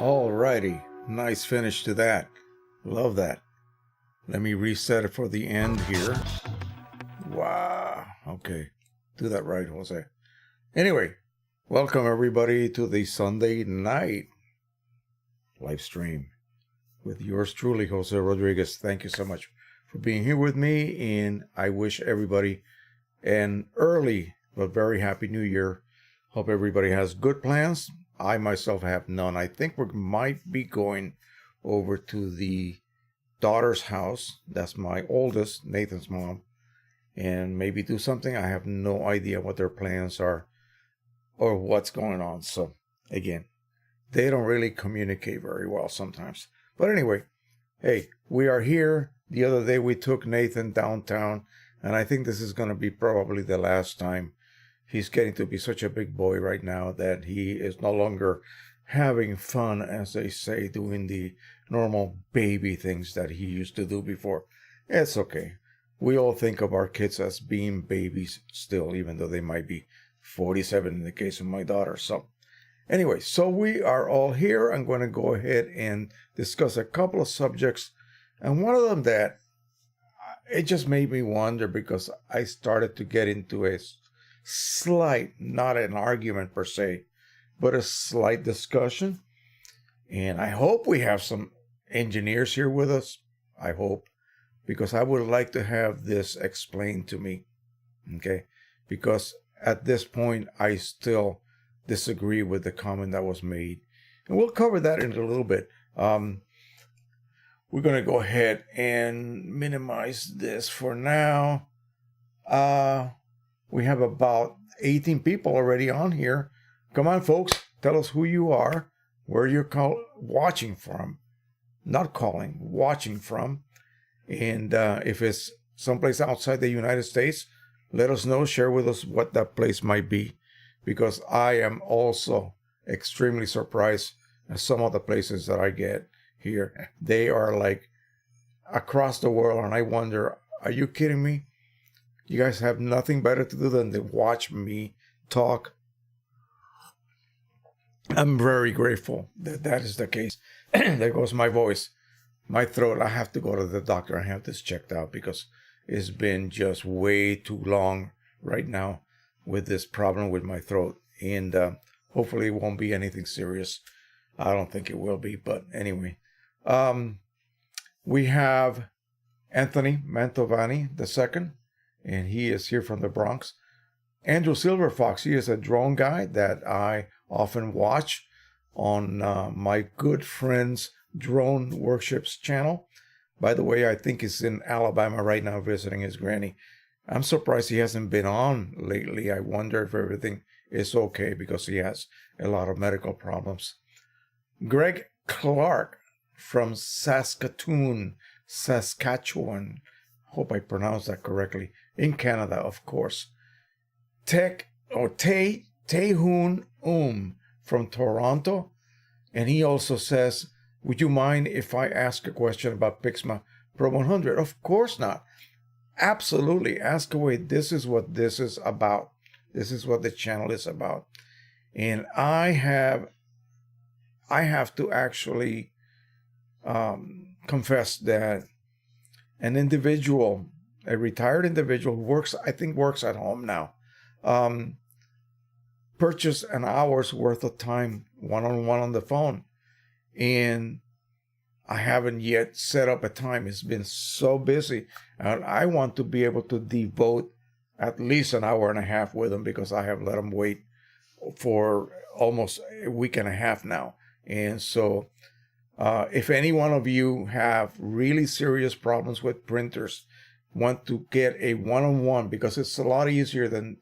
Alrighty, nice finish to that. Love that. Let me reset it for the end here. Wow. Okay. Do that right, Jose. Anyway, welcome everybody to the Sunday night live stream with yours truly, Jose Rodriguez. Thank you so much for being here with me, and I wish everybody an early but very happy New Year. Hope everybody has good plans. I myself have none. I think we might be going over to the daughter's house. That's my oldest, Nathan's mom, and maybe do something. I have no idea what their plans are or what's going on. So again, they don't really communicate very well sometimes. But anyway, hey, we are here. The other day we took Nathan downtown, and I think this is going to be probably the last time. He's getting to be such a big boy right now that he is no longer having fun, as they say, doing the normal baby things that he used to do before. It's okay. We all think of our kids as being babies still, even though they might be 47 in the case of my daughter. So anyway, so we are all here. I'm going to go ahead and discuss a couple of subjects. And one of them that it just made me wonder, because I started to get into a slight, not an argument per se, but a slight discussion. And I hope we have some engineers here with us. I hope, because I would like to have this explained to me. Okay? Because at this point, I still disagree with the comment that was made. And we'll cover that in a little bit. We're going to go ahead and minimize this for now. We have about 18 people already on here. Come on, folks. Tell us who you are, where you're watching from. Not calling, watching from. And if it's someplace outside the United States, let us know. Share with us what that place might be. Because I am also extremely surprised at some of the places that I get here. They are like across the world, and I wonder, are you kidding me? You guys have nothing better to do than to watch me talk. I'm very grateful that that is the case. There goes my voice, my throat. I have to go to the doctor and have this checked out, because it's been just way too long right now with this problem with my throat. And hopefully it won't be anything serious. I don't think it will be, but anyway. We have Anthony Mantovani II, and he is here from the Bronx. Andrew Silverfox, he is a drone guy that I often watch on my good friend's Drone Workshops channel. By the way, I think he's in Alabama right now visiting his granny. I'm surprised he hasn't been on lately. I wonder if everything is okay, because he has a lot of medical problems. Greg Clark from Saskatoon, Saskatchewan. Hope I pronounced that correctly. In Canada, of course. Taehoon from Toronto. And he also says, would you mind if I ask a question about Pixma Pro-100? Of course not. Absolutely. Ask away. This is what this is about. This is what the channel is about. And I have to actually confess that an individual, a retired individual who works at home now, purchased an hour's worth of time one-on-one on the phone. And I haven't yet set up a time. It's been so busy. And I want to be able to devote at least an hour and a half with him, because I have let him wait for almost a week and a half now. And so if any one of you have really serious problems with printers, want to get a one-on-one, because it's a lot easier than,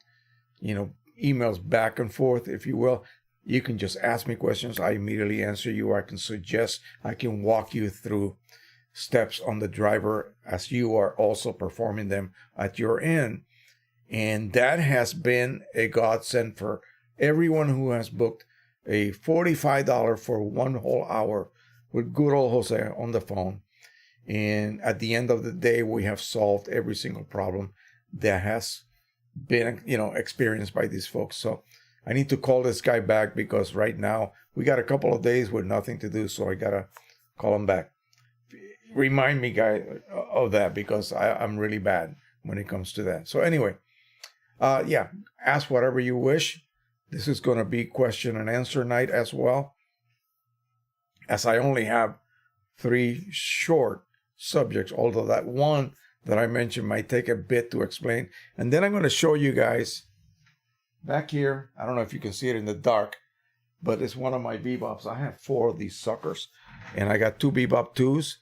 emails back and forth, if you will. You can just ask me questions. I immediately answer you. I can suggest, I can walk you through steps on the driver as you are also performing them at your end. And that has been a godsend for everyone who has booked a $45 for 1 whole hour with good old Jose on the phone. And at the end of the day, we have solved every single problem that has been, experienced by these folks. So I need to call this guy back, because right now we got a couple of days with nothing to do. So I got to call him back. Remind me, guy, of that, because I'm really bad when it comes to that. So anyway, ask whatever you wish. This is going to be question and answer night as well, as I only have 3 short subjects, although that one that I mentioned might take a bit to explain. And then I'm going to show you guys back here. I don't know if you can see it in the dark, but it's one of my Bebops. I have 4 of these suckers, and I got 2 Bebop 2s.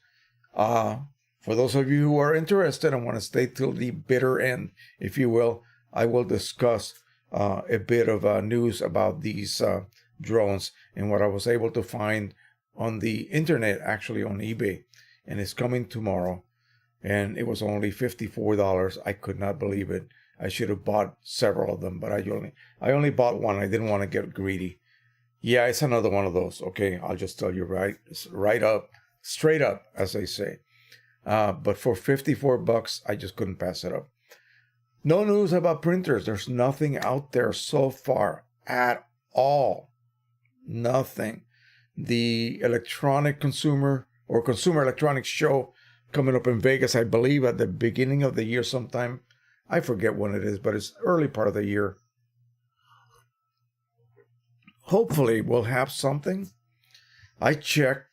For those of you who are interested and want to stay till the bitter end, if you will, I will discuss a bit of news about these drones and what I was able to find on the internet, actually on eBay. And it's coming tomorrow. And it was only $54. I could not believe it. I should have bought several of them, but I only bought one. I didn't want to get greedy. Yeah, it's another one of those. Okay, I'll just tell you right up, straight up, as they say. But for $54, I just couldn't pass it up. No news about printers. There's nothing out there so far at all. Nothing. The electronic consumer or consumer electronics show coming up in Vegas, I believe at the beginning of the year sometime. I forget when it is, but it's early part of the year. Hopefully we'll have something. I check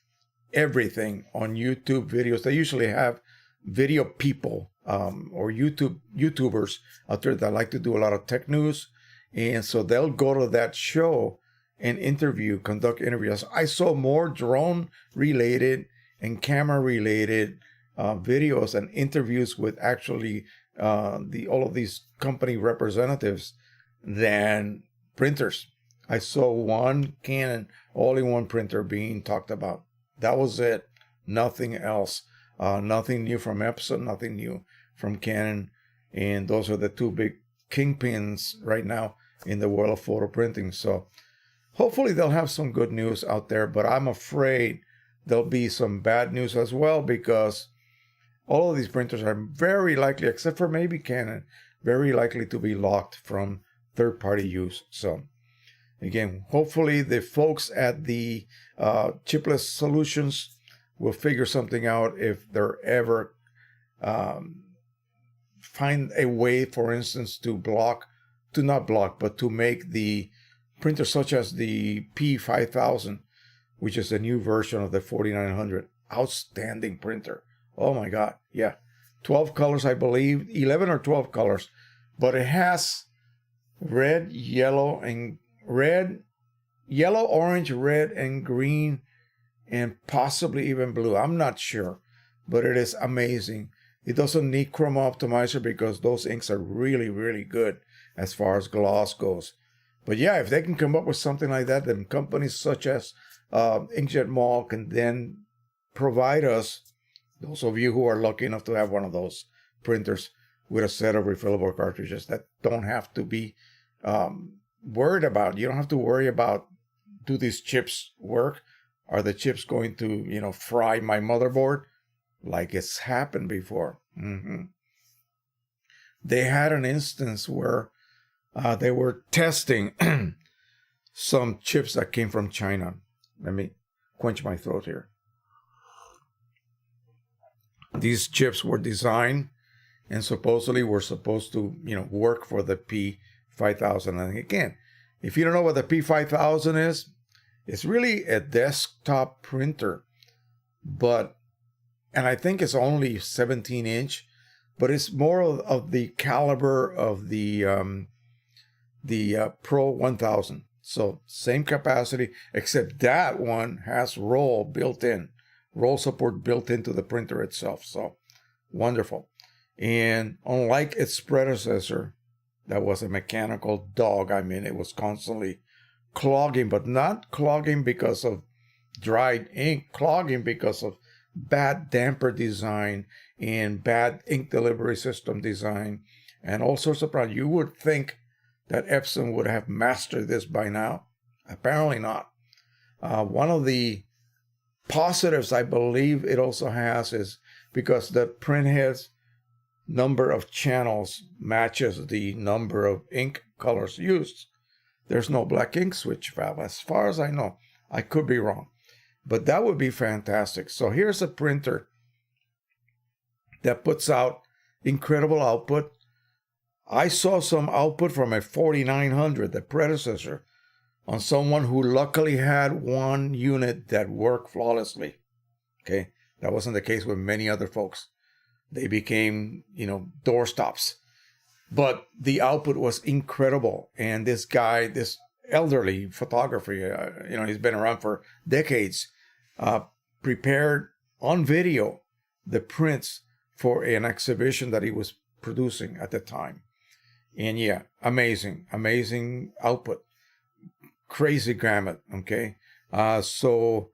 everything on YouTube videos. They usually have video people or YouTubers out there that like to do a lot of tech news. And so they'll go to that show and conduct interviews. I saw more drone related and camera related videos and interviews with actually all of these company representatives than printers. I saw one Canon all-in-one printer being talked about. That was it. Nothing else. Nothing new from EPSON, nothing new from Canon. And those are the two big kingpins right now in the world of photo printing. So hopefully they'll have some good news out there, but I'm afraid there'll be some bad news as well, because all of these printers are very likely, except for maybe Canon, very likely to be locked from third-party use. So again, hopefully the folks at the Chipless Solutions will figure something out if they're ever find a way, for instance, to make the printers such as the P5000, which is a new version of the 4900. Outstanding printer. Oh my God. Yeah. 12 colors, I believe, 11 or 12 colors, but it has red, yellow, orange, red, and green, and possibly even blue. I'm not sure, but it is amazing. It doesn't need Chroma Optimizer because those inks are really, really good as far as gloss goes. But yeah, if they can come up with something like that, then companies such as Inkjet Mall can then provide us, those of you who are lucky enough to have one of those printers, with a set of refillable cartridges that don't have to be worried about. You don't have to worry about, do these chips work? Are the chips going to, fry my motherboard? Like it's happened before. They had an instance where they were testing some chips that came from China. Let me quench my throat here. These chips were designed and supposedly were supposed to, work for the P5000. And again, if you don't know what the P5000 is, it's really a desktop printer, and I think it's only 17-inch, but it's more of the caliber of the Pro-1000. So same capacity, except that one has roll support built into the printer itself. So wonderful. And unlike its predecessor, that was a mechanical dog. I mean, it was constantly clogging, but not clogging because of dried ink, clogging because of bad damper design and bad ink delivery system design and all sorts of problems. You would think that Epson would have mastered this by now. Apparently not. One of the positives I believe it also has is because the printhead's number of channels matches the number of ink colors used. There's no black ink switch valve as far as I know. I could be wrong, but that would be fantastic. So here's a printer that puts out incredible output. I saw some output from a 4900, the predecessor, on someone who luckily had one unit that worked flawlessly. Okay, that wasn't the case with many other folks. They became, doorstops. But the output was incredible. And this guy, this elderly photographer, he's been around for decades, prepared on video the prints for an exhibition that he was producing at the time. And yeah, amazing output. Crazy gamut, okay? So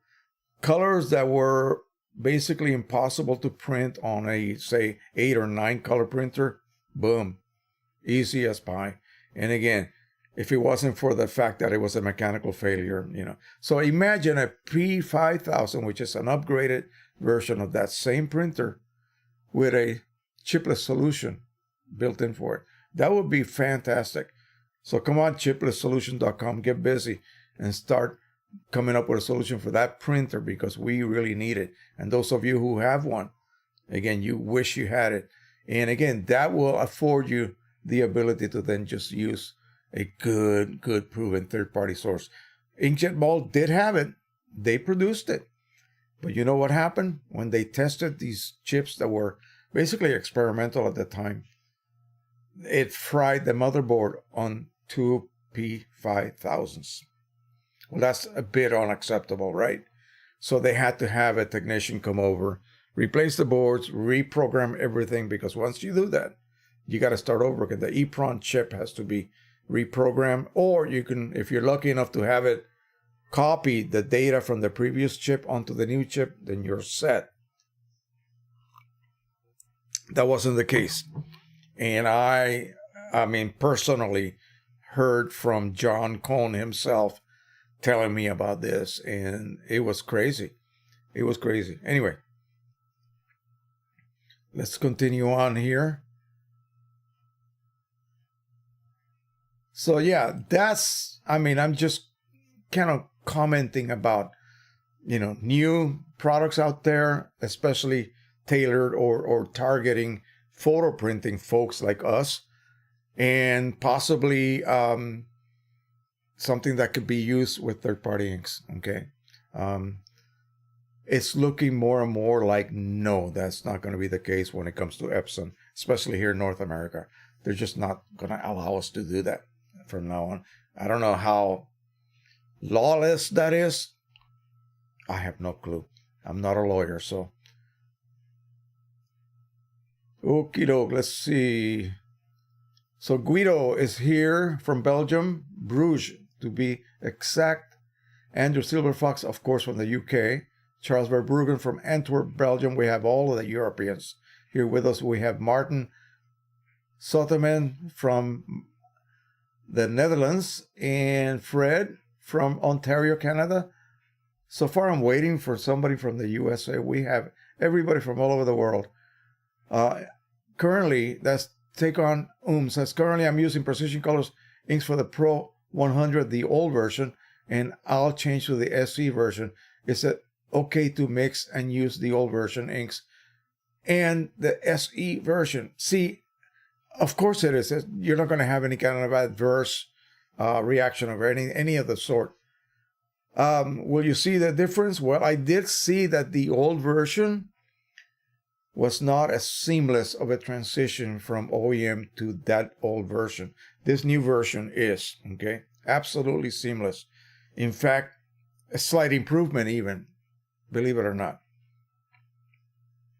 colors that were basically impossible to print on a, say, 8 or 9 color printer, boom, easy as pie. And again, if it wasn't for the fact that it was a mechanical failure, you know. So imagine a P5000, which is an upgraded version of that same printer with a chipless solution built in for it. That would be fantastic. So come on, chiplesssolution.com, get busy and start coming up with a solution for that printer, because we really need it. And those of you who have one, again, you wish you had it. And again, that will afford you the ability to then just use a good proven third-party source. Inkjet Mold did have it. They produced it. But you know what happened? When they tested these chips that were basically experimental at the time, it fried the motherboard on two P5000s. Well, that's a bit unacceptable, right? So they had to have a technician come over, replace the boards, reprogram everything, because once you do that, you got to start over again. The EPROM chip has to be reprogrammed, or you can, if you're lucky enough to have it copy the data from the previous chip onto the new chip, then you're set. That wasn't the case. And I mean, personally heard from John Cohn himself telling me about this, and it was crazy. It was crazy. Anyway, let's continue on here. So yeah, that's, I mean, I'm just kind of commenting about, you know, new products out there, especially tailored or targeting photo printing folks like us, and possibly something that could be used with third-party inks, okay? It's looking more and more like, no, that's not going to be the case when it comes to Epson, especially here in North America. They're just not going to allow us to do that from now on. I don't know how lawless that is. I have no clue. I'm not a lawyer, so. Okie doke, let's see. So Guido is here from Belgium, Bruges to be exact. Andrew Silverfox, of course, from the UK. Charles Verbruggen from Antwerp, Belgium. We have all of the Europeans here with us. We have Martin Soteman from the Netherlands, and Fred from Ontario, Canada. So far, I'm waiting for somebody from the USA. We have everybody from all over the world. Currently, that's Take On says, currently I'm using Precisioncolors inks for the Pro-100, the old version, and I'll change to the SE version. Is it okay to mix and use the old version inks and the SE version? See, of course it is. You're not going to have any kind of adverse reaction of any of the sort. Will you see the difference? Well, I did see that the old version was not as seamless of a transition from OEM to that old version. This new version is, okay? Absolutely seamless. In fact, a slight improvement even, believe it or not.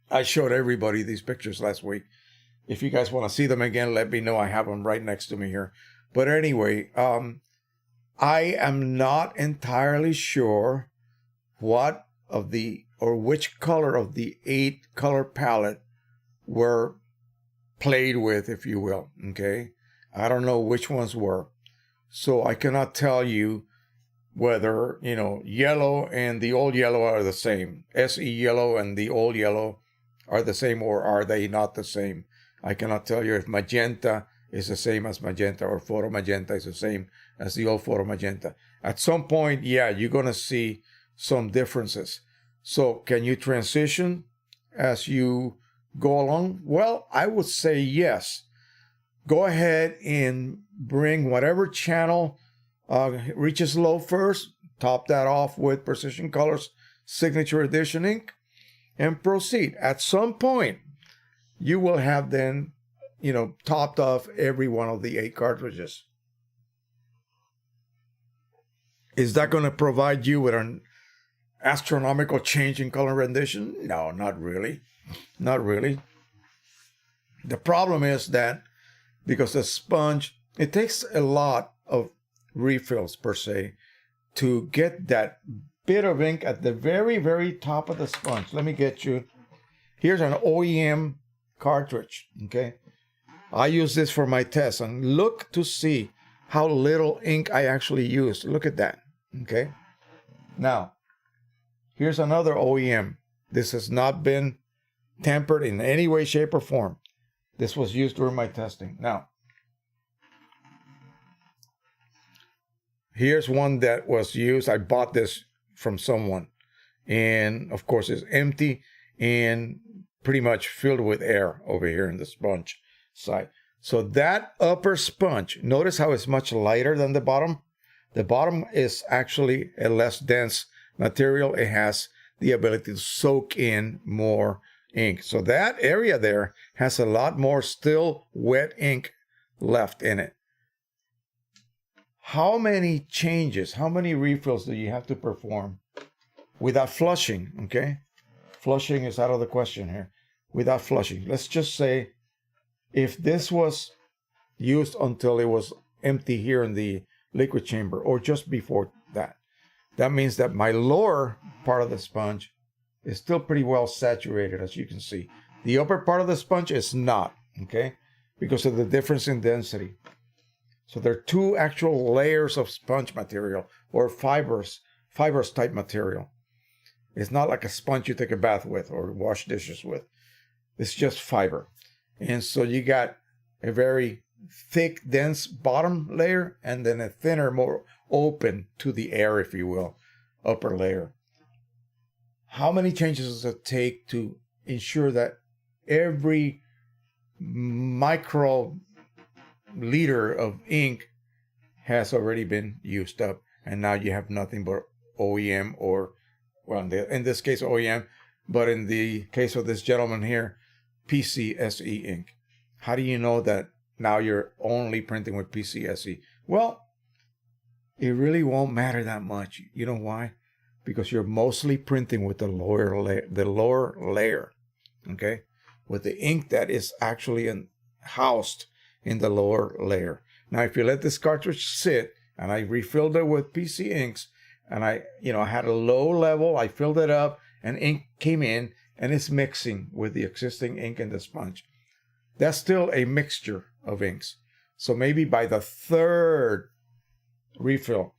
I showed everybody these pictures last week. If you guys want to see them again, let me know. I have them right next to me here. But anyway, I am not entirely sure what of the, or which color of the 8-color palette were played with, if you will, okay? I don't know which ones were. So I cannot tell you whether, you know, yellow and the old yellow are the same. SE yellow and the old yellow are the same, or are they not the same? I cannot tell you if magenta is the same as magenta, or photo magenta is the same as the old photo magenta. At some point, yeah, you're going to see some differences. So can you transition as you go along? Well, I would say yes. Go ahead and bring whatever channel reaches low first, top that off with Precisioncolors Signature Edition ink, and proceed. At some point, you will have then, you know, topped off every one of the 8 cartridges. Is that going to provide you with an astronomical change in color rendition? No, not really. Not really. The problem is that because the sponge, it takes a lot of refills per se to get that bit of ink at the very, very top of the sponge. Let me get you. Here's an OEM cartridge, okay? I use this for my tests, and look to see how little ink I actually used. Look at that. Okay. Now, here's another OEM. This has not been tampered in any way, shape, or form. This was used during my testing. Now, here's one that was used. I bought this from someone. And, of course, it's empty and pretty much filled with air over here in the sponge side. So that upper sponge, notice how it's much lighter than the bottom? The bottom is actually a less dense material. It has the ability to soak in more ink. So that area there has a lot more still wet ink left in it. How many changes, how many refills do you have to perform without flushing? Okay, flushing is out of the question here. Without flushing, let's just say if this was used until it was empty here in the liquid chamber, or just before that, that means that my lower part of the sponge is still pretty well saturated, as you can see. The upper part of the sponge is not, okay, because of the difference in density. So there are two actual layers of sponge material, or fibrous type material. It's not like a sponge you take a bath with or wash dishes with. It's just fiber. And so you got a very thick, dense bottom layer, and then a thinner, more open to the air, if you will, upper layer. How many changes does it take to ensure that every micro liter of ink has already been used up, and now you have nothing but OEM, or, well, in this case OEM, but in the case of this gentleman here, PCSE ink? How do you know that now you're only printing with PCSE? Well, it really won't matter that much. You know why? Because you're mostly printing with the lower layer, okay? With the ink that is actually housed in the lower layer. Now, if you let this cartridge sit, and I refilled it with PC inks, and I had a low level, I filled it up, and ink came in, and it's mixing with the existing ink in the sponge. That's still a mixture of inks. So maybe by the third refill,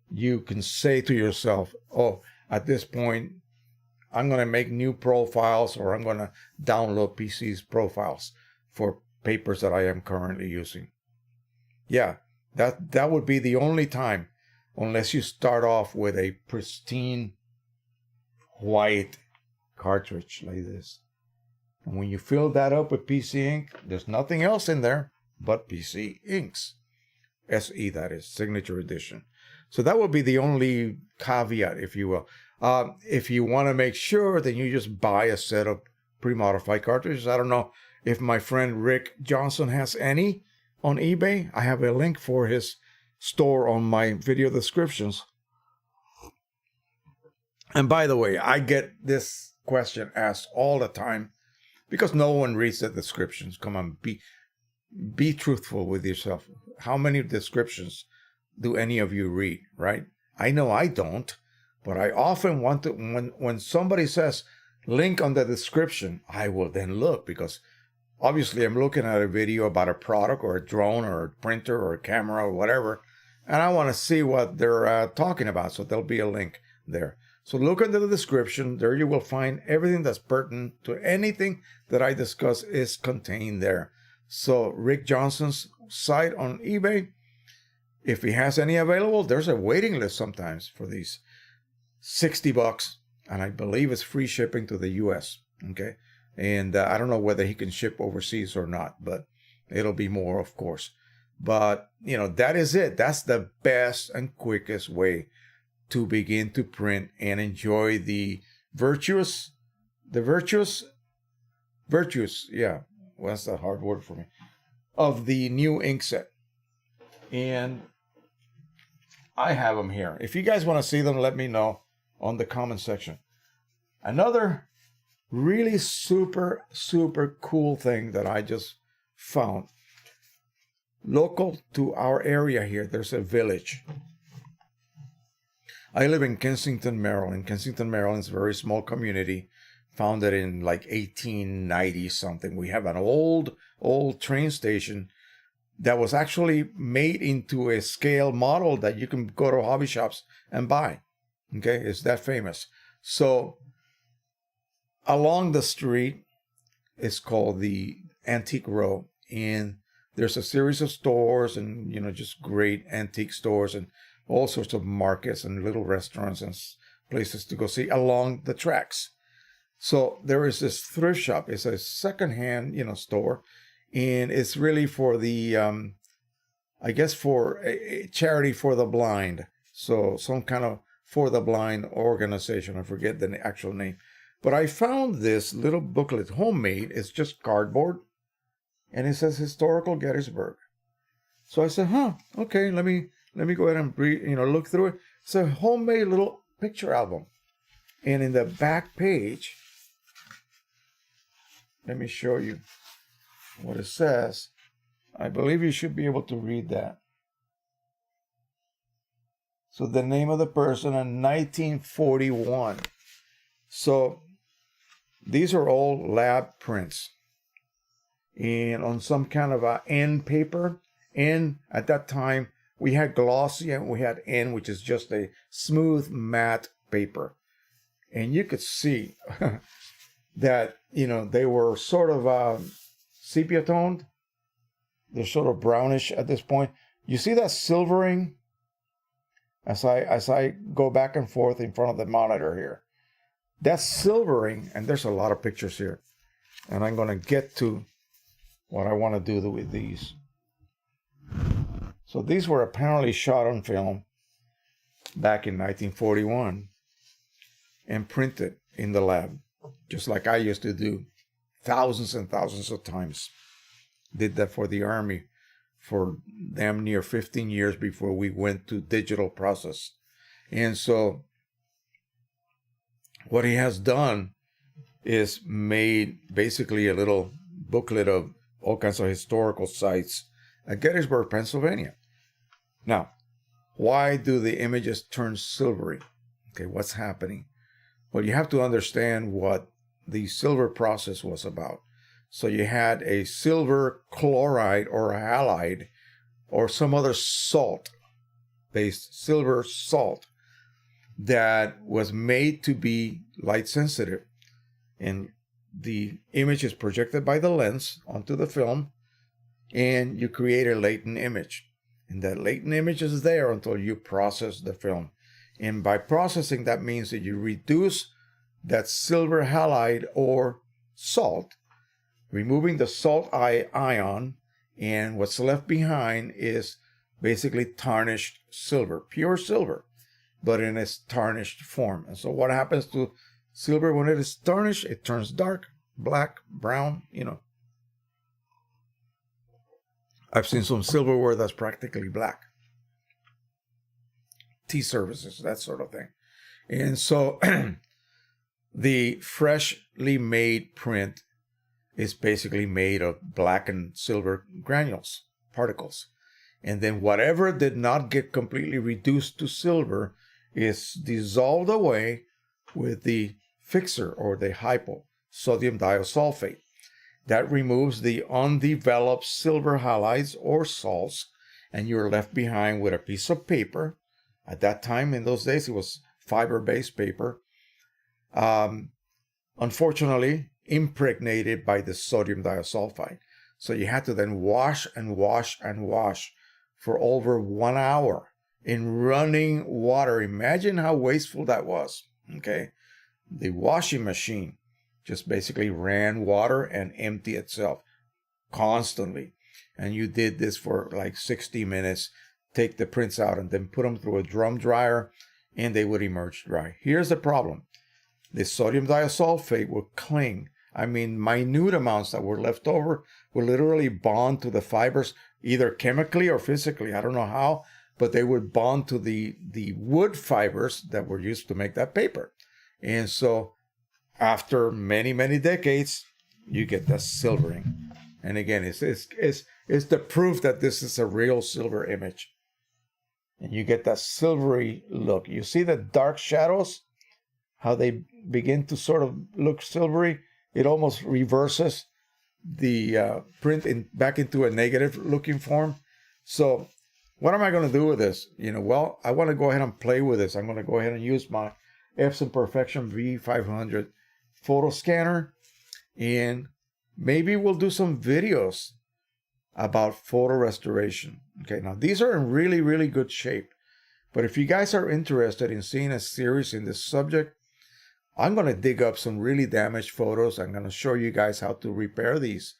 you can say to yourself, oh, at this point, I'm going to make new profiles, or I'm going to download PC's profiles for papers that I am currently using. Yeah, that would be the only time, unless you start off with a pristine white cartridge like this. And when you fill that up with PC ink, there's nothing else in there but PC inks. SE, that is, Signature Edition. So that would be the only caveat, if you will. If you want to make sure, then you just buy a set of pre-modified cartridges. I don't know if my friend Rick Johnson has any on eBay. I have a link for his store on my video descriptions. And by the way, I get this question asked all the time because no one reads the descriptions. Come on, be truthful with yourself. How many descriptions do any of you read, right? I know I don't, but I often want to, when somebody says link on the description, I will then look, because obviously I'm looking at a video about a product or a drone or a printer or a camera or whatever, and I want to see what they're talking about, so there'll be a link there. So look into the description. There you will find everything that's pertinent to anything that I discuss is contained there. So Rick Johnson's site on eBay, if he has any available, there's a waiting list sometimes for these. $60, and I believe it's free shipping to the US, okay? And I don't know whether he can ship overseas or not, but it'll be more, of course. But, that is it. That's the best and quickest way to begin to print and enjoy the virtuous, yeah, well, that's a hard word for me, of the new ink set. And I have them here. If you guys want to see them, let me know on the comment section. Another really super cool thing that I just found. Local to our area here, there's a village. I live in Kensington, Maryland. Kensington, Maryland is a very small community, founded in like 1890 something. We have an old train station that was actually made into a scale model that you can go to hobby shops and buy. Okay, it's that famous. So along the street, it's called the Antique Row, and there's a series of stores and, you know, just great antique stores and all sorts of markets and little restaurants and places to go see along the tracks. So there is this thrift shop. It's a secondhand, you know, store, and it's really for the, I guess, for a charity for the blind. So some kind of for the blind organization. I forget the actual name. But I found this little booklet, homemade. It's just cardboard, and it says Historical Gettysburg. So I said, okay, let me go ahead and look through it. It's a homemade little picture album, and in the back page, let me show you what it says. I believe you should be able to read that. So the name of the person in 1941. So these are all lab prints, and on some kind of a N paper. N, at that time, we had glossy and we had N, which is just a smooth matte paper. And you could see that, you know, they were sort of sepia toned. They're sort of brownish at this point. You see that silvering as I go back and forth in front of the monitor here. That's silvering, and there's a lot of pictures here. And I'm going to get to what I want to do with these. So these were apparently shot on film back in 1941 and printed in the lab, just like I used to do thousands and thousands of times. Did that for the Army for damn near 15 years before we went to digital process. And so what he has done is made basically a little booklet of all kinds of historical sites at Gettysburg, Pennsylvania. Now, why do the images turn silvery? Okay, what's happening? Well, you have to understand what the silver process was about. So you had a silver chloride or a halide or some other salt-based silver salt that was made to be light sensitive, and the image is projected by the lens onto the film, and you create a latent image, and that latent image is there until you process the film. And by processing, that means that you reduce that silver halide or salt, removing the salt ion, and what's left behind is basically tarnished silver, pure silver, but in its tarnished form. And so what happens to silver when it is tarnished? It turns dark, black, brown, you know. I've seen some silverware that's practically black. Tea services, that sort of thing. And so the freshly made print is basically made of black and silver granules, particles. And then whatever did not get completely reduced to silver is dissolved away with the fixer or the hypo, sodium thiosulfate. That removes the undeveloped silver halides or salts, and you're left behind with a piece of paper. At that time, in those days, it was fiber-based paper. Unfortunately, impregnated by the sodium thiosulfide. So you had to then wash and wash and wash for over 1 hour in running water. Imagine how wasteful that was, okay? The washing machine just basically ran water and emptied itself constantly. And you did this for like 60 minutes, take the prints out and then put them through a drum dryer, and they would emerge dry. Here's the problem. The sodium thiosulfate would cling. I mean, minute amounts that were left over would literally bond to the fibers, either chemically or physically. I don't know how, but they would bond to the wood fibers that were used to make that paper. And so after many, many decades, you get that silvering. And again, it's the proof that this is a real silver image. And you get that silvery look. You see the dark shadows, how they begin to sort of look silvery? It almost reverses the print back into a negative looking form. So what am I going to do with this? Well, I want to go ahead and play with this. I'm going to go ahead and use my EPSON Perfection V500 photo scanner, and maybe we'll do some videos about photo restoration. Okay, now these are in really, really good shape. But if you guys are interested in seeing a series in this subject, I'm going to dig up some really damaged photos. I'm going to show you guys how to repair these.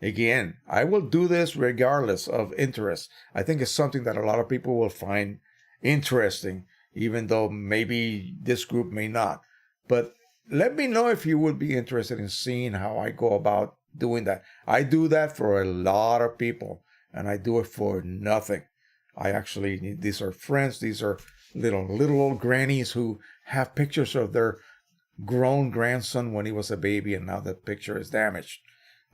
Again, I will do this regardless of interest. I think it's something that a lot of people will find interesting, even though maybe this group may not. But let me know if you would be interested in seeing how I go about doing that. I do that for a lot of people, and I do it for nothing. These are friends. These are little old grannies who have pictures of their grown grandson when he was a baby, and now that picture is damaged.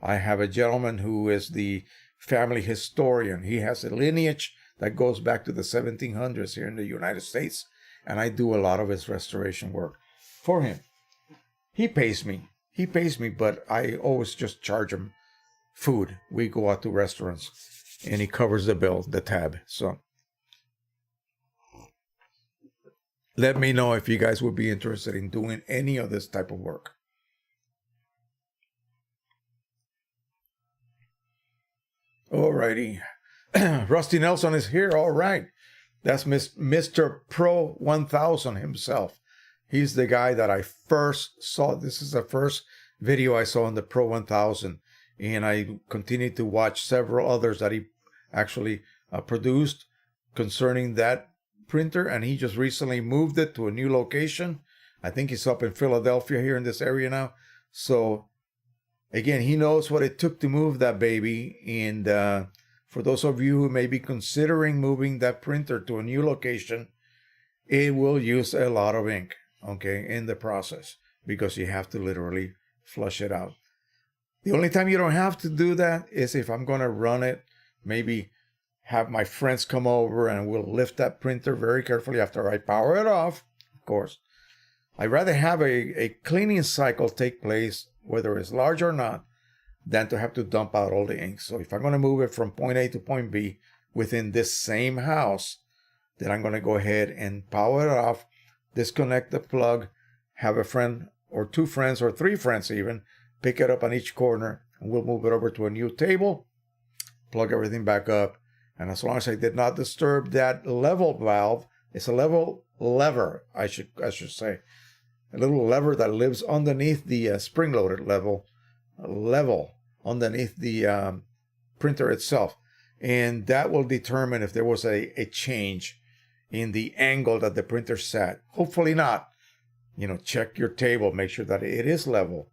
I have a gentleman who is the family historian. He has a lineage that goes back to the 1700s here in the United States, and I do a lot of his restoration work for him. He pays me, but I always just charge him food. We go out to restaurants, and he covers the bill, the tab. So let me know if you guys would be interested in doing any of this type of work. Alrighty. Rusty Nelson is here. All right. That's Mr. Pro-1000 himself. He's the guy that I first saw. This is the first video I saw on the Pro-1000. And I continued to watch several others that he actually produced concerning that printer. And he just recently moved it to a new location. I think he's up in Philadelphia here in this area now. So again, he knows what it took to move that baby. And for those of you who may be considering moving that printer to a new location, it will use a lot of ink, okay, in the process, because you have to literally flush it out. The only time you don't have to do that is if I'm going to run it, maybe have my friends come over and we'll lift that printer very carefully after I power it off, of course. I'd rather have a cleaning cycle take place, whether it's large or not, than to have to dump out all the ink. So if I'm going to move it from point A to point B within this same house, then I'm going to go ahead and power it off, disconnect the plug, have a friend or two friends or three friends even pick it up on each corner, and we'll move it over to a new table, plug everything back up. And as long as I did not disturb that level valve, it's a level lever, I should say, a little lever that lives underneath the spring-loaded level underneath the printer itself. And that will determine if there was a change in the angle that the printer sat. Hopefully not. Check your table, make sure that it is level.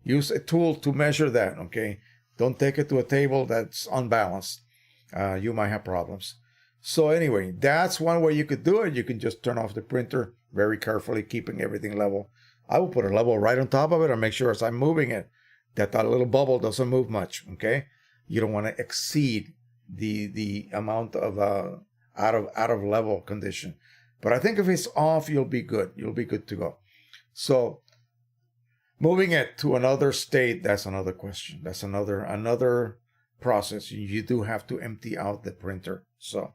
Use a tool to measure that, okay? Don't take it to a table that's unbalanced. You might have problems. So anyway, that's one way you could do it. You can just turn off the printer very carefully, keeping everything level. I will put a level right on top of it and make sure as I'm moving it, that little bubble doesn't move much, okay? You don't want to exceed the amount of out of level condition. But I think if it's off, you'll be good. You'll be good to go. So moving it to another state, that's another question. That's another process. You do have to empty out the printer. So,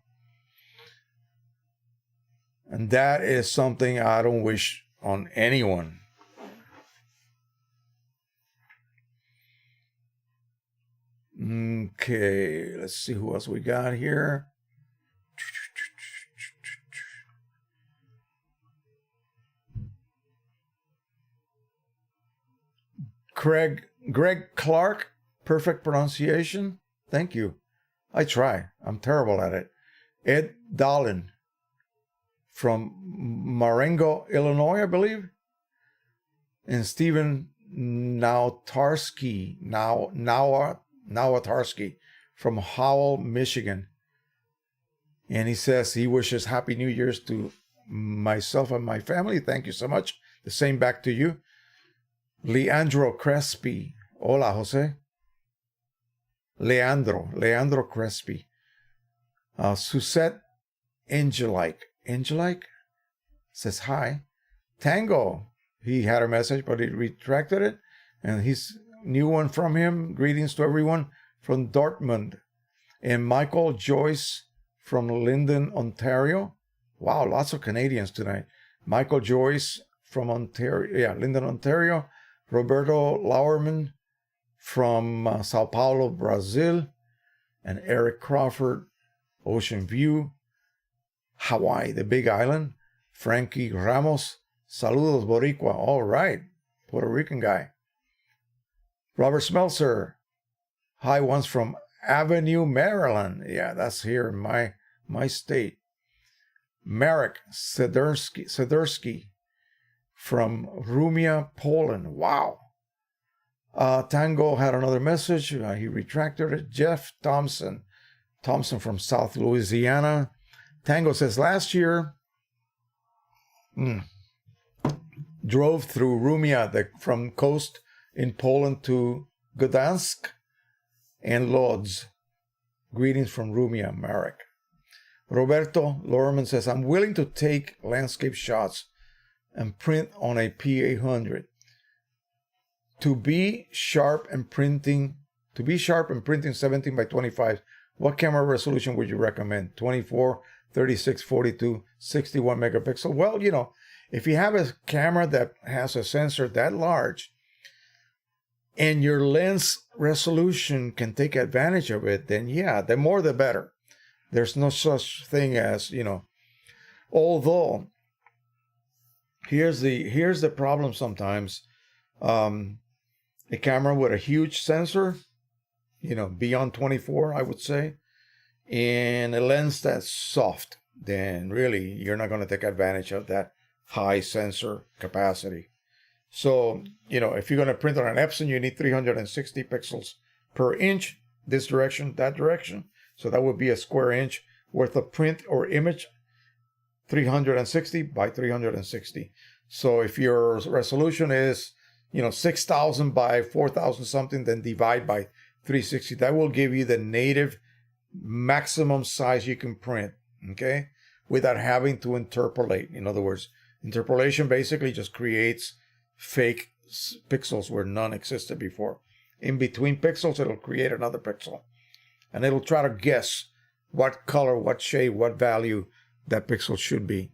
and that is something I don't wish on anyone. Okay, let's see who else we got here. Greg Clark, perfect pronunciation. Thank you. I try. I'm terrible at it. Ed Dahlin from Marengo, Illinois, I believe. And Stephen Nautarsky from Howell, Michigan. And he says he wishes Happy New Year's to myself and my family. Thank you so much. The same back to you. Leandro Crespi. Hola, Jose. Leandro Crespi. Suzette Angelique says hi. Tango. He had a message, but he retracted it. And he's new one from him. Greetings to everyone from Dortmund. And Michael Joyce from Linden, Ontario. Wow, lots of Canadians tonight. Michael Joyce from Ontario, yeah, Linden, Ontario. Roberto Lauerman from Sao Paulo, Brazil. And Eric Crawford, Ocean View, Hawaii, the Big Island. Frankie Ramos, saludos Boricua. All right, Puerto Rican guy. Robert Smeltzer, hi, once from Avenue, Maryland. Yeah, that's here in my state. Marek Sederski from Rumia, Poland. Wow. Tango had another message. He retracted it. Jeff Thompson from South Louisiana. Tango says, last year, drove through Rumia from coast in Poland to Gdansk and Lodz. Greetings from Rumia, Marek. Roberto Lorman says, I'm willing to take landscape shots and print on a P800. To be sharp and printing 17 by 25, what camera resolution would you recommend? 24, 36, 42, 61 megapixel? Well, you know, if you have a camera that has a sensor that large and your lens resolution can take advantage of it, then yeah, the more the better. There's no such thing as, you know, although here's the problem sometimes. A camera with a huge sensor, you know, beyond 24, I would say, and a lens that's soft, then really you're not going to take advantage of that high sensor capacity. So, you know, if you're going to print on an Epson, you need 360 pixels per inch, this direction, that direction. So that would be a square inch worth of print or image, 360 by 360. So if your resolution is, you know, 6,000 by 4,000 something, then divide by 360. That will give you the native maximum size you can print, okay, without having to interpolate. In other words, interpolation basically just creates fake pixels where none existed before. In between pixels, it'll create another pixel. And it'll try to guess what color, what shade, what value that pixel should be.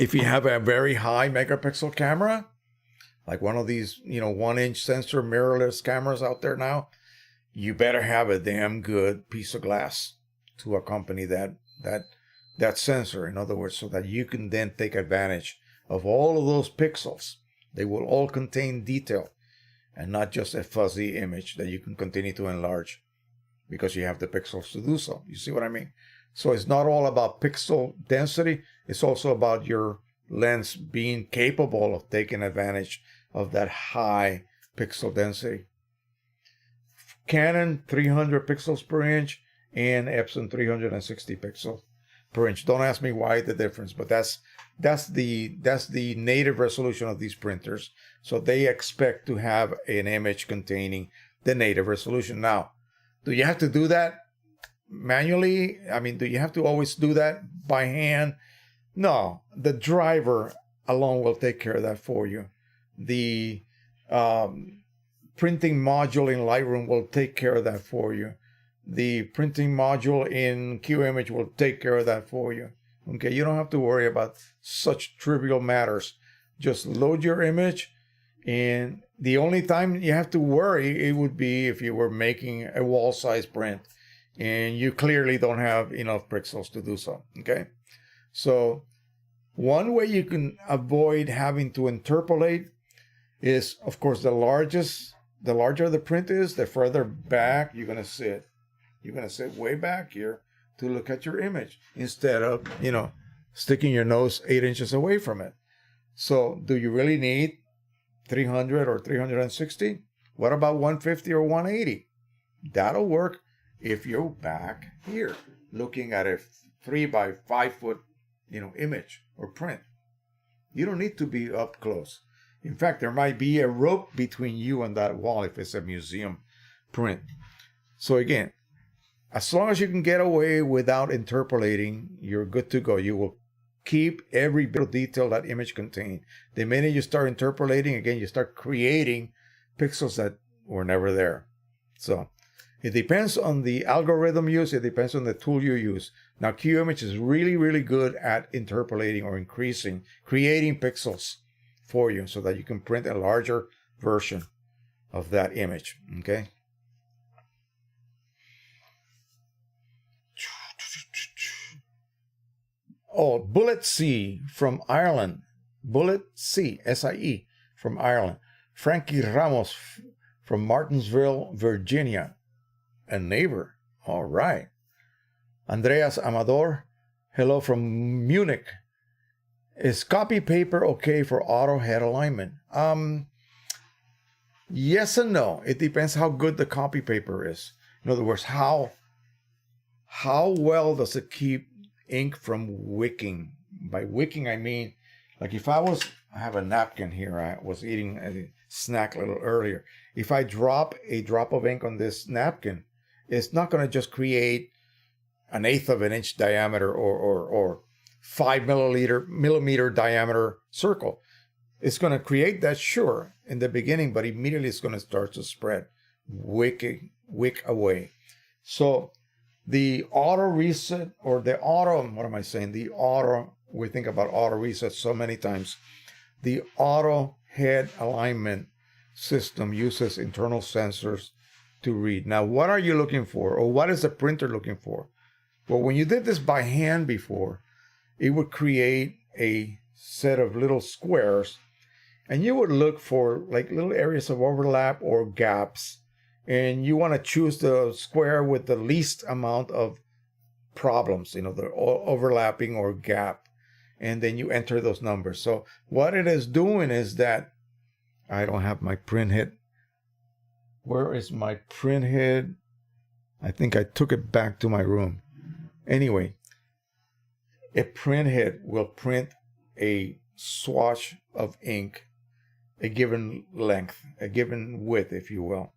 If you have a very high megapixel camera, like one of these, you know, 1-inch sensor mirrorless cameras out there now, you better have a damn good piece of glass to accompany that sensor. In other words, so that you can then take advantage of all of those pixels. They will all contain detail and not just a fuzzy image that you can continue to enlarge because you have the pixels to do so. You see what I mean? So it's not all about pixel density. It's also about your lens being capable of taking advantage of that high pixel density. Canon 300 pixels per inch and Epson 360 pixels per inch. Don't ask me why the difference, but that's the native resolution of these printers. So they expect to have an image containing the native resolution. Now, do you have to do that manually? I mean, do you have to always do that by hand? No, the driver alone will take care of that for you. The printing module in Lightroom will take care of that for you. The printing module in Qimage will take care of that for you. Okay, you don't have to worry about such trivial matters. Just load your image, and the only time you have to worry, it would be if you were making a wall-size print and you clearly don't have enough pixels to do so, okay? So one way you can avoid having to interpolate is, of course, the larger the print is, the further back you're going to sit. You're going to sit way back here to look at your image instead of, you know, sticking your nose 8 inches away from it. So do you really need 300 or 360? What about 150 or 180? That'll work if you're back here looking at a 3 by 5 foot, you know, image or print. You don't need to be up close. In fact, there might be a rope between you and that wall if it's a museum print. So again, as long as you can get away without interpolating, you're good to go. You will keep every bit of detail that image contained. The minute you start interpolating, again, you start creating pixels that were never there. So it depends on the algorithm used. It depends on the tool you use. Now, Qimage is really, really good at interpolating or creating pixels for you so that you can print a larger version of that image. Okay. Oh, Bullet C from Ireland. Bullet C, S-I-E, from Ireland. Frankie Ramos from Martinsville, Virginia. A neighbor. All right. Andreas Amador. Hello from Munich. Is copy paper okay for auto head alignment? Yes and no. It depends how good the copy paper is. In other words, how well does it keep ink from wicking? By wicking, I mean, like if I have a napkin here. I was eating a snack a little earlier. If I drop a drop of ink on this napkin, it's not going to just create an 1/8 of an inch diameter or 5 millimeter diameter circle. It's going to create that, sure, in the beginning, but immediately it's going to start to spread, wick away. So the auto reset, or the auto, what am I saying? The auto, we think about auto reset so many times. The auto head alignment system uses internal sensors to read. Now, what are you looking for? Or what is the printer looking for? Well, when you did this by hand before, it would create a set of little squares, and you would look for like little areas of overlap or gaps. And you want to choose the square with the least amount of problems, the overlapping or gap. And then you enter those numbers. So what it is doing is that I don't have my print head. Where is my print head? I think I took it back to my room. Anyway, a print head will print a swatch of ink, a given length, a given width, if you will.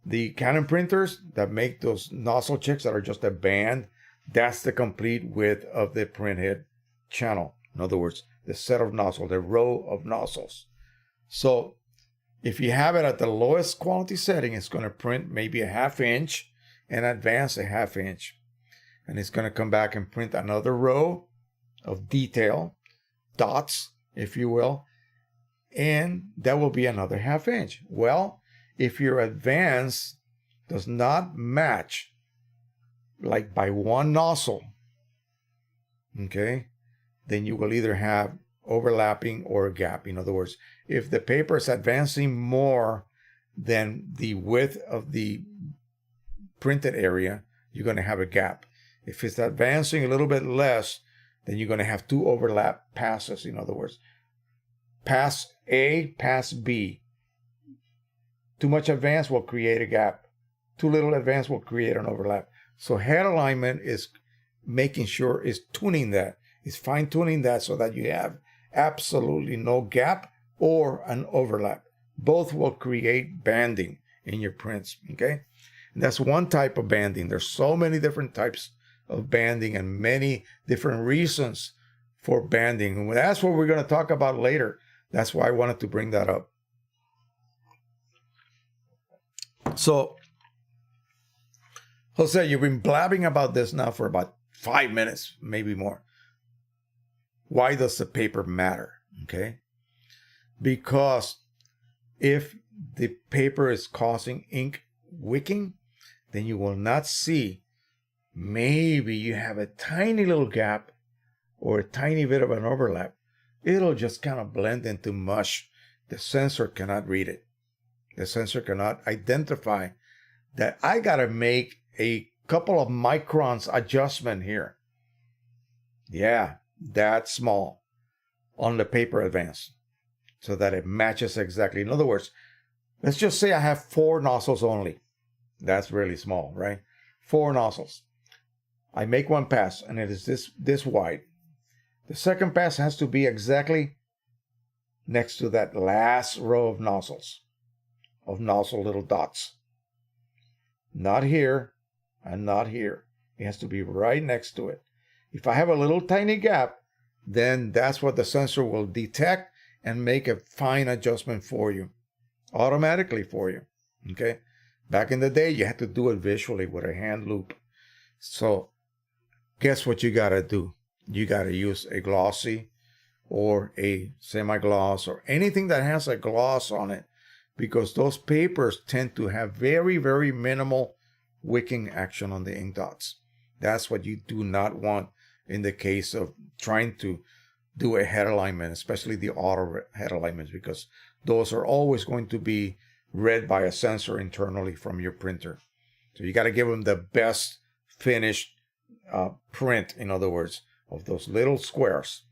The Canon printers that make those nozzle checks that are just a band, that's the complete width of the print head channel. In other words, the set of nozzles, the row of nozzles. So if you have it at the lowest quality setting, it's going to print maybe a 1/2 inch and advance a 1/2 inch. And it's going to come back and print another row of detail, dots, if you will. And that will be another 1/2 inch. Well, if your advance does not match, like by one nozzle, okay, then you will either have overlapping or a gap. In other words, if the paper is advancing more than the width of the printed area, you're going to have a gap. If it's advancing a little bit less, then you're going to have 2 overlap passes. In other words, pass A, pass B. Too much advance will create a gap. Too little advance will create an overlap. So head alignment is making sure, is tuning that, is fine-tuning that so that you have absolutely no gap or an overlap. Both will create banding in your prints, okay? And that's one type of banding. There's so many different types of banding and many different reasons for banding. And that's what we're going to talk about later. That's why I wanted to bring that up. So, Jose, you've been blabbing about this now for about 5 minutes, maybe more. Why does the paper matter? Okay? Because if the paper is causing ink wicking, then you will not see. Maybe you have a tiny little gap or a tiny bit of an overlap. It'll just kind of blend into mush. The sensor cannot read it. The sensor cannot identify that I got to make a couple of microns adjustment here. Yeah, that small on the paper advance so that it matches exactly. In other words, let's just say I have 4 nozzles only. That's really small, right? 4 nozzles. I make one pass and it is this wide. The second pass has to be exactly next to that last row of nozzles, of nozzle little dots. Not here and not here. It has to be right next to it. If I have a little tiny gap, then that's what the sensor will detect and make a fine adjustment for you, automatically for you. Okay. Back in the day, you had to do it visually with a hand loop. So guess what you got to do? You got to use a glossy or a semi-gloss or anything that has a gloss on it, because those papers tend to have very, very minimal wicking action on the ink dots. That's what you do not want in the case of trying to do a head alignment, especially the auto head alignments, because those are always going to be read by a sensor internally from your printer. So you got to give them the best finished print, in other words, of those little squares.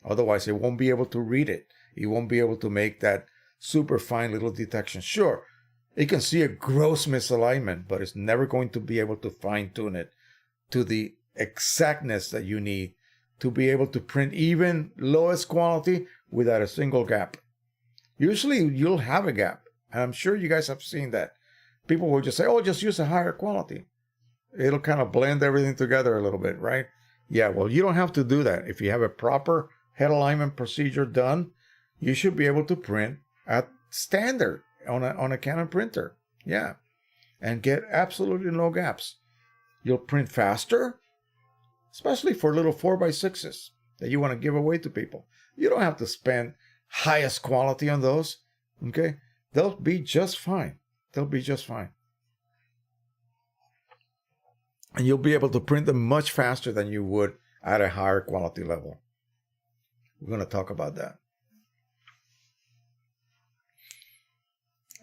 Otherwise, it won't be able to read it. It won't be able to make that super fine little detection. Sure, it can see a gross misalignment, but it's never going to be able to fine tune it to the exactness that you need to be able to print even lowest quality without a single gap. Usually you'll have a gap, and I'm sure you guys have seen that. People will just say, oh, just use a higher quality. It'll kind of blend everything together a little bit, right? Yeah, well, you don't have to do that. If you have a proper head alignment procedure done, you should be able to print at standard on a Canon printer. Yeah, and get absolutely no gaps. You'll print faster, especially for little 4x6s that you want to give away to people. You don't have to spend highest quality on those, okay? They'll be just fine. They'll be just fine. And you'll be able to print them much faster than you would at a higher quality level. We're going to talk about that.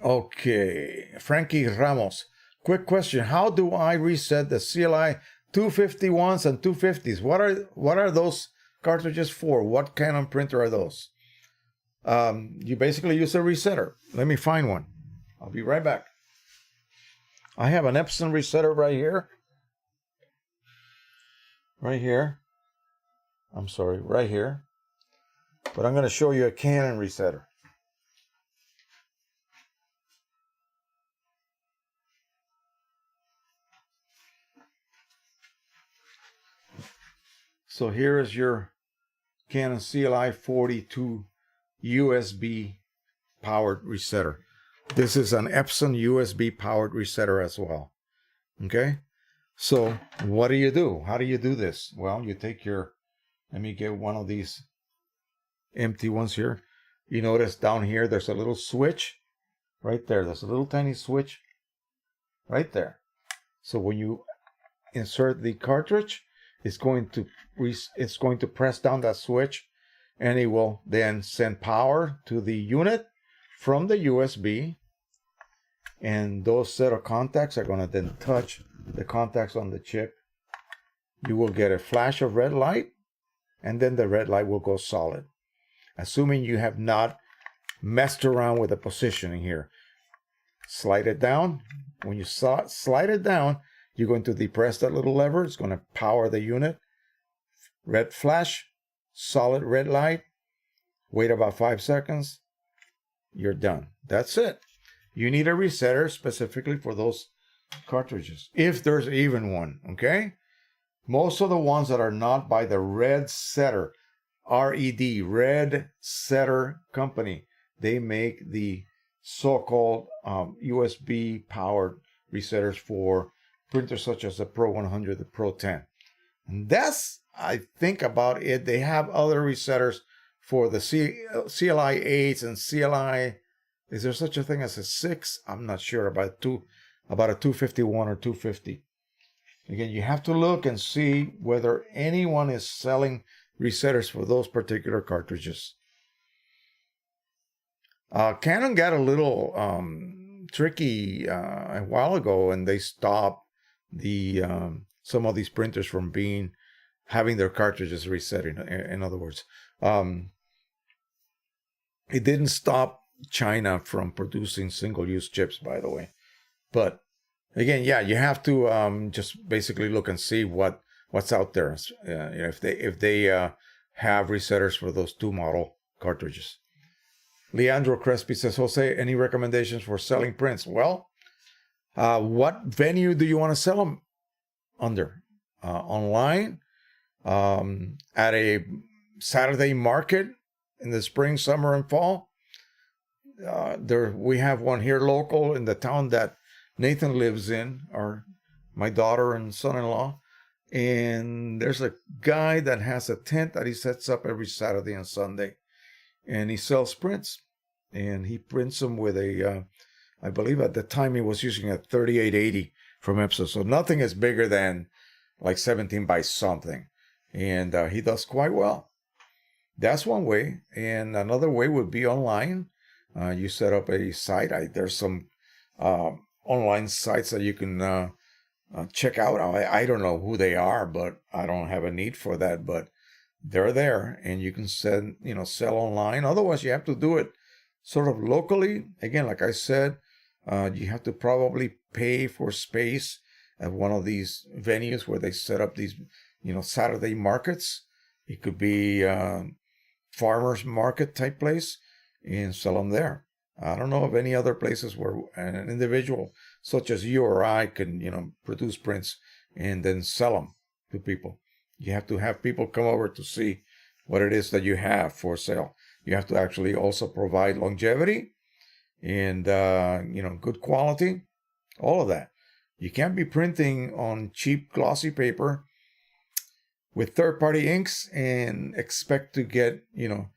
Okay, Frankie Ramos. Quick question. How do I reset the CLI 251s and 250s? What are those cartridges for? What Canon printer are those? You basically use a resetter. Let me find one. I'll be right back. I have an EPSON resetter right here. Right here. I'm sorry, right here. But I'm going to show you a Canon resetter. So here is your Canon CLI-42 USB powered resetter. This is an EPSON USB powered resetter as well. Okay? So what do you do? How do you do this? Well, you take your, let me get one of these empty ones here. You notice down here there's a little switch right there. There's a little tiny switch right there. So when you insert the cartridge, it's going to press down that switch, and it will then send power to the unit from the USB, and those set of contacts are going to then touch the contacts on the chip. You will get a flash of red light, and then the red light will go solid, assuming you have not messed around with the positioning here. Slide it down. When you slide it down, you're going to depress that little lever. It's going to power the unit. Red flash, solid red light. Wait about 5 seconds. You're done. That's it. You need a resetter specifically for those cartridges, if there's even one, okay? Most of the ones that are not by the Red Setter, RED, Red Setter Company, they make the so-called USB powered resetters for printers such as the Pro-100, the Pro-10. And that's, I think, about it. They have other resetters for the CLI 8s and CLI, is there such a thing as a 6? I'm not sure, about a 251 or 250. Again, you have to look and see whether anyone is selling resetters for those particular cartridges. Canon got a little tricky a while ago, and they stopped the some of these printers from having their cartridges reset. In other words, it didn't stop China from producing single-use chips, by the way. But again, yeah, you have to just basically look and see what's out there. If they have resetters for those 2 model cartridges. Leandro Crespi says, Jose, any recommendations for selling prints? Well, what venue do you want to sell them under? Online, at a Saturday market in the spring, summer, and fall. We have one here local in the town that Nathan lives in, or my daughter and son-in-law. And there's a guy that has a tent that he sets up every Saturday and Sunday, and he sells prints. And he prints them with a, I believe at the time he was using a 3880 from EPSON. So nothing is bigger than like 17 by something. And he does quite well. That's one way. And another way would be online. You set up a site. There's some online sites that you can check out. I don't know who they are, but I don't have a need for that. But they're there, and you can sell online. Otherwise, you have to do it sort of locally. Again, like I said, you have to probably pay for space at one of these venues where they set up these, Saturday markets. It could be farmers market type place, and sell them there. I don't know of any other places where an individual such as you or I can, produce prints and then sell them to people. You have to have people come over to see what it is that you have for sale. You have to actually also provide longevity and, good quality, all of that. You can't be printing on cheap glossy paper with third-party inks and expect to get, $40,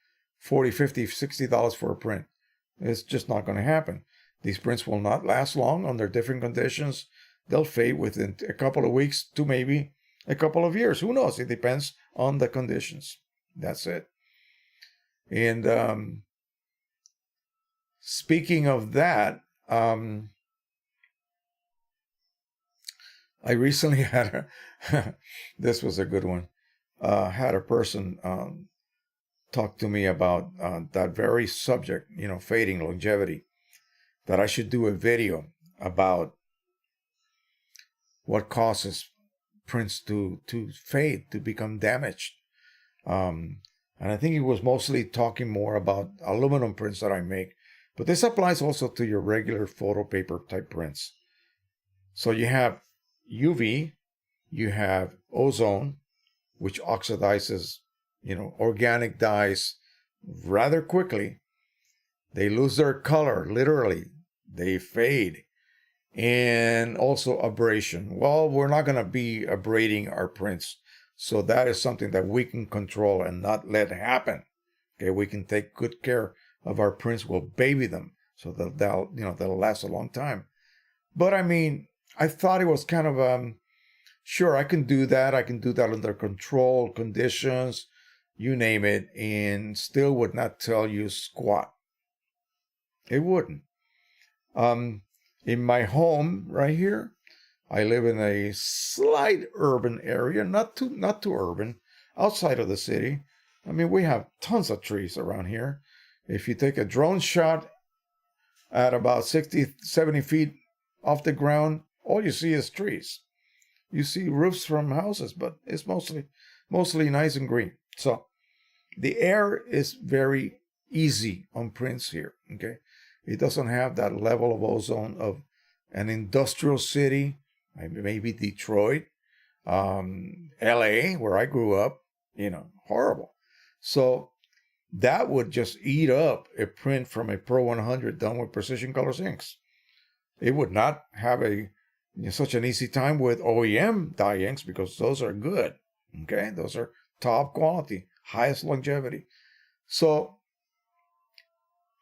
$50, $60 for a print. It's just not going to happen. These prints will not last long under different conditions. They'll fade within a couple of weeks to maybe a couple of years. Who knows? It depends on the conditions. That's it. And speaking of that, I recently had this was a good one. Had a person talk to me about that very subject, fading, longevity, that I should do a video about what causes prints to fade, to become damaged. And I think he was mostly talking more about aluminum prints that I make. But this applies also to your regular photo paper type prints. So you have UV, you have ozone, which oxidizes, organic dyes rather quickly. They lose their color, literally. They fade. And also abrasion. Well, we're not going to be abrading our prints. So that is something that we can control and not let happen. Okay, we can take good care of our prints. We'll baby them so that they'll last a long time. But I thought it was kind of sure, I can do that. I can do that under controlled conditions, you name it, and still would not tell you squat. It wouldn't. In my home right here, I live in a slight urban area, not too urban, outside of the city. We have tons of trees around here. If you take a drone shot at about 60, 70 feet off the ground, all you see is trees. You see roofs from houses, but it's mostly nice and green. So the air is very easy on prints here, okay? It doesn't have that level of ozone of an industrial city, maybe Detroit, LA, where I grew up, horrible. So that would just eat up a print from a Pro-100 done with Precisioncolors inks. It would not have such an easy time with OEM dye inks because those are good, okay? Those are top quality, highest longevity. So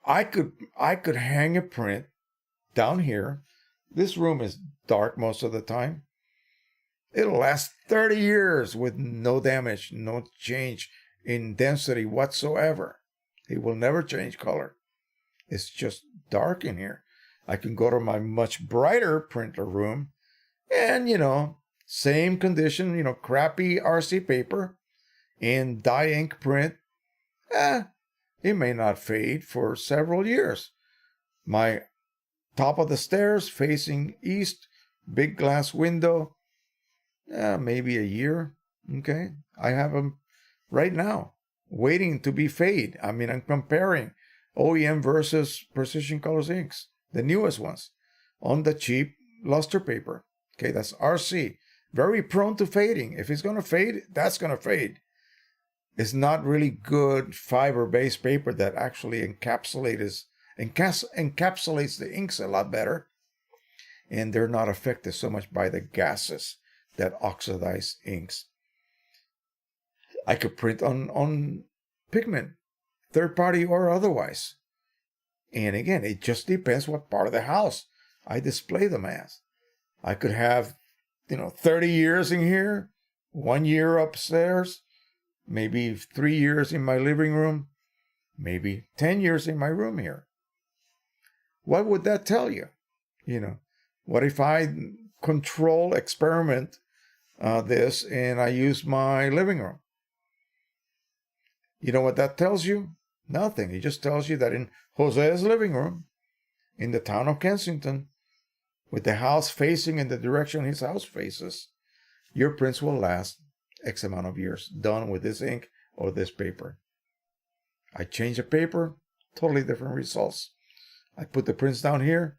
I could hang a print down here. This room is dark most of the time. It'll last 30 years with no damage, no change in density whatsoever. It will never change color. It's just dark in here. I can go to my much brighter printer room and, same condition, crappy RC paper and dye ink print. It may not fade for several years. My top of the stairs facing east, big glass window, maybe a year. Okay. I have them right now waiting to be fade. I'm comparing OEM versus Precisioncolors inks, the newest ones, on the cheap luster paper. Okay, that's RC. Very prone to fading. If it's going to fade, that's going to fade. is not really good fiber-based paper that actually encapsulates the inks a lot better. And they're not affected so much by the gases that oxidize inks. I could print on pigment, third party or otherwise. And again, it just depends what part of the house I display them as. I could have, 30 years in here, 1 year upstairs, maybe 3 years in my living room, maybe 10 years in my room here. What would that tell you? What if I experiment this and I use my living room? You know what that tells you? Nothing. It just tells you that in Jose's living room, in the town of Kensington, with the house facing in the direction his house faces, your prints will last X amount of years, done with this ink or this paper. I change the paper, totally different results. I put the prints down here,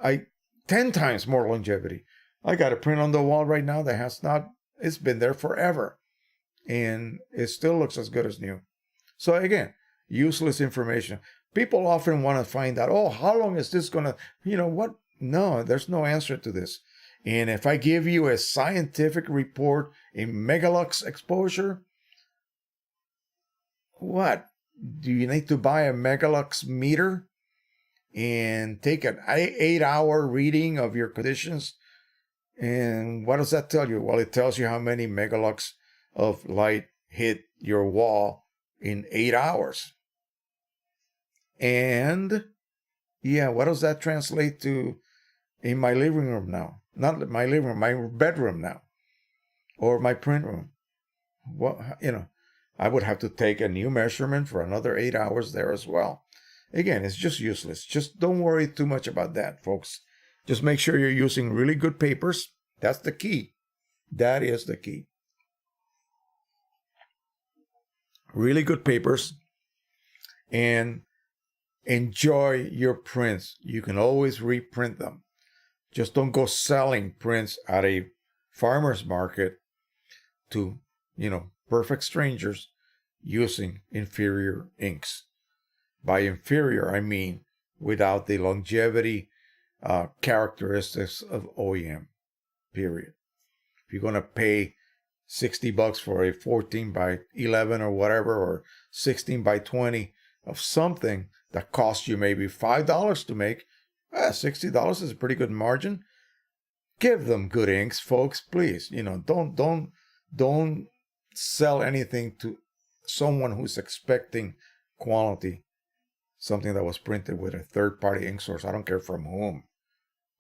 I 10 times more longevity. I got a print on the wall right now that it's been there forever. And it still looks as good as new. So again, useless information. People often want to find out, how long is this going to, what? No, there's no answer to this. And if I give you a scientific report in megalux exposure, what? Do you need to buy a megalux meter and take an 8-hour reading of your conditions? And what does that tell you? Well, it tells you how many megalux of light hit your wall in 8 hours. And what does that translate to in my living room now? Not my living room, my bedroom now, or my print room. Well, I would have to take a new measurement for another 8 hours there as well. Again, it's just useless. Just don't worry too much about that, folks. Just make sure you're using really good papers. That's the key. That is the key. Really good papers, and enjoy your prints. You can always reprint them. Just don't go selling prints at a farmer's market to, perfect strangers using inferior inks. By inferior, I mean without the longevity characteristics of OEM, period. If you're going to pay $60 for a 14 by 11 or whatever, or 16 by 20 of something that costs you maybe $5 to make, $60 is a pretty good margin. Give them good inks, folks, please. Don't sell anything to someone who's expecting quality, something that was printed with a third-party ink source. I don't care from whom.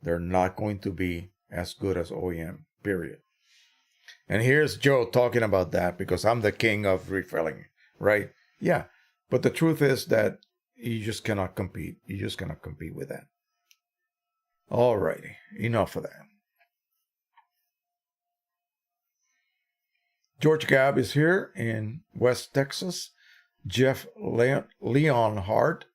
They're not going to be as good as OEM, period. And here's Joe talking about that because I'm the king of refilling, right? Yeah, but the truth is that you just cannot compete. You just cannot compete with that. All righty, enough of that. George Gab is here in West Texas. Jeff Leon Hard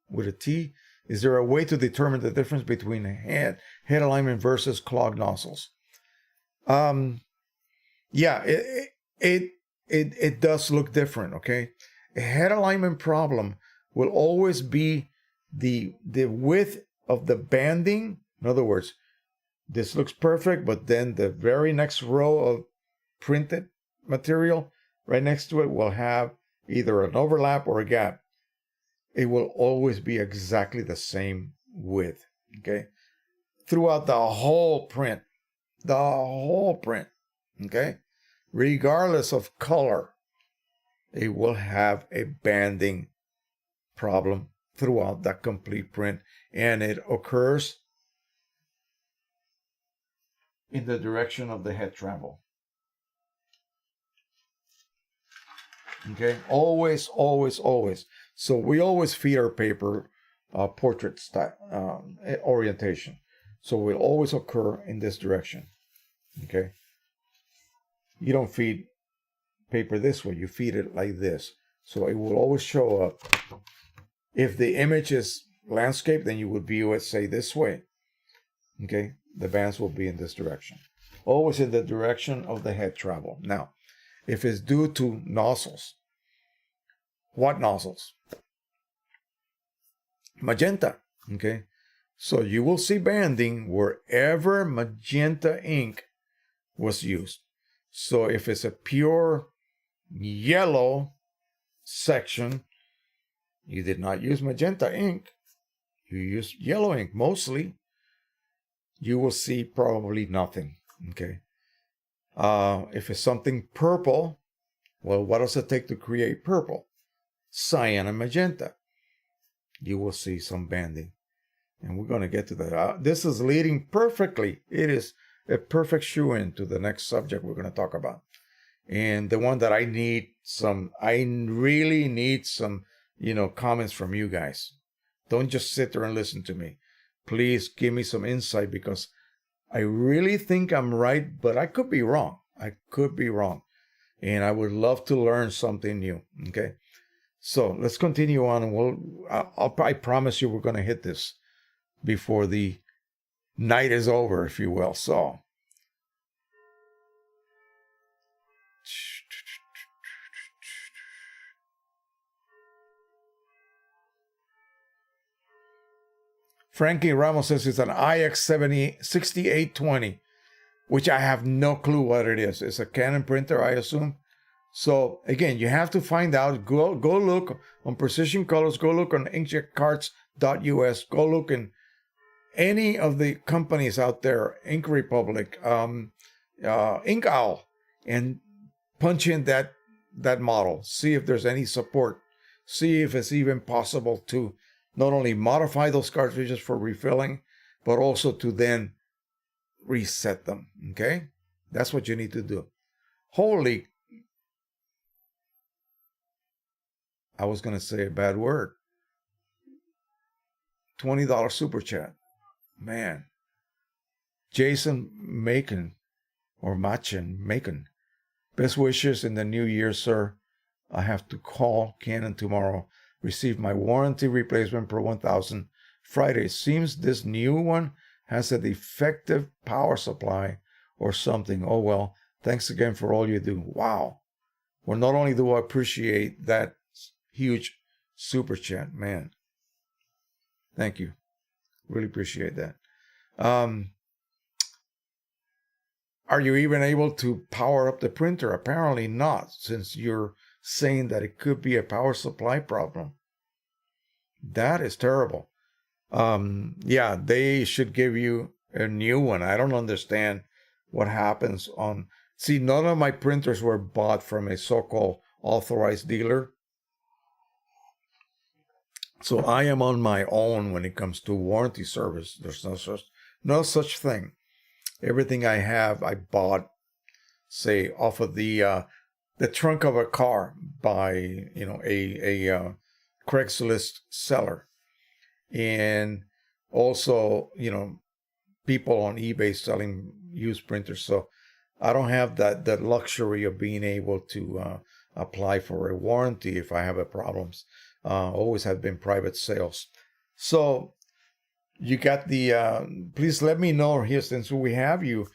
with a T. Is there a way to determine the difference between head alignment versus clogged nozzles? It does look different, okay? A head alignment problem will always be the width of the banding. In other words, this looks perfect, but then the very next row of printed material right next to it will have either an overlap or a gap. It will always be exactly the same width, okay? Throughout the whole print. Okay? Regardless of color, it will have a banding problem throughout that complete print, and it occurs in the direction of the head travel. Okay? Always, always, always. So we always feed our paper portrait style orientation. So it will always occur in this direction. Okay? You don't feed paper this way. You feed it like this. So it will always show up. If the image is landscape, then you would view it, say, this way. Okay? The bands will be in this direction. always in the direction of the head travel. Now, if it's due to nozzles, what nozzles? Magenta, okay? So you will see banding wherever magenta ink was used. So if it's a pure yellow section, you did not use magenta ink, you used yellow ink mostly, you will see probably nothing, okay? If it's something purple, well, what does it take to create purple? Cyan and magenta. You will see some banding. And we're going to get to that. This is leading perfectly. It is a perfect shoe-in to the next subject we're going to talk about. And the one that I really need some, comments from you guys. Don't just sit there and listen to me. Please give me some insight, because I really think I'm right, but I could be wrong. And I would love to learn something new. Okay. So let's continue on, and I promise you we're going to hit this before the night is over, if you will. So Frankie Ramos says it's an IX6820, which I have no clue what it is. It's a Canon printer, I assume. So again, you have to find out. Go look on Precisioncolors. Go look on inkjetcarts.us. Go look in any of the companies out there, Ink Republic, Ink Owl, and punch in that model. See if there's any support. See if it's even possible to not only modify those cartridges for refilling, but also to then reset them. Okay, that's what you need to do. Holy! I was going to say a bad word. $20 super chat. Man. Jason Macon. Best wishes in the new year, sir. I have to call Canon tomorrow. Receive my warranty replacement Pro-1000 Friday. Seems this new one has a defective power supply or something. Oh well. Thanks again for all you do. Wow. Well, not only do I appreciate that huge super chat, man. Thank you. Really appreciate that. Are you even able to power up the printer? Apparently not, since you're saying that it could be a power supply problem. That is terrible. Yeah, they should give you a new one. I don't understand what happens on... See, none of my printers were bought from a so-called authorized dealer. So I am on my own when it comes to warranty service. There's no such thing. Everything I have, I bought, say, off of the trunk of a car by a Craigslist seller, and also people on eBay selling used printers. So I don't have that luxury of being able to apply for a warranty if I have a problems. Always have been private sales. So you got the, please let me know here, since we have you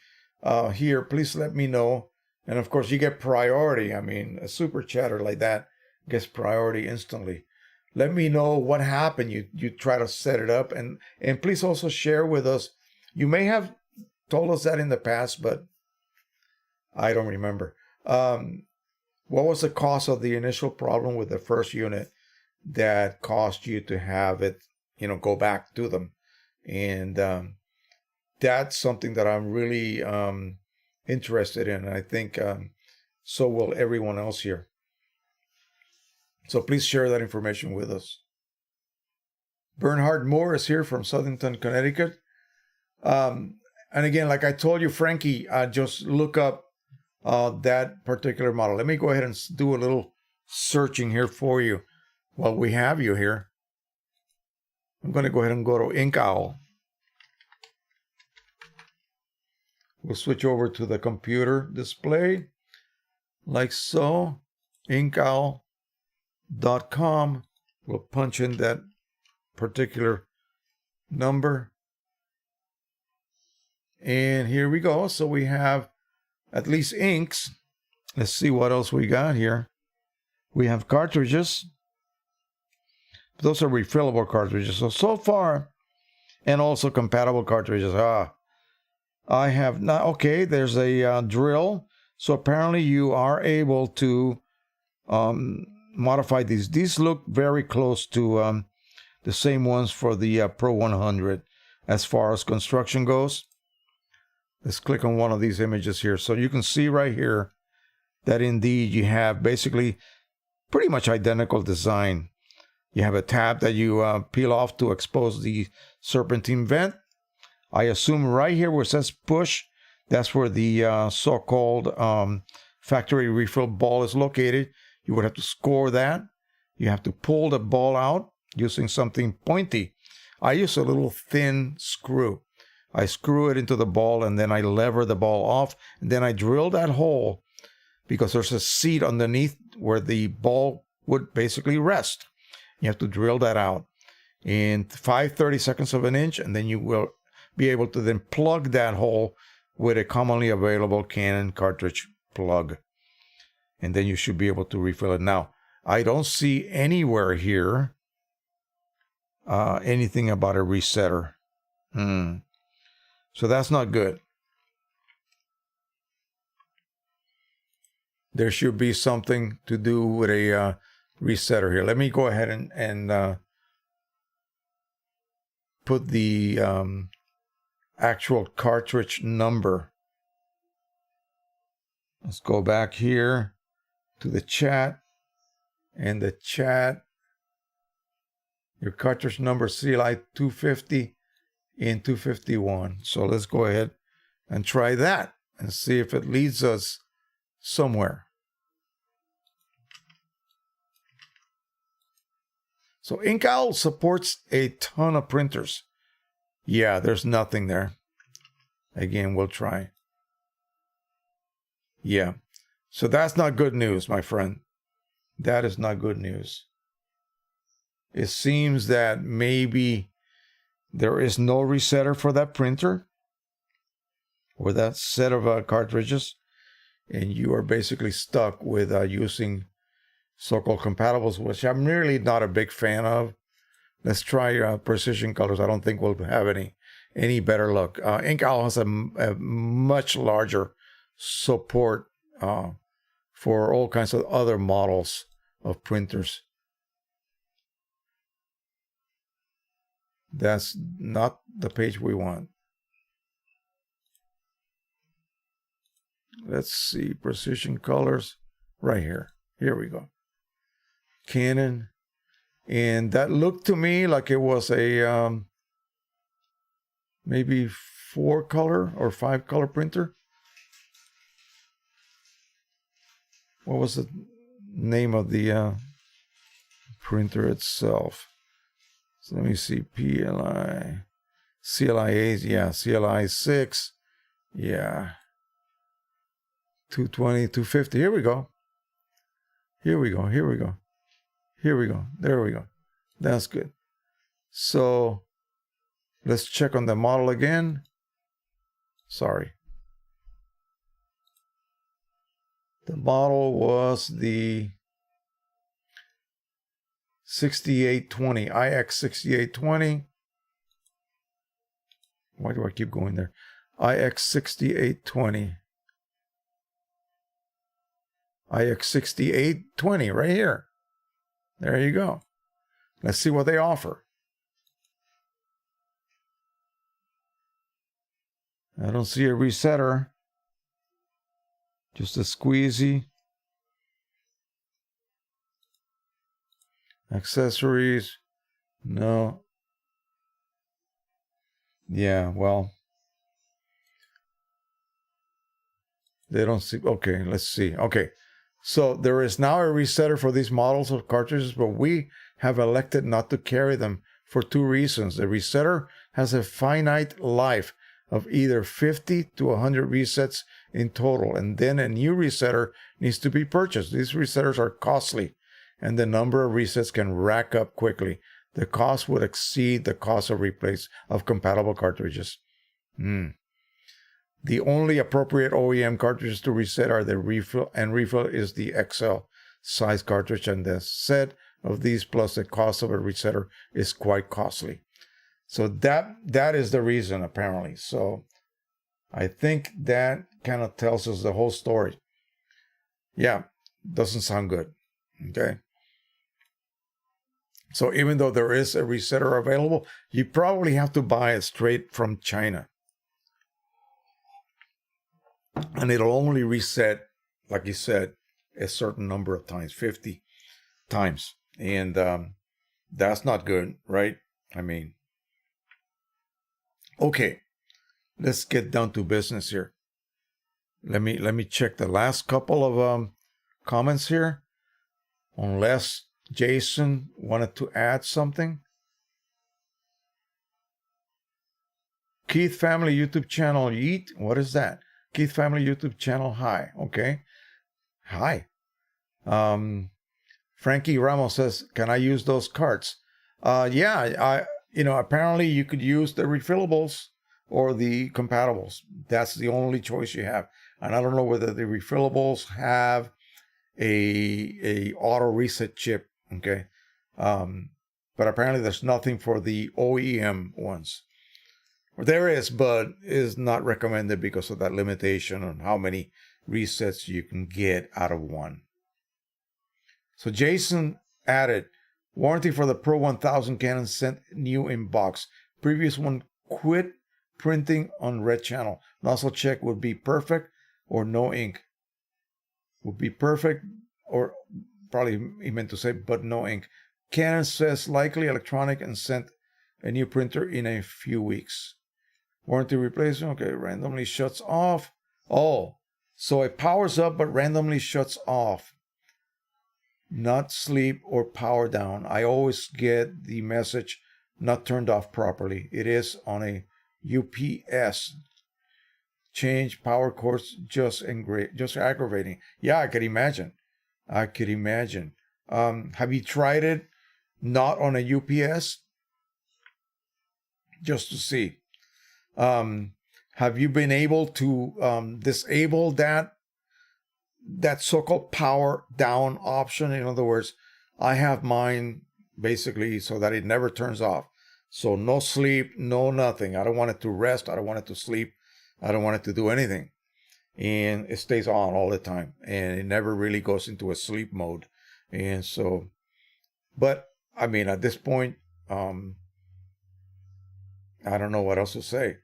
here, please let me know. And of course you get priority. I mean, a super chatter like that gets priority instantly. Let me know what happened. You try to set it up, and please also share with us. You may have told us that in the past, but I don't remember. What was the cost of the initial problem with the first unit that caused you to have it, go back to them? And that's something that I'm really interested in. And I think so will everyone else here. So please share that information with us. Bernhard Moore is here from Southington, Connecticut. And again, like I told you, Frankie, just look up that particular model. Let me go ahead and do a little searching here for you while we have you here. I'm going to go ahead and go to Ink Owl. We'll switch over to the computer display, like so. inkowl.com. We'll punch in that particular number. And here we go. So we have at least inks. Let's see what else we got here. We have cartridges. Those are refillable cartridges. So far, and also compatible cartridges. I have not. Okay, there's a drill. So apparently you are able to modify these. These look very close to the same ones for the Pro 100 as far as construction goes. Let's click on one of these images here. So you can see right here that indeed you have basically pretty much identical design. You have a tab that you peel off to expose the serpentine vent. I assume right here where it says push, that's where the so-called factory refill ball is located. You would have to score that. You have to pull the ball out using something pointy. I use a little thin screw. I screw it into the ball and then I lever the ball off. And then I drill that hole because there's a seat underneath where the ball would basically rest. You have to drill that out in 5/32 of an inch, and then you will be able to then plug that hole with a commonly available Canon cartridge plug. And then you should be able to refill it. Now, I don't see anywhere here anything about a resetter. So that's not good. There should be something to do with a resetter here. Let me go ahead and put the actual cartridge number. Let's go back here to the chat. And the chat, your cartridge number CLI 250 and 251. So let's go ahead and try that and see if it leads us somewhere. So InkOwl supports a ton of printers. Yeah, there's nothing there. Again, we'll try. Yeah. So that's not good news, my friend. That is not good news. It seems that maybe there is no resetter for that printer or that set of cartridges, and you are basically stuck with using so-called compatibles, which I'm really not a big fan of. Let's try Precisioncolors. I don't think we'll have any better luck. InkOwl has a much larger support for all kinds of other models of printers. That's not the page we want. Let's see, Precisioncolors, right here. Here we go. Canon, and that looked to me like it was a maybe 4-color or 5-color printer. What was the name of the printer itself? So let me see, CLI, yeah, CLI 6, yeah, 220, 250, here we go. Here we go, here we go. Here we go. There we go. That's good. So let's check on the model again. Sorry. The model was the 6820, IX 6820. Why do I keep going there? IX 6820. IX 6820 right here. There you go. Let's see what they offer. I don't see a resetter. Just a squeezy. Accessories. No. Yeah, well. They don't see. Okay, let's see. Okay. So there is now a resetter for these models of cartridges, but we have elected not to carry them for 2 reasons. The resetter has a finite life of either 50 to 100 resets in total, and then a new resetter needs to be purchased. These resetters are costly, and the number of resets can rack up quickly. The cost would exceed the cost of compatible cartridges. The only appropriate OEM cartridges to reset are the refill, and refill is the XL size cartridge, and the set of these plus the cost of a resetter is quite costly. So that is the reason, apparently. So I think that kind of tells us the whole story. Yeah, doesn't sound good. Okay. So even though there is a resetter available, you probably have to buy it straight from China. And it'll only reset, like you said, a certain number of times, 50 times. And that's not good, right? I mean, okay, let's get down to business here. Let me check the last couple of comments here. Unless Jason wanted to add something. Keith Family YouTube channel, Yeet. What is that? Keith Family YouTube channel, hi. Okay. Hi. Frankie Ramos says, can I use those carts? Yeah, apparently you could use the refillables or the compatibles. That's the only choice you have. And I don't know whether the refillables have a auto reset chip. Okay. But apparently there's nothing for the OEM ones. There is, but is not recommended because of that limitation on how many resets you can get out of one. So Jason added, warranty for the Pro-1000 Canon sent new in box. Previous one quit printing on red channel. Nozzle check would be perfect or no ink. Would be perfect, or probably he meant to say, but no ink. Canon says likely electronic and sent a new printer in a few weeks. Warranty replacement, okay, randomly shuts off. Oh, so it powers up but randomly shuts off. Not sleep or power down. I always get the message not turned off properly. It is on a UPS. Change power cords, just aggravating. Yeah, I could imagine. Have you tried it not on a UPS? Just to see. Have you been able to disable that so-called power down option? In other words, I have mine basically so that it never turns off. So no sleep, no nothing. I don't want it to rest. I don't want it to sleep. I don't want it to do anything. And it stays on all the time. And it never really goes into a sleep mode. And so, but I mean, at this point, I don't know what else to say.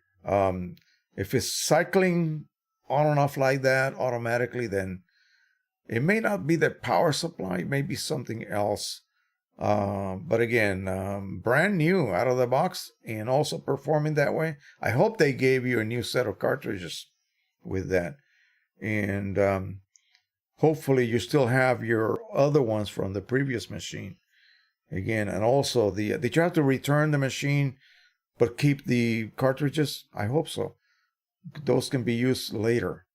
If it's cycling on and off like that automatically, then it may not be the power supply. It may be something else. But again, brand new out of the box and also performing that way. I hope they gave you a new set of cartridges with that. And hopefully you still have your other ones from the previous machine. Again, and also did you have to return the machine but keep the cartridges? I hope so. Those can be used later.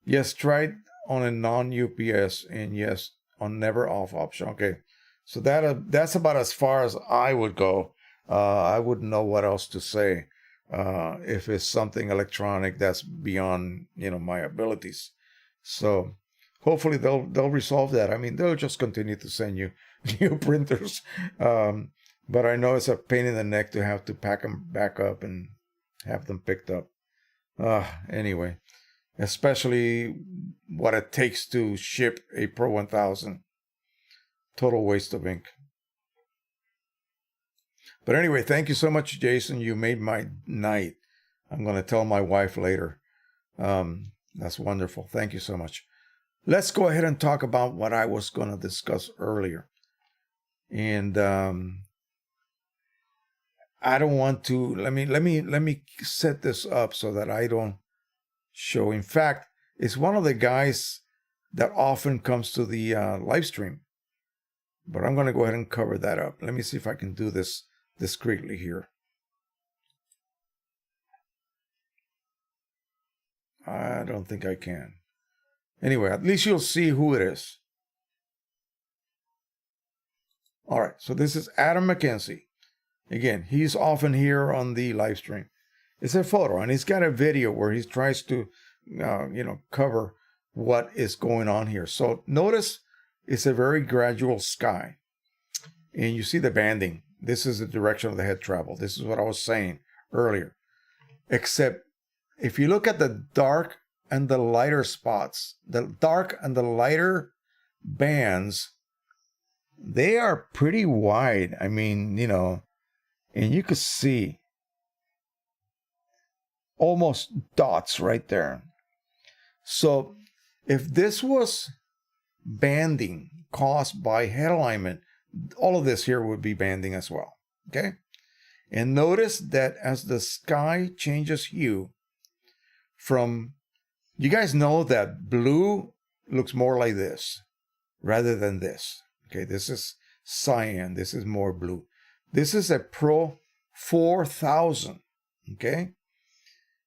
Yes, tried on a non-UPS, and yes, on never off option. Okay, so that's about as far as I would go. I wouldn't know what else to say if it's something electronic that's beyond my abilities. So hopefully they'll resolve that. I mean, they'll just continue to send you new printers. But I know it's a pain in the neck to have to pack them back up and have them picked up. Anyway, especially what it takes to ship a Pro-1000. Total waste of ink. But anyway, thank you so much, Jason. You made my night. I'm going to tell my wife later. That's wonderful. Thank you so much. Let's go ahead and talk about what I was going to discuss earlier. And I don't want to, let me set this up so that I don't show. In fact, it's one of the guys that often comes to the live stream. But I'm going to go ahead and cover that up. Let me see if I can do this discreetly here. I don't think I can. Anyway, at least you'll see who it is. All right, so this is Adam McKenzie. Again, he's often here on the live stream. It's a photo, and he's got a video where he tries to, cover what is going on here. So notice it's a very gradual sky. And you see the banding. This is the direction of the head travel. This is what I was saying earlier. Except if you look at the dark and the lighter spots, the dark and the lighter bands, they are pretty wide. I mean, and you could see almost dots right there. So if this was banding caused by head alignment, all of this here would be banding as well. Okay? And notice that as the sky changes hue from, you guys know that blue looks more like this rather than this. Okay, this is cyan. This is more blue. This is a Pro-1000. Okay?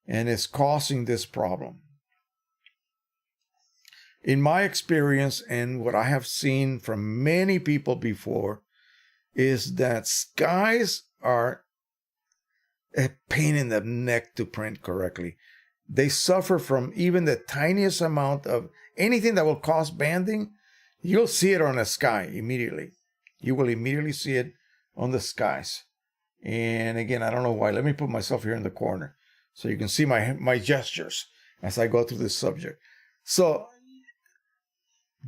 And it's causing this problem. In my experience and what I have seen from many people before is that skies are a pain in the neck to print correctly. They suffer from even the tiniest amount of anything that will cause banding. You'll see it on the sky immediately. You will immediately see it on the skies. And again, I don't know why. Let me put myself here in the corner so you can see my gestures as I go through this subject. So,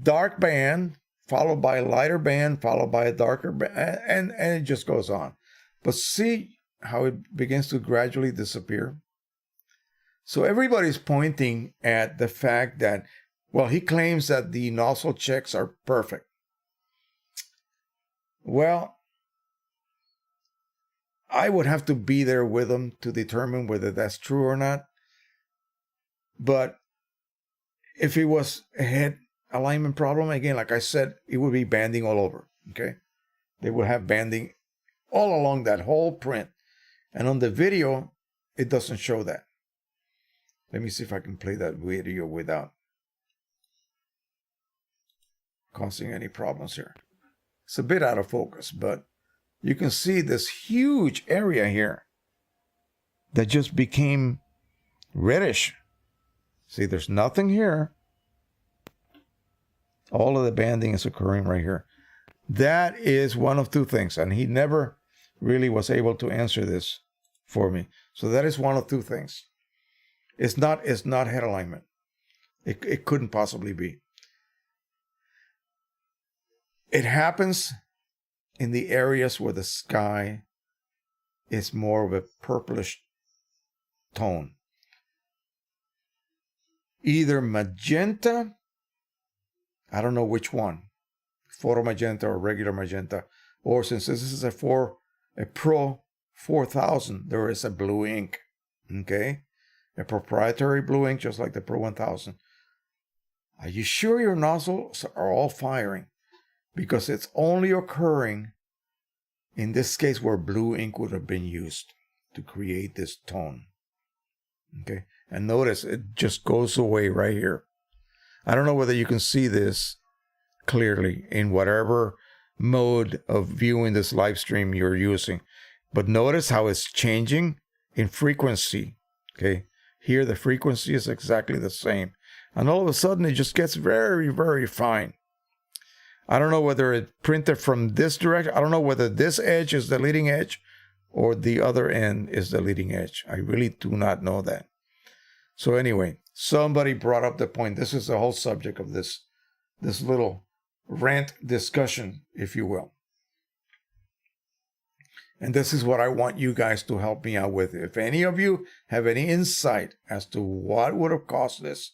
dark band, followed by a lighter band, followed by a darker band, and it just goes on. But see how it begins to gradually disappear? So everybody's pointing at the fact that, well, he claims that the nozzle checks are perfect. Well, I would have to be there with him to determine whether that's true or not. But if it was a head alignment problem, again, like I said, it would be banding all over. Okay? They would have banding all along that whole print. And on the video, it doesn't show that. Let me see if I can play that video without causing any problems here. It's a bit out of focus, but you can see this huge area here that just became reddish. See, there's nothing here. All of the banding is occurring right here. That is one of two things, and he never really was able to answer this for me. So that is one of two things. It's not head alignment. It couldn't possibly be. It happens in the areas where the sky is more of a purplish tone. Either magenta, I don't know which one, photo magenta or regular magenta, or since this is a Pro 4000, there is a blue ink, okay? A proprietary blue ink, just like the Pro 1000. Are you sure your nozzles are all firing? Because it's only occurring in this case where blue ink would have been used to create this tone. Okay, and notice it just goes away right here. I don't know whether you can see this clearly in whatever mode of viewing this live stream you're using, but notice how it's changing in frequency. Okay, here the frequency is exactly the same, and all of a sudden it just gets very, very fine. I don't know whether it printed from this direction. I don't know whether this edge is the leading edge or the other end is the leading edge. I really do not know that. So anyway, somebody brought up the point. This is the whole subject of this little rant discussion, if you will. And this is what I want you guys to help me out with. If any of you have any insight as to what would have caused this,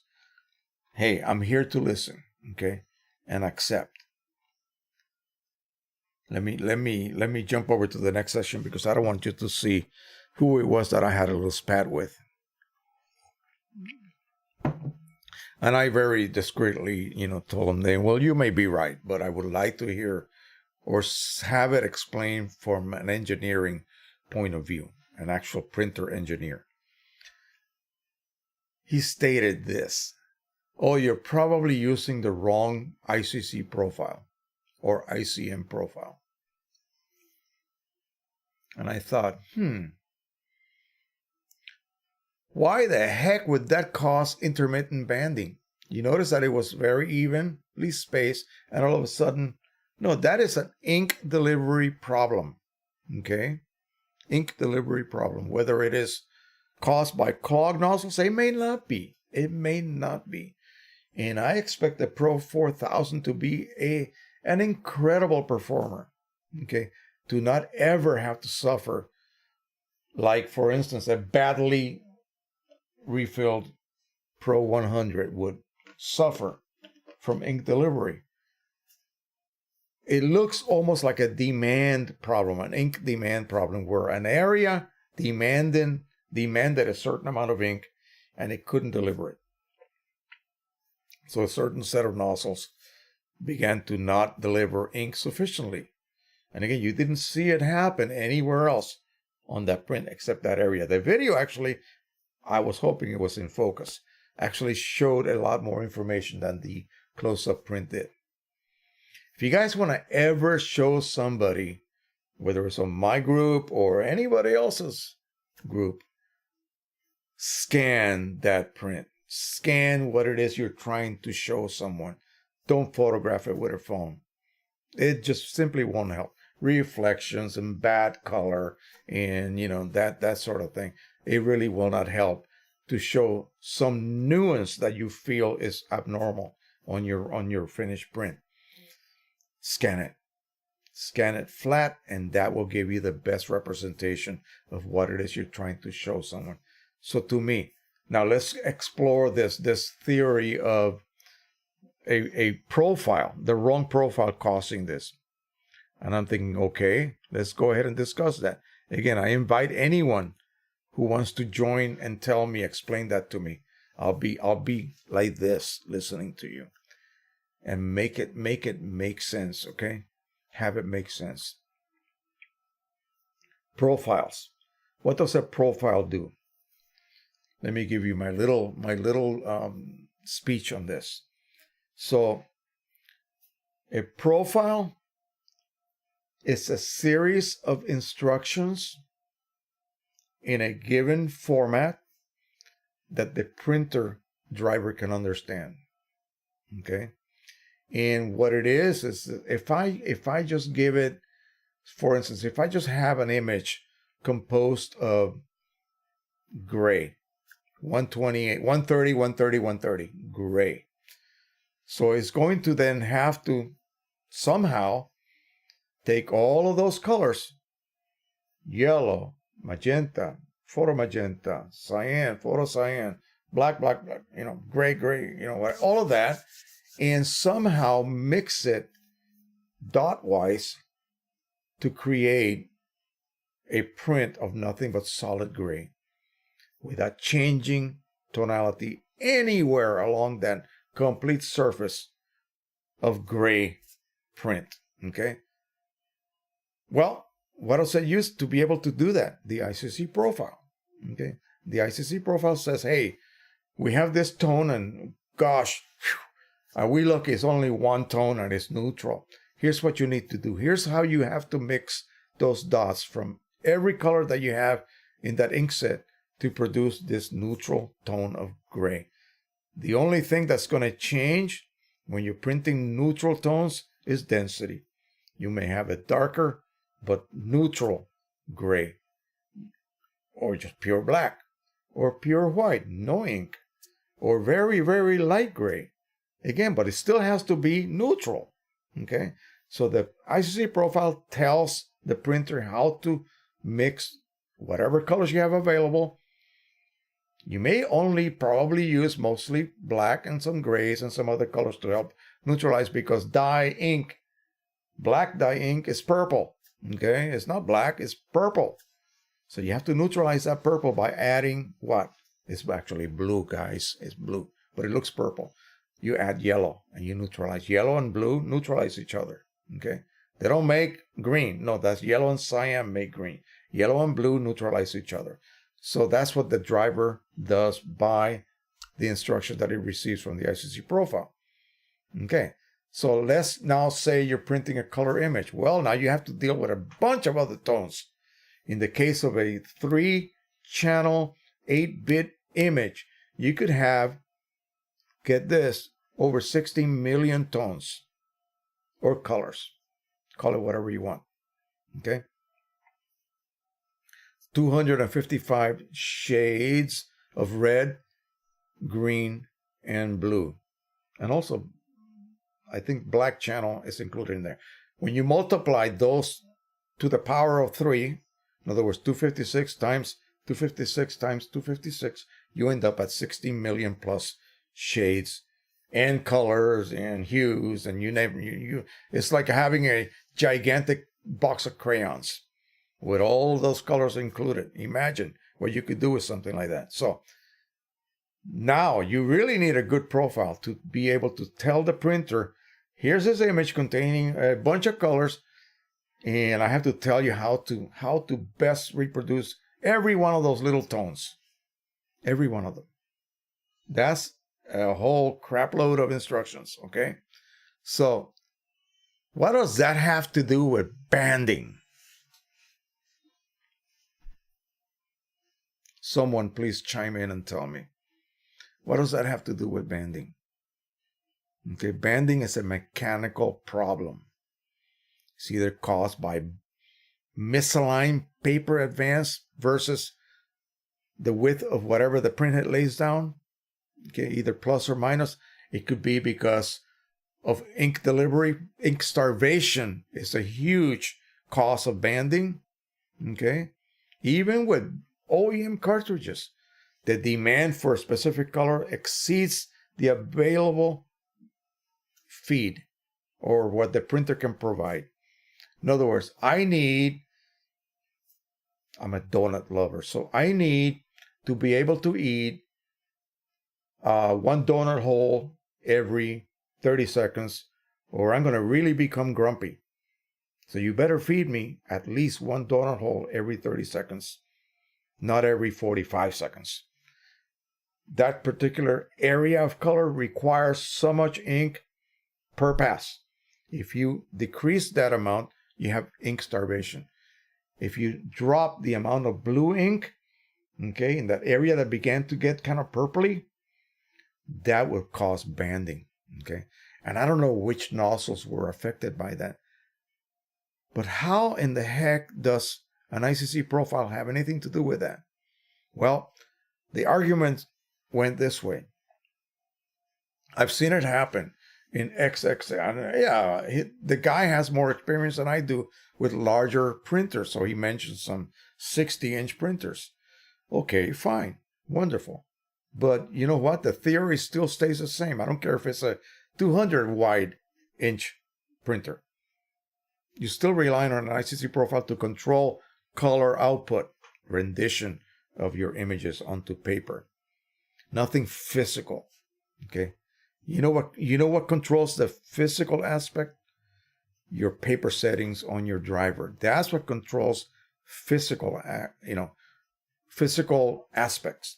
hey, I'm here to listen, okay, and accept. Let me jump over to the next session because I don't want you to see who it was that I had a little spat with. And I very discreetly, told him, well, you may be right, but I would like to hear or have it explained from an engineering point of view, an actual printer engineer. He stated this: oh, you're probably using the wrong ICC profile or ICM profile. And I thought, Why the heck would that cause intermittent banding? You notice that it was very evenly spaced, and all of a sudden, no, that is an ink delivery problem. Okay? Ink delivery problem. Whether it is caused by clogged nozzles, it may not be. It may not be. And I expect the Pro 4000 to be an incredible performer. Okay? To not ever have to suffer, like, for instance, a badly refilled Pro 100 would suffer from ink delivery. It looks almost like a demand problem, an ink demand problem, where an area demanded a certain amount of ink and it couldn't deliver it. So a certain set of nozzles began to not deliver ink sufficiently. And again, you didn't see it happen anywhere else on that print except that area. The video actually, I was hoping it was in focus, actually showed a lot more information than the close-up print did. If you guys want to ever show somebody, whether it's on my group or anybody else's group, scan that print. Scan what it is you're trying to show someone. Don't photograph it with a phone. It just simply won't help. Reflections and bad color and, you know, that sort of thing. It really will not help to show some nuance that you feel is abnormal on your finished print. Scan it. Scan it flat, and that will give you the best representation of what it is you're trying to show someone. So to me, now let's explore this theory of a profile, the wrong profile causing this. And I'm thinking, okay, let's go ahead and discuss that. Again, I invite anyone who wants to join and tell me, explain that to me. I'll be like this, listening to you. And make it make sense, okay? Have it make sense. Profiles. What does a profile do? Let me give you my little speech on this. So, a profile is a series of instructions in a given format that the printer driver can understand. Okay? And what it is if I just give it, for instance, if I just have an image composed of gray, 128, 130, 130, 130, gray. So it's going to then have to somehow take all of those colors, yellow, magenta, photo magenta, cyan, photo cyan, black, black, black, you know, gray, gray, you know, all of that, and somehow mix it dot-wise to create a print of nothing but solid gray without changing tonality anywhere along that complete surface of gray print, okay? Well, what else I use to be able to do that? The ICC profile, okay? The ICC profile says, hey, we have this tone and gosh, are we lucky it's only one tone and it's neutral. Here's what you need to do. Here's how you have to mix those dots from every color that you have in that ink set to produce this neutral tone of gray. The only thing that's going to change when you're printing neutral tones is density. You may have a darker but neutral gray, or just pure black, or pure white, no ink, or very, very light gray. Again, but it still has to be neutral, okay? So the ICC profile tells the printer how to mix whatever colors you have available. You may only probably use mostly black and some grays and some other colors to help neutralize, because dye ink, black dye ink is purple, okay? It's not black, it's purple. So you have to neutralize that purple by adding what? It's actually blue, guys. It's blue, but it looks purple. You add yellow and you neutralize. Yellow and blue neutralize each other, okay? They don't make green. No, that's yellow and cyan make green. Yellow and blue neutralize each other. So that's what the driver does by the instruction that it receives from the ICC profile. Okay, so let's now say you're printing a color image. Well, now you have to deal with a bunch of other tones. In the case of a 3-channel, 8-bit image, you could have, get this, over 60 million tones or colors. Call it whatever you want. Okay? 255 shades of red, green, and blue. And also, I think black channel is included in there. When you multiply those to the power of 3, in other words, 256 times 256 times 256, you end up at 60 million plus shades and colors and hues, and you name you. It's like having a gigantic box of crayons with all those colors included. Imagine what you could do with something like that. So now you really need a good profile to be able to tell the printer, here's this image containing a bunch of colors, and I have to tell you how to best reproduce every one of those little tones. Every one of them. That's a whole crap load of instructions, okay? So what does that have to do with banding? Someone please chime in and tell me. What does that have to do with banding? Okay, banding is a mechanical problem. It's either caused by misaligned paper advance versus the width of whatever the printhead lays down. Okay, either plus or minus. It could be because of ink delivery. Ink starvation is a huge cause of banding. Okay, even with OEM cartridges, the demand for a specific color exceeds the available feed or what the printer can provide. In other words, I'm a donut lover, so I need to be able to eat one donut hole every 30 seconds, or I'm going to really become grumpy. So you better feed me at least one donut hole every 30 seconds, not every 45 seconds. That particular area of color requires so much ink per pass. If you decrease that amount, you have ink starvation. If you drop the amount of blue ink, okay, in that area that began to get kind of purpley, that will cause banding, okay? And I don't know which nozzles were affected by that. But how in the heck does an ICC profile have anything to do with that? Well, the argument went this way. I've seen it happen in XX. Yeah, the guy has more experience than I do with larger printers. So he mentioned some 60-inch printers. Okay, fine. Wonderful. But you know what? The theory still stays the same. I don't care if it's a 200 wide inch printer. You still rely on an ICC profile to control color output, rendition of your images onto paper. Nothing physical. Okay. You know what controls the physical aspect? Your paper settings on your driver. That's what controls physical aspects.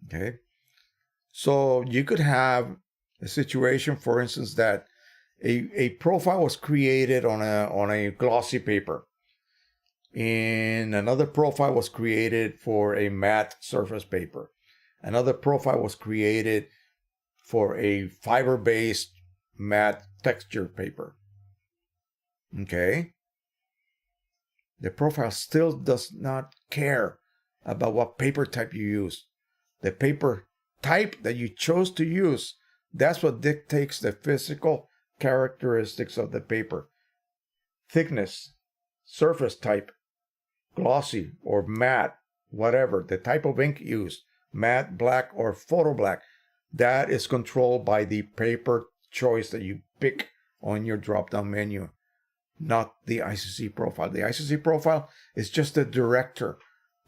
Okay. So you could have a situation, for instance, that a profile was created on a glossy paper, and another profile was created for a matte surface paper. Another profile was created for a fiber-based matte texture paper. Okay? The profile still does not care about what paper type you use. The paper type that you chose to use, that's what dictates the physical characteristics of the paper. Thickness, surface type, glossy or matte, whatever, the type of ink used, matte, black, or photo black, that is controlled by the paper choice that you pick on your drop-down menu, not the ICC profile. The ICC profile is just the director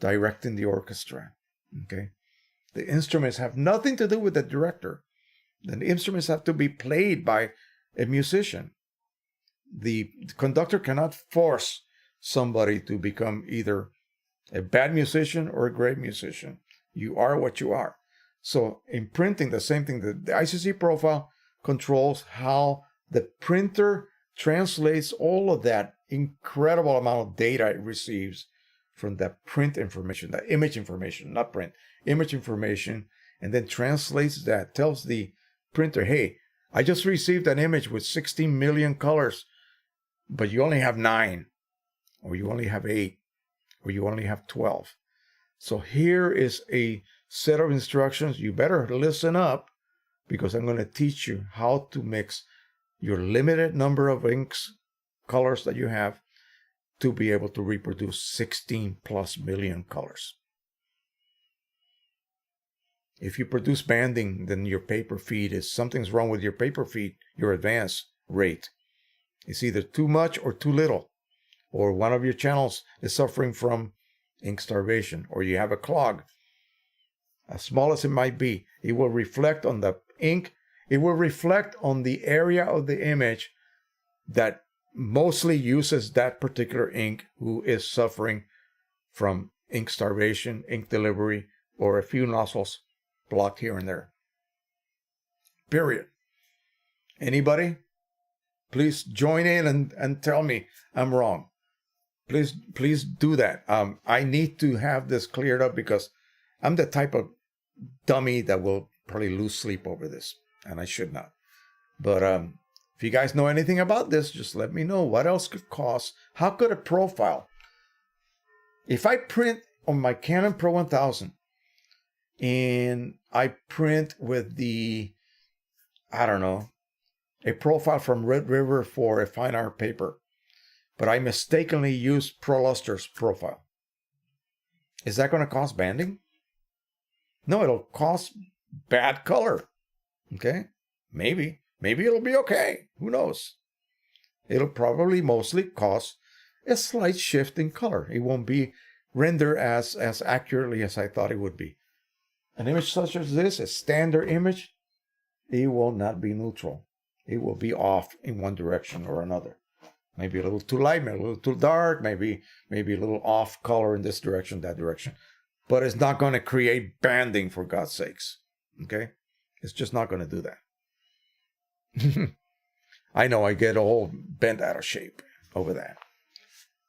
directing the orchestra. Okay? The instruments have nothing to do with the director. The instruments have to be played by a musician. The conductor cannot force somebody to become either a bad musician or a great musician. You are what you are. So in printing, the same thing. The ICC profile controls how the printer translates all of that incredible amount of data it receives from that print information, that image information, not print, image information, and then translates that, tells the printer, hey, I just received an image with 16 million colors, but you only have 9, or you only have 8, or you only have 12. So here is a set of instructions. You better listen up, because I'm going to teach you how to mix your limited number of inks, colors that you have, to be able to reproduce 16 plus million colors. If you produce banding, then your paper feed is, something's wrong with your paper feed, your advance rate. It's either too much or too little, or one of your channels is suffering from ink starvation, or you have a clog. As small as it might be, it will reflect on the ink. It will reflect on the area of the image that mostly uses that particular ink, who is suffering from ink starvation, ink delivery, or a few nozzles blocked here and there. Period. Anybody? Please join in and tell me I'm wrong. Please do that. I need to have this cleared up, because I'm the type of dummy that will probably lose sleep over this, and I should not. But if you guys know anything about this, just let me know. What else could cause? How could a profile? If I print on my Canon Pro-1000 and I print with the, I don't know, a profile from Red River for a fine art paper, but I mistakenly used ProLuster's profile, is that going to cause banding? No, it'll cause bad color. Okay? Maybe it'll be okay. Who knows? It'll probably mostly cause a slight shift in color. It won't be rendered as accurately as I thought it would be. An image such as this, a standard image, it will not be neutral. It will be off in one direction or another. Maybe a little too light, maybe a little too dark, maybe a little off color in this direction, that direction. But it's not going to create banding, for God's sakes. Okay? It's just not going to do that. I know I get all bent out of shape over that.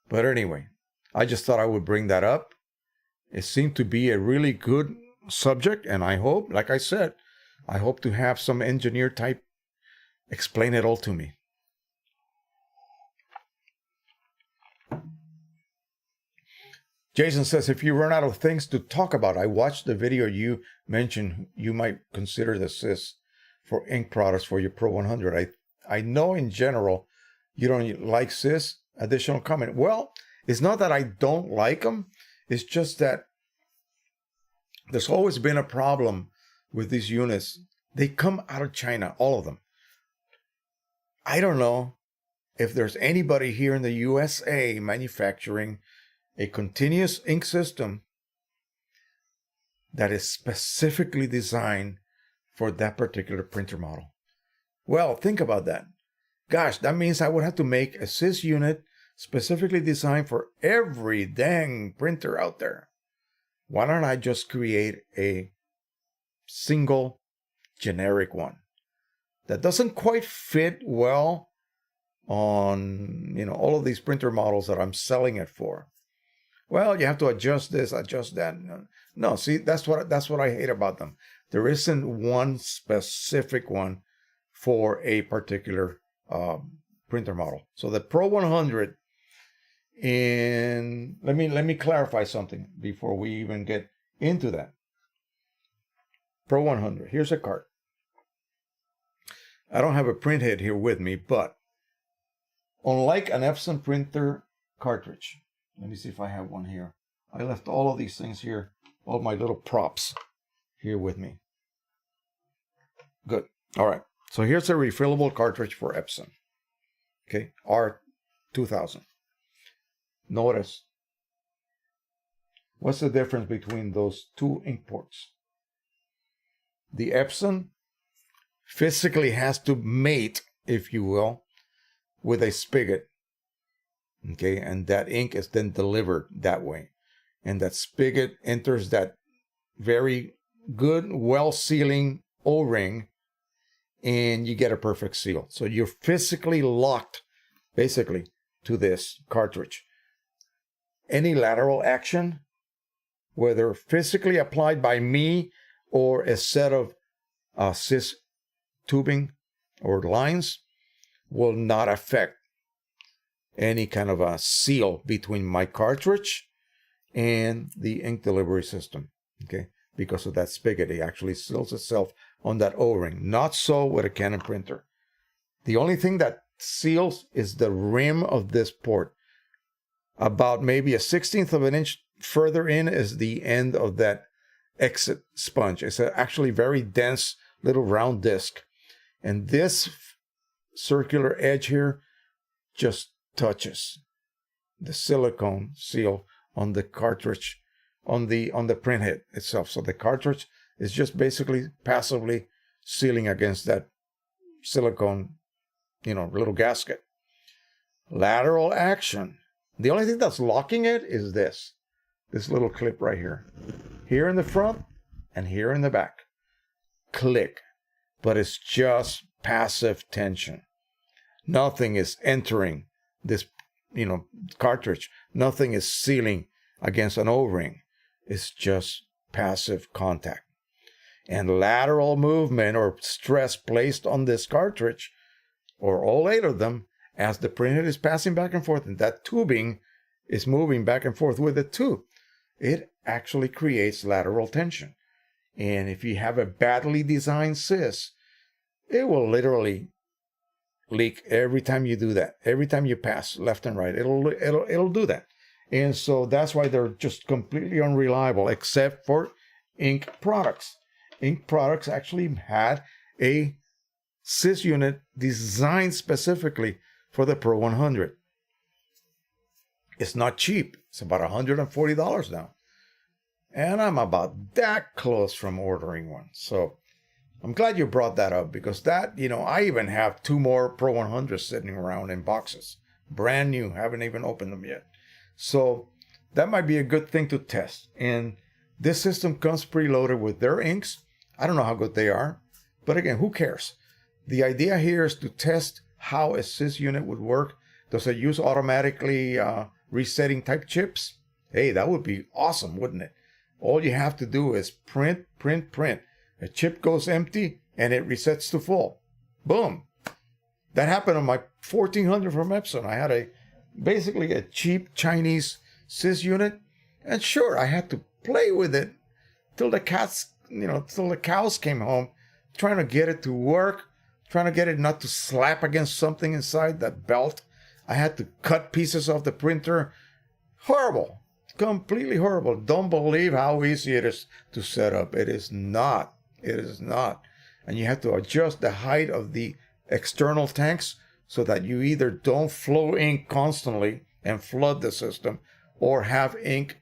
But anyway, I just thought I would bring that up. It seemed to be a really good subject, and I hope, like I said, I hope to have some engineer type explain it all to me. Jason says, if you run out of things to talk about, I watched the video you mentioned you might consider the CIS for ink products for your Pro-100. I know in general you don't like CIS. Additional comment. Well, it's not that I don't like them. It's just that there's always been a problem with these units. They come out of China, all of them. I don't know if there's anybody here in the USA manufacturing a continuous ink system that is specifically designed for that particular printer model. Well, think about that. Gosh, that means I would have to make a CIS unit specifically designed for every dang printer out there. Why don't I just create a single generic one that doesn't quite fit well on, all of these printer models that I'm selling it for? Well, you have to adjust this, adjust that. No, see, that's what I hate about them. There isn't one specific one for a particular printer model. So the Pro-100, and let me clarify something before we even get into that. Pro-100, here's a cart. I don't have a print head here with me, but unlike an EPSON printer cartridge, let me see if I have one here. I left all of these things here, all my little props here with me. Good. All right. So here's a refillable cartridge for EPSON. Okay, R2000. Notice, what's the difference between those two ink ports? The EPSON physically has to mate, if you will, with a spigot. Okay, and that ink is then delivered that way. And that spigot enters that very good, well-sealing O-ring, and you get a perfect seal. So you're physically locked, basically, to this cartridge. any lateral action, whether physically applied by me or a set of cis tubing or lines, will not affect any kind of a seal between my cartridge and the ink delivery system, okay? Because of that spigot, it actually seals itself on that O-ring. Not so with a Canon printer. The only thing that seals is the rim of this port. About maybe a 1/16 of an inch further in is the end of that exit sponge. It's actually very dense little round disc. And this circular edge here just touches the silicone seal on the cartridge, on the printhead itself. So the cartridge is just basically passively sealing against that silicone, little gasket. Lateral action. The only thing that's locking it is this little clip right here. Here in the front and here in the back. Click. But it's just passive tension. Nothing is entering this, cartridge. Nothing is sealing against an O-ring. It's just passive contact. And lateral movement or stress placed on this cartridge, or all 8 of them, as the printhead is passing back and forth, and that tubing is moving back and forth with it too, it actually creates lateral tension. And if you have a badly designed cis, it will literally leak every time you do that. Every time you pass left and right, it'll do that. And so that's why they're just completely unreliable, except for Ink products. Ink products actually had a cis unit designed specifically for the Pro-100. It's not cheap. It's about $140 now. And I'm about that close from ordering one. So I'm glad you brought that up, because that, I even have 2 more Pro-100s sitting around in boxes. Brand new. Haven't even opened them yet. So that might be a good thing to test. And this system comes preloaded with their inks. I don't know how good they are. But again, who cares? The idea here is to test how a cis unit would work. Does it use automatically resetting type chips? Hey, that would be awesome, wouldn't it? All you have to do is print, print, print. A chip goes empty and it resets to full. Boom. That happened on my 1400 from Epson. I had basically a cheap Chinese cis unit. And sure, I had to play with it till the cows came home, trying to get it to work, trying to get it not to slap against something inside that belt. I had to cut pieces off the printer. Horrible. Completely horrible. Don't believe how easy it is to set up. It is not. It is not. And you have to adjust the height of the external tanks so that you either don't flow ink constantly and flood the system, or have ink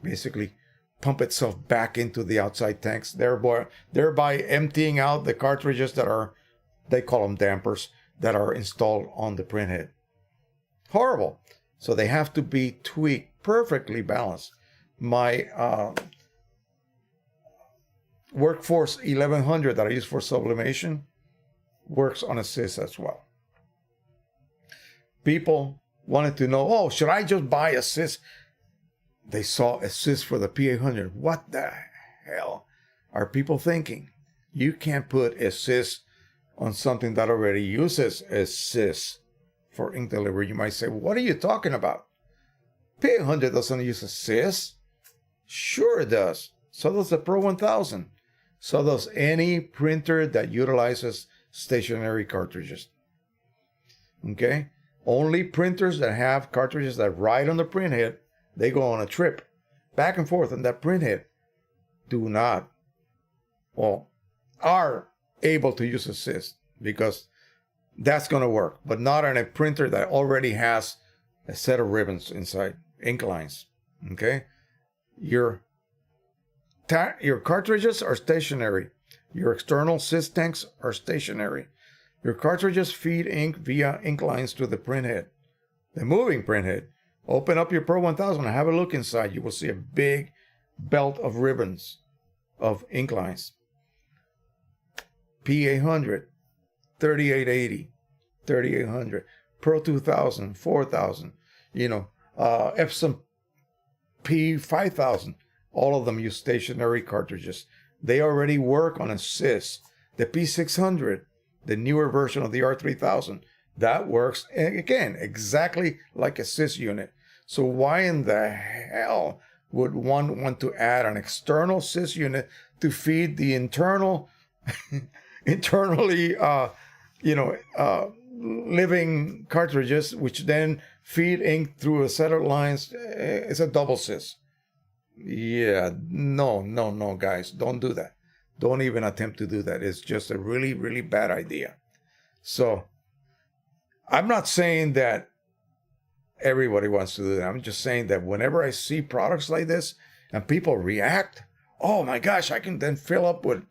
basically pump itself back into the outside tanks, thereby emptying out the cartridges that are, they call them dampers, that are installed on the printhead. Horrible. So they have to be tweaked, perfectly balanced. My Workforce 1100 that I use for sublimation works on a cis as well. People wanted to know, oh, should I just buy a cis? They saw a cis for the P800. What the hell are people thinking? You can't put a cis on something that already uses a cis for ink delivery. You might say, what are you talking about? P800 doesn't use a cis. Sure it does. So does the Pro-1000. So does any printer that utilizes stationary cartridges. Okay? Only printers that have cartridges that ride on the printhead, they go on a trip back and forth on that printhead, do not, well, are able to use a cis, because that's going to work, but not on a printer that already has a set of ribbons inside, ink lines. Okay? Your cartridges are stationary. Your external cis tanks are stationary. Your cartridges feed ink via ink lines to the printhead, the moving printhead. Open up your Pro-1000 and have a look inside. You will see a big belt of ribbons of ink lines. P800, 3880, 3800, Pro-2000, 4000, EPSON P-5000. All of them use stationary cartridges. They already work on a sys. The P-600, the newer version of the R3000, that works, again, exactly like a sys unit. So why in the hell would one want to add an external sys unit to feed the internally, living cartridges, which then feed ink through a set of lines? It's a double sys. Yeah, no, guys, don't do that. Don't even attempt to do that. It's just a really, really bad idea. So I'm not saying that everybody wants to do that. I'm just saying that whenever I see products like this and people react, oh my gosh, I can then fill up with,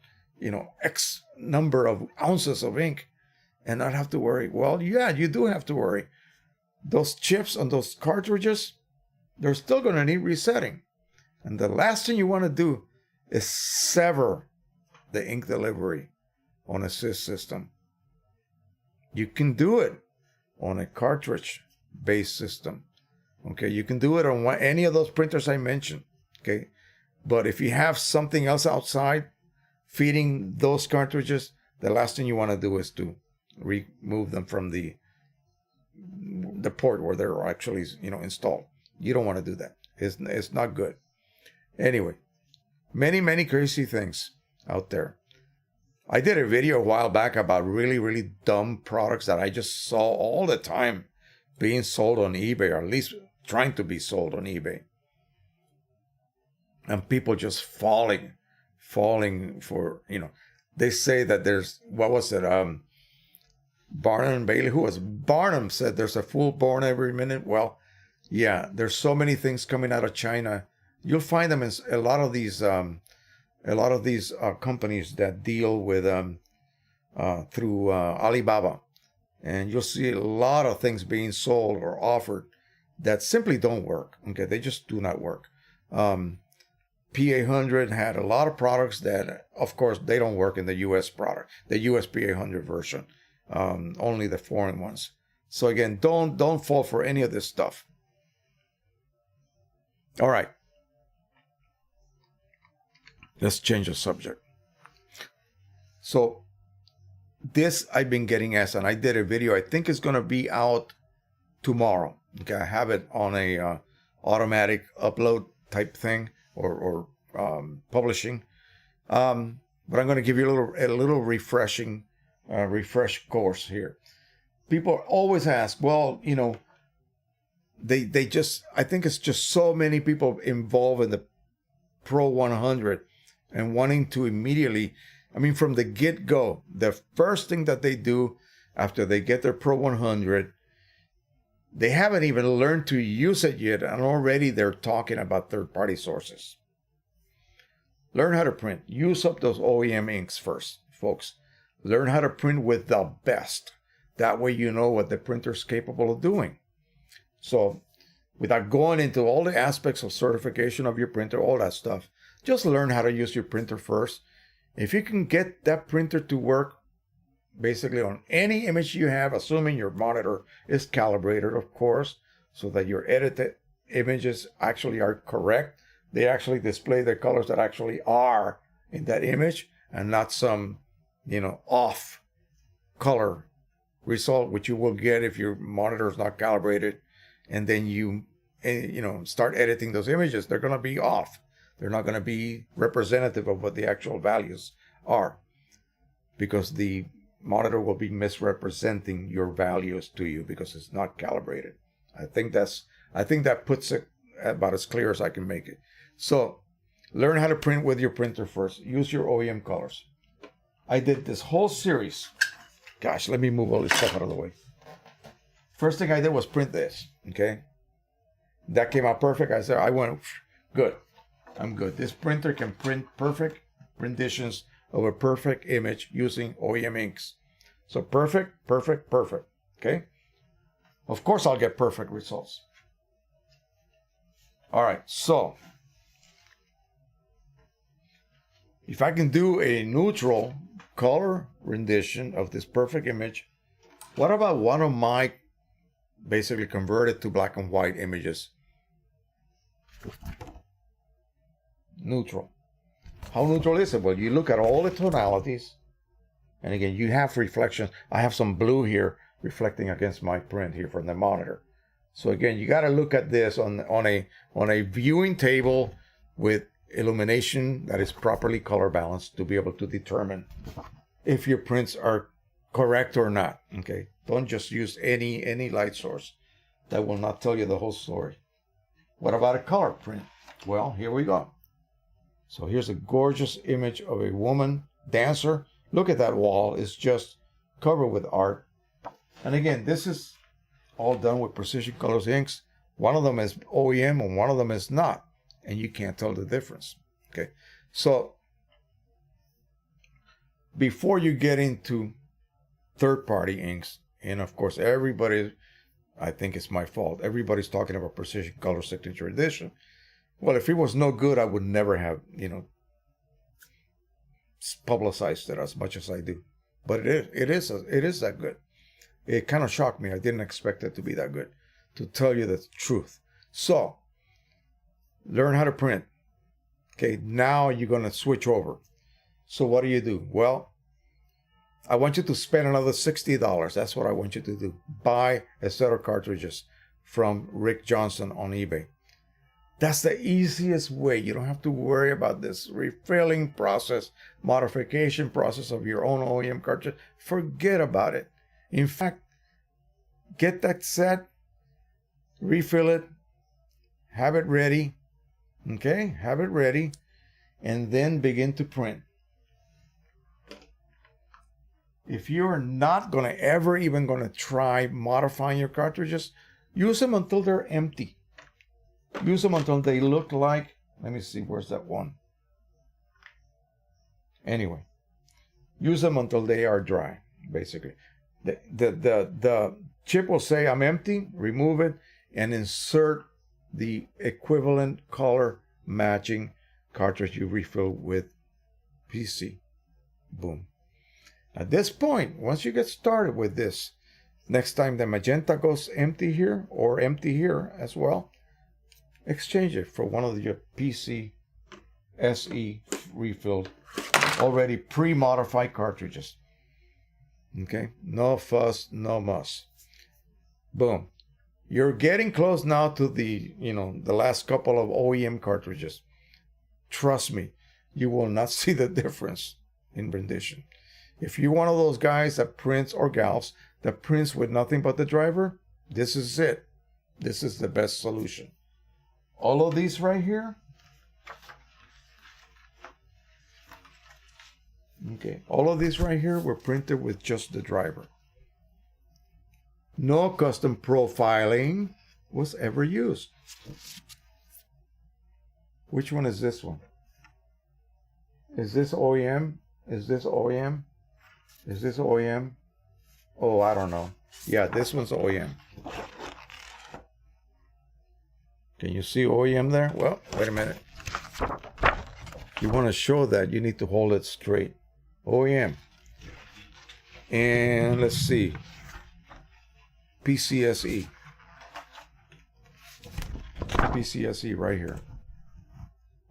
X number of ounces of ink and not have to worry. Well, yeah, you do have to worry. Those chips on those cartridges, they're still going to need resetting. And the last thing you want to do is sever the ink delivery on a sys system. You can do it on a cartridge-based system. Okay, you can do it on any of those printers I mentioned. Okay, but if you have something else outside feeding those cartridges, the last thing you want to do is to remove them from the port where they're actually installed. You don't want to do that. It's not good. Anyway, many crazy things out there. I did a video a while back about really, really dumb products that I just saw all the time being sold on eBay, or at least trying to be sold on eBay. And people just falling for, they say that there's, what was it? Barnum and Bailey, who was Barnum, said there's a fool born every minute. Well, yeah, there's so many things coming out of China. You'll find them in a lot of these companies that deal with through Alibaba, and you'll see a lot of things being sold or offered that simply don't work. Okay, they just do not work. P800 had a lot of products that, of course, they don't work in the U.S. product, the U.S. P800 version, only the foreign ones. So again, don't fall for any of this stuff. All right. Let's change the subject. So this I've been getting asked, and I did a video. I think it's going to be out tomorrow. Okay, I have it on a automatic upload type thing or publishing. But I'm going to give you a little refresh course here. People always ask, well, they just, I think it's just so many people involved in the Pro-100 and wanting to immediately, from the get-go, the first thing that they do after they get their Pro-100, they haven't even learned to use it yet, and already they're talking about third-party sources. Learn how to print. Use up those OEM inks first, folks. Learn how to print with the best. That way you know what the printer's capable of doing. So, without going into all the aspects of certification of your printer, all that stuff, just learn how to use your printer first. If you can get that printer to work basically on any image you have, assuming your monitor is calibrated, of course, so that your edited images actually are correct. They actually display the colors that actually are in that image and not some, off color result, which you will get if your monitor is not calibrated. And then you start editing those images. They're going to be off. They're not going to be representative of what the actual values are, because the monitor will be misrepresenting your values to you because it's not calibrated. I think that puts it about as clear as I can make it. So learn how to print with your printer first. Use your OEM colors. I did this whole series. Gosh, let me move all this stuff out of the way. First thing I did was print this. Okay, that came out perfect. I went, good. I'm good. This printer can print perfect renditions of a perfect image using OEM inks. So perfect. Okay. Of course, I'll get perfect results. All right. So if I can do a neutral color rendition of this perfect image, what about one of my basically converted to black and white images? Neutral. How neutral is it? Well, you look at all the tonalities, and again, you have reflections. I have some blue here reflecting against my print here from the monitor. So again, you got to look at this on a viewing table with illumination that is properly color balanced to be able to determine if your prints are correct or not. Okay, don't just use any light source. That will not tell you the whole story. What about a color print? Well, here we go. So here's a gorgeous image of a woman dancer. Look at that wall. It's just covered with art. And again, this is all done with Precisioncolors inks. One of them is OEM and one of them is not. And you can't tell the difference. Okay. So before you get into third-party inks, and of course everybody, I think it's my fault, everybody's talking about Precisioncolor Signature Edition. Well, if it was no good, I would never have, publicized it as much as I do. But it is that good. It kind of shocked me. I didn't expect it to be that good, to tell you the truth. So, learn how to print. Okay, now you're going to switch over. So what do? Well, I want you to spend another $60. That's what I want you to do. Buy a set of cartridges from Rick Johnson on eBay. That's the easiest way. You don't have to worry about this refilling process, modification process of your own OEM cartridge. Forget about it. In fact, get that set, refill it, have it ready, okay? Have it ready, and then begin to print. If you're not going to ever even going to try modifying your cartridges, use them until they're empty. Use them until they look like, let me see, where's that one? Anyway, use them until they are dry, basically. The chip will say, I'm empty, remove it, and insert the equivalent color matching cartridge you refill with PC. Boom. At this point, once you get started with this, next time the magenta goes empty here, or empty here as well, exchange it for one of your PC SE refilled, already pre-modified cartridges. Okay, no fuss, no muss. Boom. You're getting close now to the last couple of OEM cartridges. Trust me, you will not see the difference in rendition. If you're one of those guys that prints, or gals that prints with nothing but the driver, this is it. This is the best solution. All of these right here, okay, all of these right here were printed with just the driver. No custom profiling was ever used. Which one is this one? Is this OEM? Is this OEM? Is this OEM? Oh, I don't know. Yeah, this one's OEM. Can you see OEM there? Well, wait a minute. If you want to show that, you need to hold it straight. OEM. And let's see. PCSE. PCSE right here.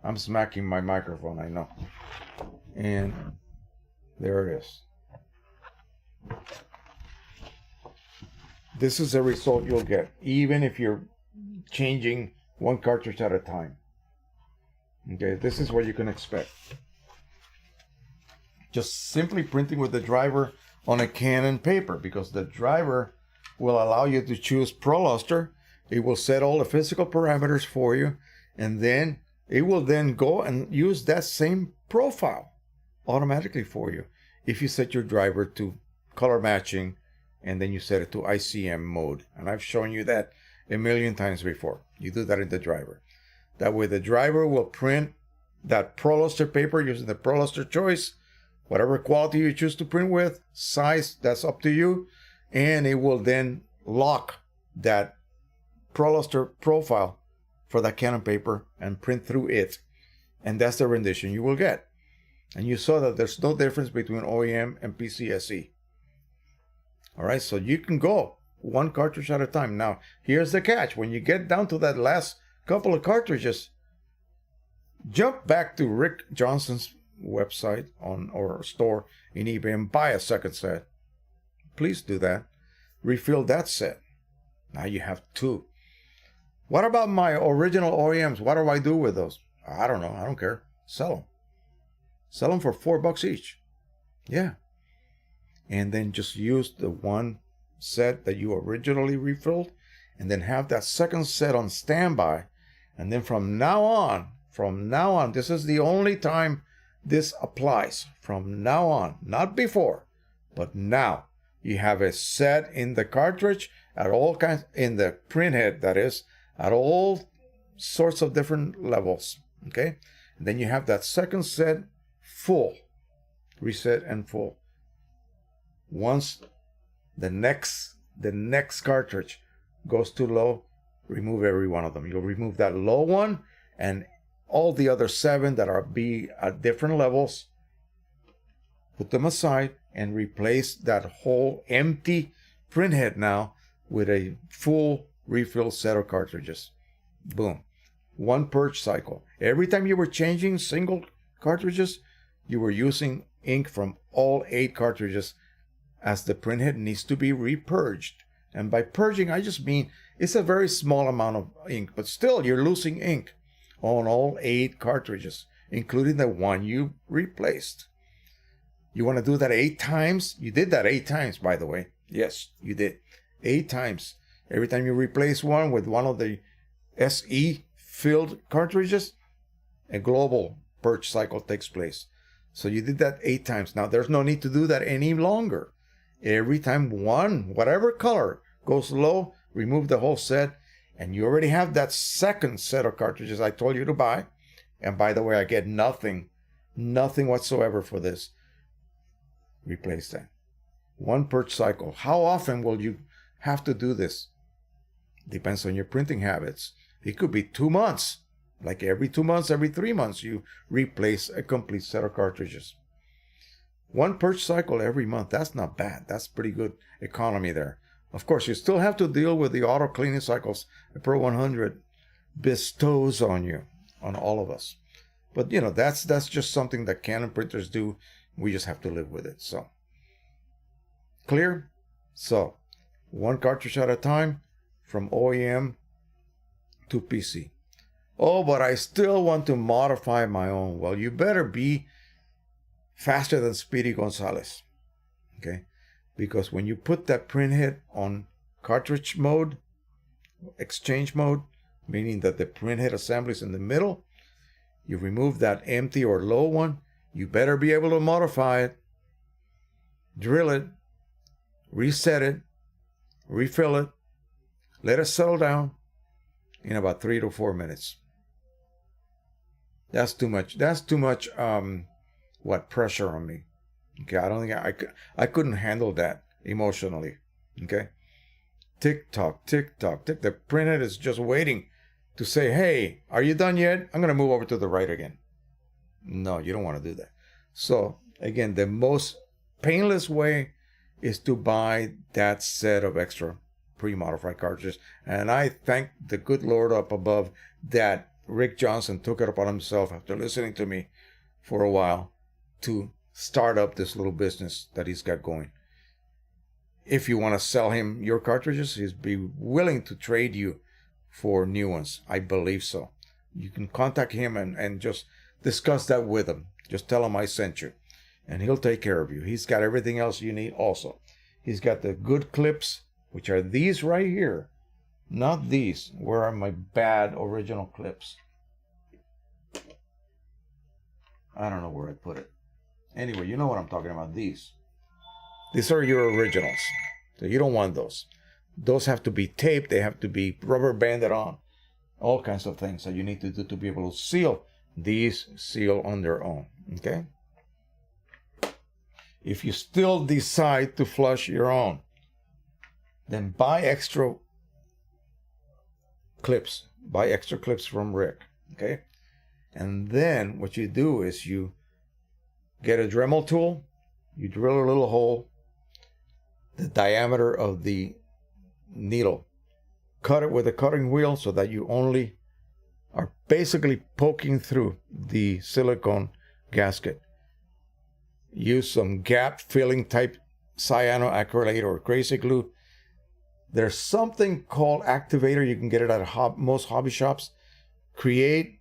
I'm smacking my microphone, I know. And there it is. This is the result you'll get, even if you're changing one cartridge at a time. Okay, this is what you can expect. Just simply printing with the driver on a Canon paper, because the driver will allow you to choose ProLuster. It will set all the physical parameters for you, and then it will then go and use that same profile automatically for you if you set your driver to color matching and then you set it to ICM mode. And I've shown you that a million times before. You do that in the driver. That way the driver will print that ProLuster paper using the ProLuster choice, whatever quality you choose to print with, size, that's up to you, and it will then lock that ProLuster profile for that Canon paper and print through it. And that's the rendition you will get. And you saw that there's no difference between OEM and PCSE. All right, so you can go one cartridge at a time. Now, here's the catch. When you get down to that last couple of cartridges, jump back to Rick Johnson's website or store in eBay and buy a second set. Please do that. Refill that set. Now you have 2. What about my original OEMs? What do I do with those? I don't know. I don't care. Sell them. Sell them for $4 each. Yeah. And then just use the one set that you originally refilled, and then have that second set on standby. And then from now on, this is the only time this applies. From now on, not before, but now, you have a set in the cartridge at all kinds, in the printhead, that is, at all sorts of different levels. Okay? And then you have that second set full, reset and full. Once the next cartridge goes too low, remove every one of them. You'll remove that low one and all the other 7 that are at different levels. Put them aside and replace that whole empty printhead now with a full refill set of cartridges. Boom. 1 purge cycle. Every time you were changing single cartridges, you were using ink from all 8 cartridges, as the printhead needs to be repurged. And by purging, I just mean it's a very small amount of ink, but still you're losing ink on all 8 cartridges, including the one you replaced. You want to do that 8 times? You did that 8 times, by the way. Yes, you did. 8 times. Every time you replace one with one of the SE filled cartridges, a global purge cycle takes place. So you did that 8 times. Now there's no need to do that any longer. Every time one, whatever color, goes low, remove the whole set, and you already have that second set of cartridges I told you to buy. And by the way, I get nothing whatsoever for this. Replace that. 1 purge cycle. How often will you have to do this? Depends on your printing habits. It could be 2 months. Like every 2 months, every 3 months, you replace a complete set of cartridges. 1 purge cycle every month. That's not bad. That's pretty good economy there. Of course, you still have to deal with the auto cleaning cycles the Pro-100 bestows on you, on all of us. But, you know, that's just something that Canon printers do. We just have to live with it. So, clear? So, 1 cartridge at a time from OEM to PC. Oh, but I still want to modify my own. Well, you better be faster than Speedy Gonzalez. Okay? Because when you put that printhead on cartridge mode, exchange mode, meaning that the printhead assembly is in the middle, you remove that empty or low one, you better be able to modify it, drill it, reset it, refill it, let it settle down in about 3 to 4 minutes. That's too much. That's too much pressure on me. Okay, I don't think I couldn't handle that emotionally. Okay, tick tock, tick tock, tick. The printhead is just waiting to say, "Hey, are you done yet? I'm gonna move over to the right again." No, you don't want to do that. So again, the most painless way is to buy that set of extra pre-modified cartridges. And I thank the good Lord up above that Rick Johnson took it upon himself, after listening to me for a while, to start up this little business that he's got going. If you want to sell him your cartridges, he'd be willing to trade you for new ones. I believe so. You can contact him and just discuss that with him. Just tell him I sent you, and he'll take care of you. He's got everything else you need also. He's got the good clips, which are these right here. Not these. Where are my bad original clips? I don't know where I put it. Anyway, you know what I'm talking about. These are your originals. So you don't want those. Those have to be taped. They have to be rubber banded on. All kinds of things that you need to do to be able to seal. These seal on their own. Okay? If you still decide to flush your own, then buy extra clips. Buy extra clips from Rick. Okay? And then what you do is you get a Dremel tool. You drill a little hole the diameter of the needle. Cut it with a cutting wheel so that you only are basically poking through the silicone gasket. Use some gap filling type cyanoacrylate or crazy glue. There's something called activator. You can get it at most hobby shops. Create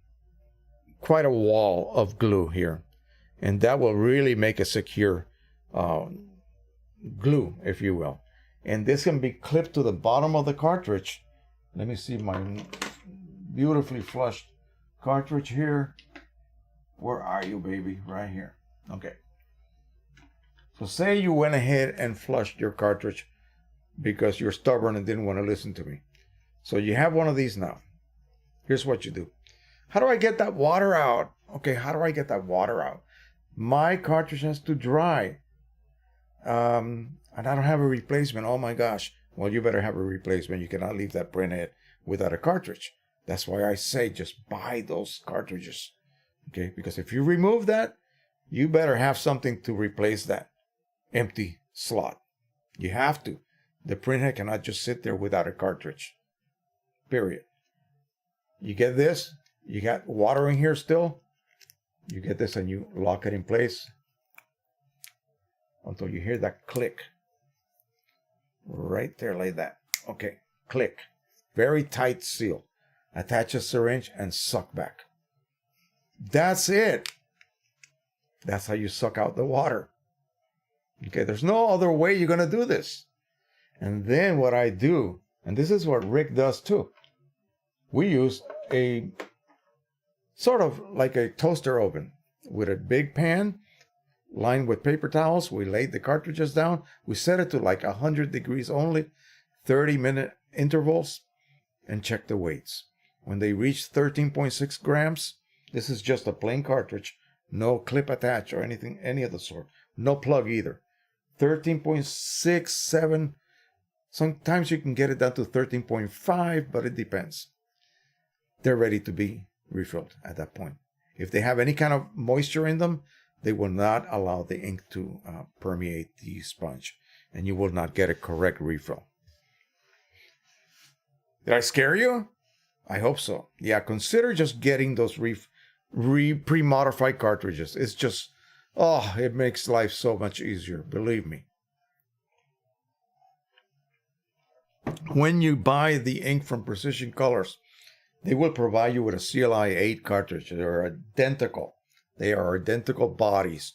quite a wall of glue here, and that will really make a secure glue, if you will. And this can be clipped to the bottom of the cartridge. Let me see my beautifully flushed cartridge here. Where are you, baby? Right here. Okay. So say you went ahead and flushed your cartridge because you're stubborn and didn't want to listen to me. So you have one of these now. Here's what you do. How do I get that water out? Okay, how do I get that water out? My cartridge has to dry. And I don't have a replacement. Oh my gosh. Well, you better have a replacement. You cannot leave that printhead without a cartridge. That's why I say just buy those cartridges. Okay, because if you remove that, you better have something to replace that empty slot. You have to. The printhead cannot just sit there without a cartridge. Period. You get this. You got water in here still. You get this and you lock it in place until you hear that click. Right there like that. Okay, click. Very tight seal. Attach a syringe and suck back. That's it. That's how you suck out the water. Okay, there's no other way you're going to do this. And then what I do, and this is what Rick does too. We use a sort of like a toaster oven with a big pan lined with paper towels. We laid the cartridges down. We set it to like 100 degrees only, 30-minute intervals, and check the weights. When they reach 13.6 grams, this is just a plain cartridge, no clip attached or anything, any of the sort, no plug either. 13.6, 7, sometimes you can get it down to 13.5, but it depends. They're ready to be refilled at that point. If they have any kind of moisture in them, they will not allow the ink to permeate the sponge, and you will not get a correct refill. Did I scare you? I hope so. Yeah, consider just getting those pre-modified cartridges. It's just, oh, it makes life so much easier, believe me. When you buy the ink from Precisioncolors, they will provide you with a CLI-8 cartridge. They're identical. They are identical bodies.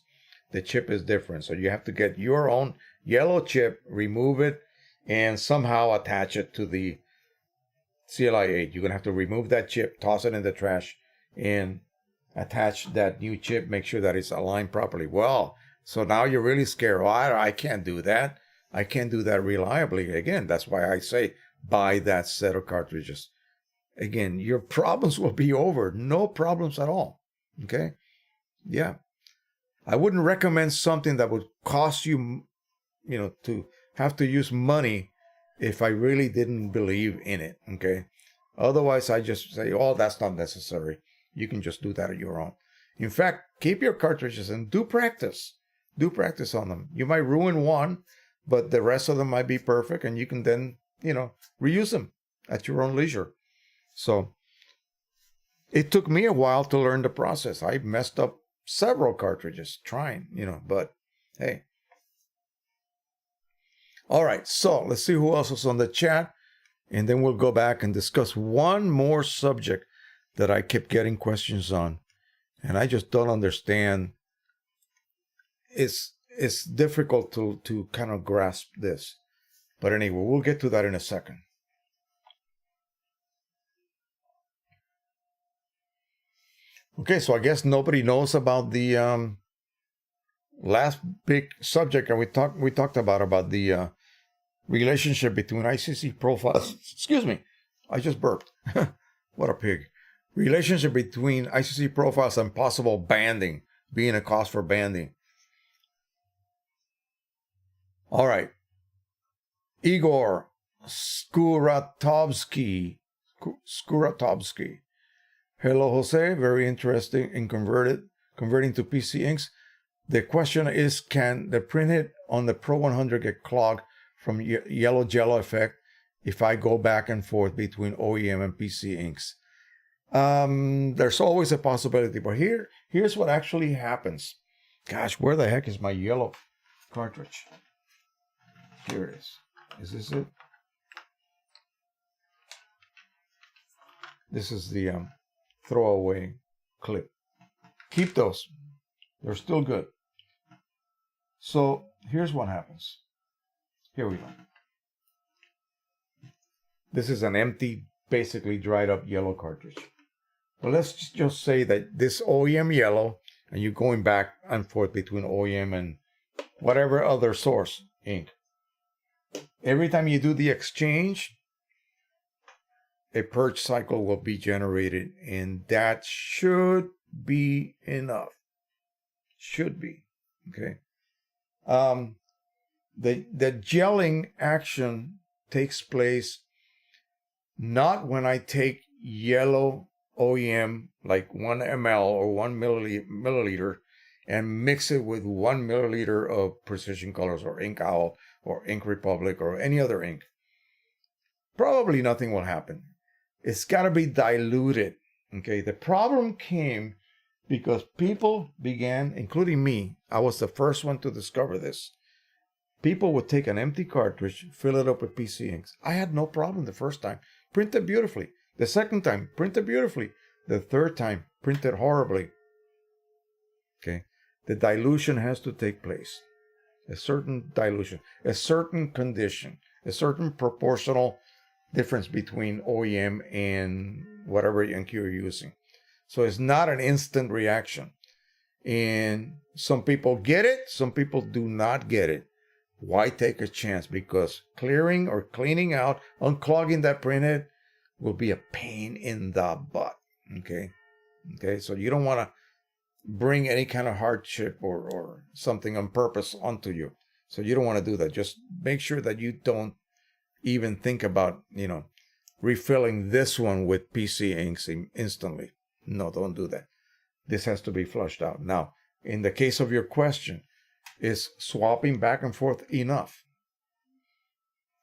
The chip is different. So you have to get your own yellow chip, remove it, and somehow attach it to the CLI-8. You're going to have to remove that chip, toss it in the trash, and attach that new chip. Make sure that it's aligned properly. Well, so now you're really scared. Oh, I can't do that. I can't do that reliably. Again, that's why I say buy that set of cartridges. Again, your problems will be over. No problems at all. Okay? Yeah. I wouldn't recommend something that would cost you, to have to use money if I really didn't believe in it. Okay? Otherwise, I just say, oh, that's not necessary. You can just do that on your own. In fact, keep your cartridges and do practice. Do practice on them. You might ruin one, but the rest of them might be perfect, and you can then, reuse them at your own leisure. So it took me a while to learn the process. I messed up several cartridges trying, but hey. All right, so let's see who else is on the chat, and then we'll go back and discuss one more subject that I kept getting questions on, and I just don't understand. It's difficult to kind of grasp this, but anyway, we'll get to that in a second. Okay, so I guess nobody knows about the last big subject that we talked about the relationship between ICC profiles. Excuse me, I just burped. What a pig. Relationship between ICC profiles and possible banding, being a cause for banding. All right. Igor Skuratovsky. Hello, Jose. Very interesting in converting to PC inks. The question is, can the printhead on the Pro-100 get clogged from yellow jello effect if I go back and forth between OEM and PC inks? There's always a possibility, but here's what actually happens. Gosh, where the heck is my yellow cartridge? Here it is. Is this it? This is the throwaway clip. Keep those. They're still good. So here's what happens. Here we go. This is an empty, basically dried up yellow cartridge. But let's just say that this OEM yellow, and you're going back and forth between OEM and whatever other source ink. Every time you do the exchange, a purge cycle will be generated, and that should be enough. Should be. Okay. The gelling action takes place not when I take yellow OEM, like 1 ml or 1 milliliter, and mix it with 1 milliliter of Precisioncolors or Ink Owl or Ink Republic or any other ink. Probably nothing will happen. It's got to be diluted. Okay. The problem came because people began, including me, I was the first one to discover this. People would take an empty cartridge, fill it up with PC inks. I had no problem the first time. Printed beautifully. The second time, printed beautifully. The third time, printed horribly. Okay. The dilution has to take place. A certain dilution, a certain condition, a certain proportional difference between OEM and whatever ink you're using. So it's not an instant reaction. And some people get it, some people do not get it. Why take a chance? Because clearing or cleaning out, unclogging that printhead will be a pain in the butt. Okay? Okay, so you don't want to bring any kind of hardship or something on purpose onto you. So you don't want to do that. Just make sure that you don't even think about, refilling this one with PC inks instantly. No, don't do that. This has to be flushed out. Now, in the case of your question, is swapping back and forth enough?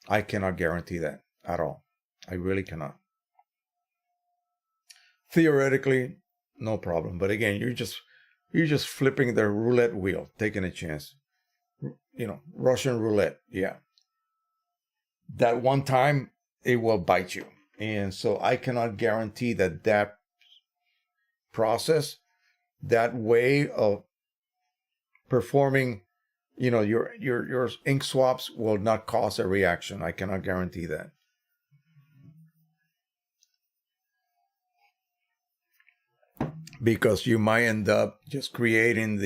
I cannot guarantee that at all. I really cannot. Theoretically, no problem. But again, you're just flipping the roulette wheel, taking a chance. Russian roulette. Yeah. That one time, it will bite you. And so I cannot guarantee that process, that way of performing, your ink swaps will not cause a reaction. I cannot guarantee that. Because you might end up just creating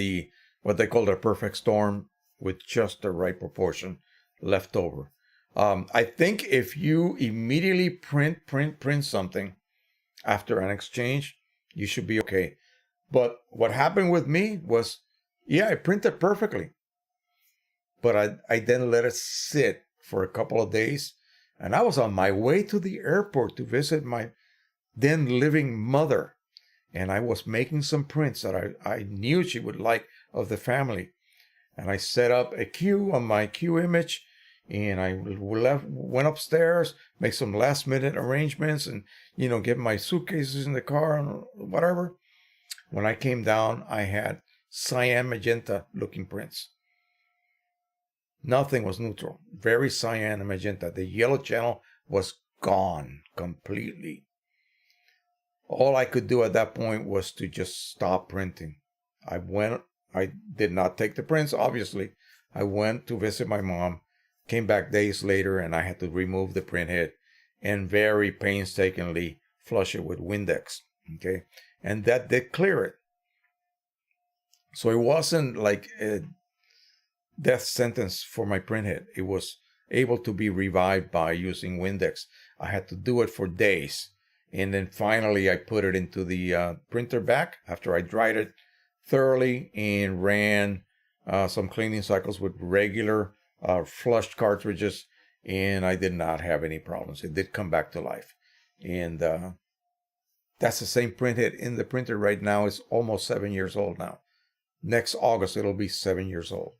what they call the perfect storm with just the right proportion left over. I think if you immediately print something after an exchange, you should be okay. But what happened with me was, yeah, I printed perfectly. But I then let it sit for a couple of days. And I was on my way to the airport to visit my then living mother. And I was making some prints that I knew she would like of the family. And I set up a queue on my Qimage. And I went upstairs, make some last minute arrangements and, get my suitcases in the car and whatever. When I came down, I had cyan magenta looking prints. Nothing was neutral. Very cyan and magenta. The yellow channel was gone completely. All I could do at that point was to just stop printing. I did not take the prints, obviously. I went to visit my mom. Came back days later and I had to remove the printhead and very painstakingly flush it with Windex. Okay. And that did clear it. So it wasn't like a death sentence for my printhead. It was able to be revived by using Windex. I had to do it for days. And then finally I put it into the printer back after I dried it thoroughly and ran some cleaning cycles with regular flushed cartridges, and I did not have any problems. It did come back to life. And that's the same printhead in the printer right now. It's almost 7 years old now. Next August, it'll be 7 years old.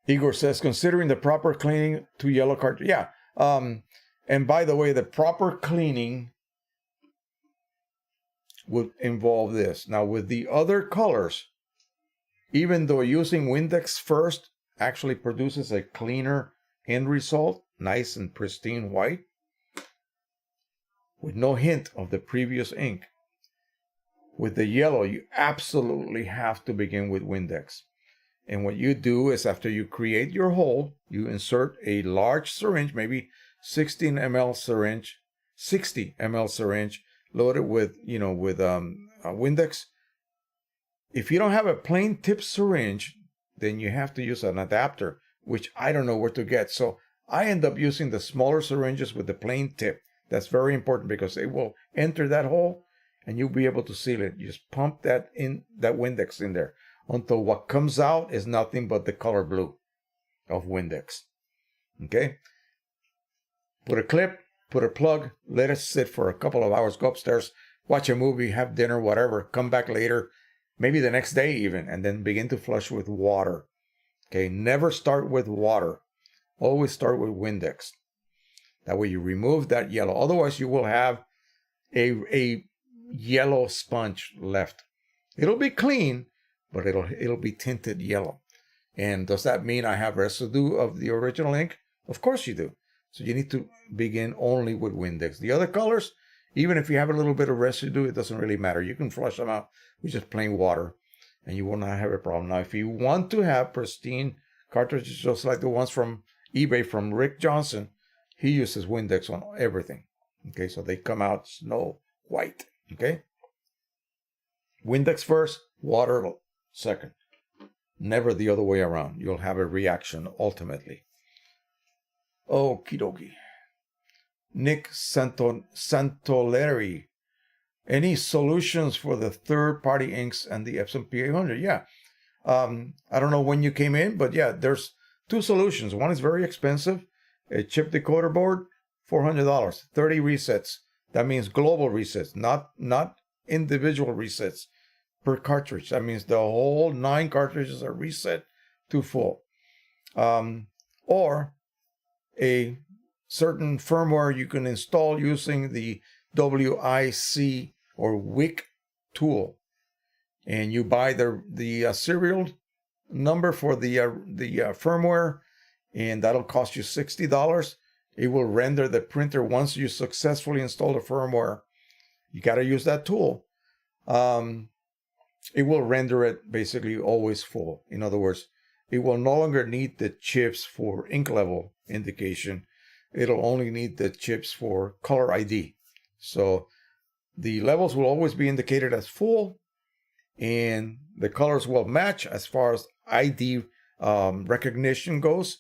Igor says, considering the proper cleaning to yellow cartridge. Yeah. And by the way, the proper cleaning would involve this. Now, with the other colors, even though using Windex first actually produces a cleaner end result, nice and pristine white, with no hint of the previous ink. With the yellow, you absolutely have to begin with Windex. And what you do is after you create your hole, you insert a large syringe, maybe 16 ml syringe, 60 ml syringe, loaded with, Windex. If you don't have a plain tip syringe, then you have to use an adapter, which I don't know where to get. So I end up using the smaller syringes with the plain tip. That's very important because it will enter that hole and you'll be able to seal it. You just pump that Windex in there until what comes out is nothing but the color blue of Windex. Okay? Put a clip, put a plug, let it sit for a couple of hours, go upstairs, watch a movie, have dinner, whatever, come back later, maybe the next day even, and then begin to flush with water. Okay? Never start with water. Always start with Windex. That way you remove that yellow. Otherwise, you will have a yellow sponge left. It'll be clean, but it'll be tinted yellow. And does that mean I have residue of the original ink? Of course you do. So you need to begin only with Windex. The other colors, even if you have a little bit of residue, it doesn't really matter. You can flush them out with just plain water, and you will not have a problem. Now, if you want to have pristine cartridges, just like the ones from eBay from Rick Johnson, he uses Windex on everything. Okay, so they come out snow white. Okay? Windex first, water second. Never the other way around. You'll have a reaction ultimately. Okie dokie. Nick Santoleri. Any solutions for the third-party inks and the EPSON P800? Yeah. I don't know when you came in, but yeah, there's two solutions. One is very expensive. A chip decoder board, $400, 30 resets. That means global resets, not individual resets per cartridge. That means the whole 9 cartridges are reset to full. Or a certain firmware you can install using the WIC or WIC tool. And you buy the serial number for the firmware, and that'll cost you $60. It will render the printer once you successfully install the firmware. You got to use that tool. It will render it basically always full. In other words, it will no longer need the chips for ink level indication. It'll only need the chips for color ID. So the levels will always be indicated as full, and the colors will match as far as ID recognition goes.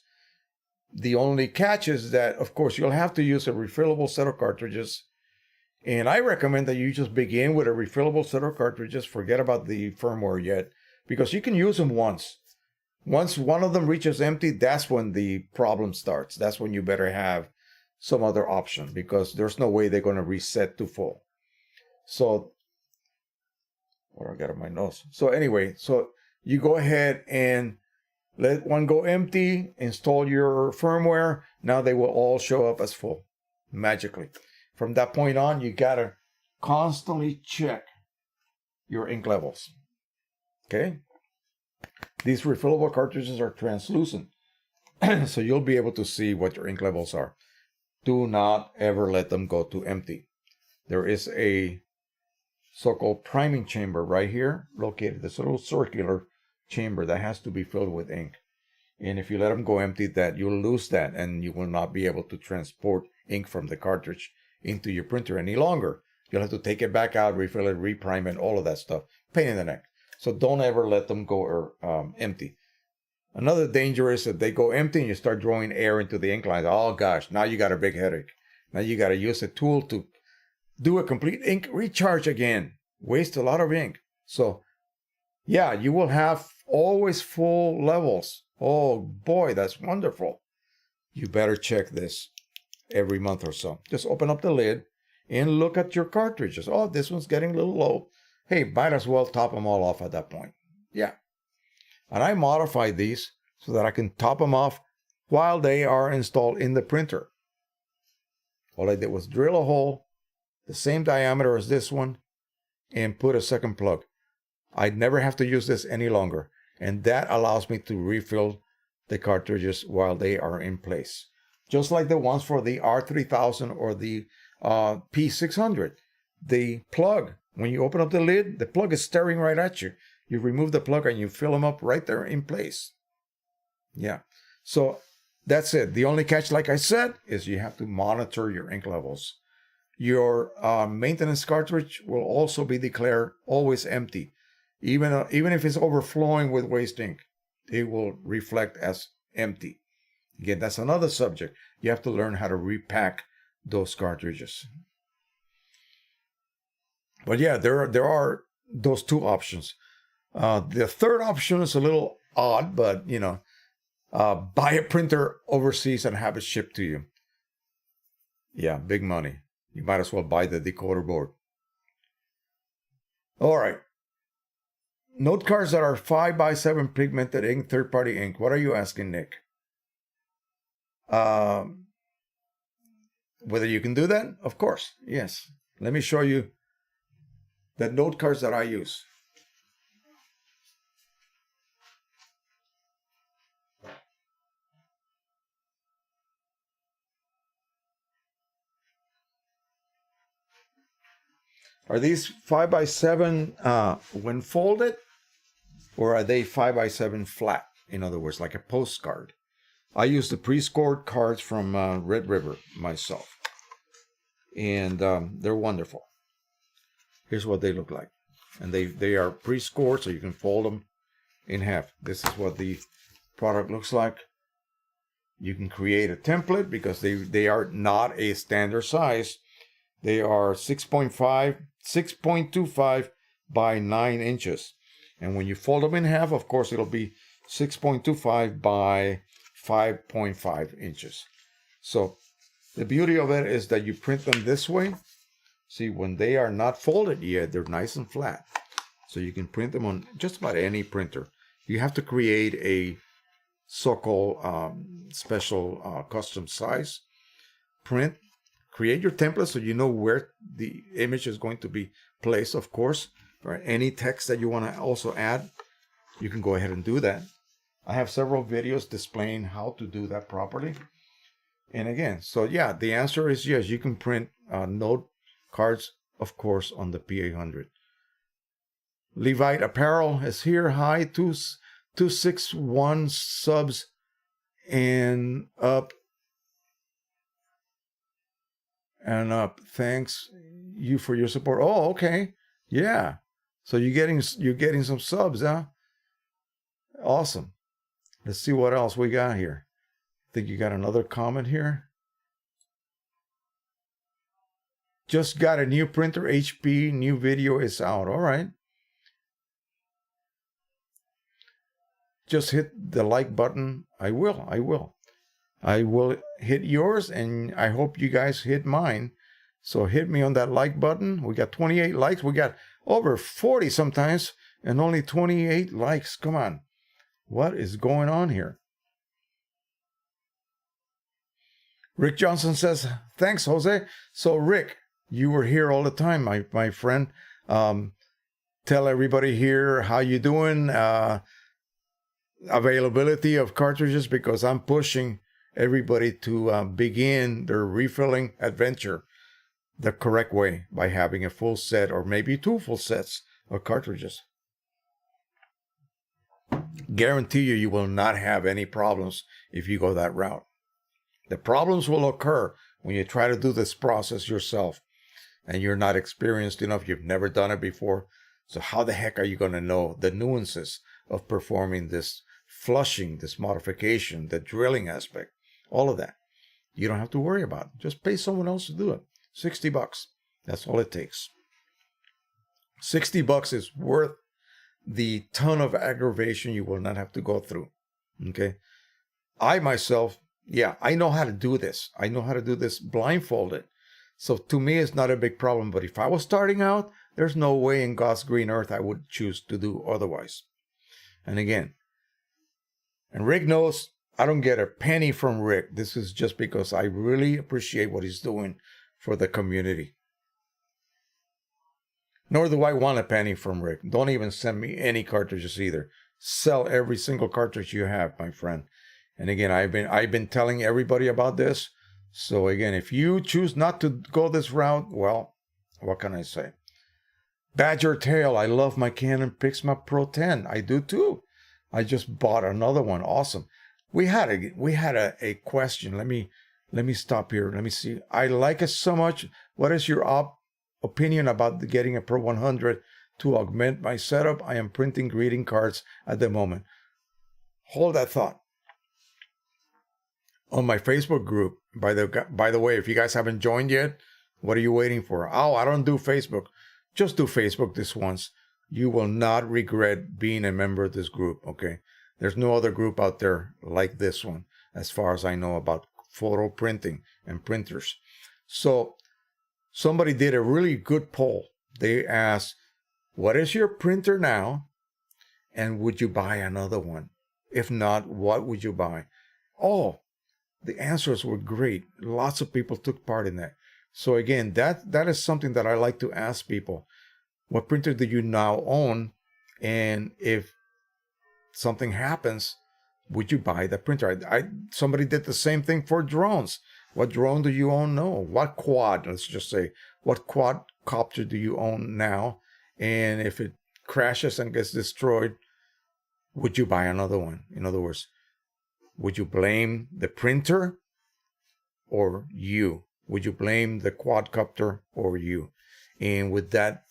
The only catch is that, of course, you'll have to use a refillable set of cartridges. And I recommend that you just begin with a refillable set of cartridges. Forget about the firmware yet, because you can use them once. Once one of them reaches empty, that's when the problem starts. That's when you better have some other option, because there's no way they're going to reset to full. So, what I got on my nose. So anyway, so you go ahead and let one go empty, install your firmware. Now they will all show up as full, magically. From that point on, you gotta constantly check your ink levels. Okay? These refillable cartridges are translucent, so you'll be able to see what your ink levels are. Do not ever let them go to empty. There is a so-called priming chamber right here, located, this little circular chamber that has to be filled with ink. And if you let them go empty, that you'll lose that, and you will not be able to transport ink from the cartridge into your printer any longer. You'll have to take it back out, refill it, reprime it, all of that stuff. Pain in the neck. So don't ever let them go empty. Another danger is that they go empty and you start drawing air into the ink lines. Oh gosh, now you got a big headache. Now you got to use a tool to do a complete ink recharge again. Waste a lot of ink. So yeah, you will have always full levels. Oh boy, that's wonderful. You better check this every month or so. Just open up the lid and look at your cartridges. Oh, this one's getting a little low. Hey, might as well top them all off at that point. Yeah. And I modified these so that I can top them off while they are installed in the printer. All I did was drill a hole the same diameter as this one and put a second plug. I'd never have to use this any longer, and that allows me to refill the cartridges while they are in place. Just like the ones for the R3000 or the P600. The plug, when you open up the lid, the plug is staring right at you. You remove the plug and you fill them up right there in place. Yeah, so that's it. The only catch, like I said, is you have to monitor your ink levels. Your maintenance cartridge will also be declared always empty. Even if it's overflowing with waste ink, it will reflect as empty. Again, that's another subject. You have to learn how to repack those cartridges. But yeah, there are those two options. The third option is a little odd, but you know, buy a printer overseas and have it shipped to you. Yeah, big money. You might as well buy the decoder board. All right. Note cards that are 5x7 pigmented ink, third-party ink. What are you asking, Nick? Whether you can do that? Of course, yes. Let me show you the note cards that I use. Are these 5x7 when folded, or are they 5x7 flat? In other words, like a postcard. I use the pre-scored cards from Red River myself, and they're wonderful. Here's what they look like, and they are pre-scored, so you can fold them in half. This is what the product looks like. You can create a template because they are not a standard size. They are 6.25 by 9 inches. And when you fold them in half, of course, it'll be 6.25 by 5.5 inches. So the beauty of it is that you print them this way. See, when they are not folded yet, they're nice and flat. So you can print them on just about any printer. You have to create a so-called special custom size print. Create your template so you know where the image is going to be placed, of course. Or any text that you want to also add, you can go ahead and do that. I have several videos displaying how to do that properly. And again, so yeah, the answer is yes, you can print note cards, of course, on the P800. Levite Apparel is here. Hi, 261 subs and up. And up. Thanks you for your support. Oh, okay. Yeah. So you're getting some subs, huh? Awesome. Let's see what else we got here. I think you got another comment here. Just got a new printer, HP. New video is out. All right. Just hit the like button. I will hit yours, and I hope you guys hit mine. So hit me on that like button. We got 28 likes. We got over 40 sometimes, and only 28 likes. Come on. What is going on here? Rick Johnson says, thanks, Jose. So, Rick, you were here all the time, my friend. Tell everybody here how you doing. Availability of cartridges, because I'm pushing everybody to begin their refilling adventure the correct way by having a full set or maybe 2 full sets of cartridges. Guarantee you will not have any problems if you go that route. The problems will occur when you try to do this process yourself and you're not experienced enough, you've never done it before. So how the heck are you going to know the nuances of performing this flushing, this modification, the drilling aspect, all of that? You don't have to worry about it. Just pay someone else to do it. $60. That's all it takes. $60 is worth the ton of aggravation you will not have to go through. Okay. I myself, yeah, I know how to do this. I know how to do this blindfolded. So to me, it's not a big problem. But if I was starting out, there's no way in God's green earth I would choose to do otherwise. And again, And Rick knows I don't get a penny from Rick. This is just because I really appreciate what he's doing for the community. Nor do I want a penny from Rick. Don't even send me any cartridges either. Sell every single cartridge you have, my friend. And again, I've been telling everybody about this. So again, if you choose not to go this route, well, what can I say? Badger Tail, I love my Canon PIXMA Pro-10. I do too. I just bought another one. Awesome. We had a question. Let me stop here. Let me see. I like it so much. What is your opinion about getting a Pro-100 to augment my setup? I am printing greeting cards at the moment. Hold that thought. On my Facebook group, by the way, if you guys haven't joined yet, what are you waiting for? Oh, I don't do Facebook. Just do Facebook this once. You will not regret being a member of this group, okay? There's no other group out there like this one, as far as I know, about photo printing and printers. So somebody did a really good poll. They asked, what is your printer now? And would you buy another one? If not, what would you buy? Oh, the answers were great. Lots of people took part in that. So again, that is something that I like to ask people. What printer do you now own? And if something happens, would you buy the printer? Somebody did the same thing for drones. What drone do you own now? What quad, let's just say, what quadcopter do you own now? And if it crashes and gets destroyed, would you buy another one? In other words, would you blame the printer or you? Would you blame the quadcopter or you? And would that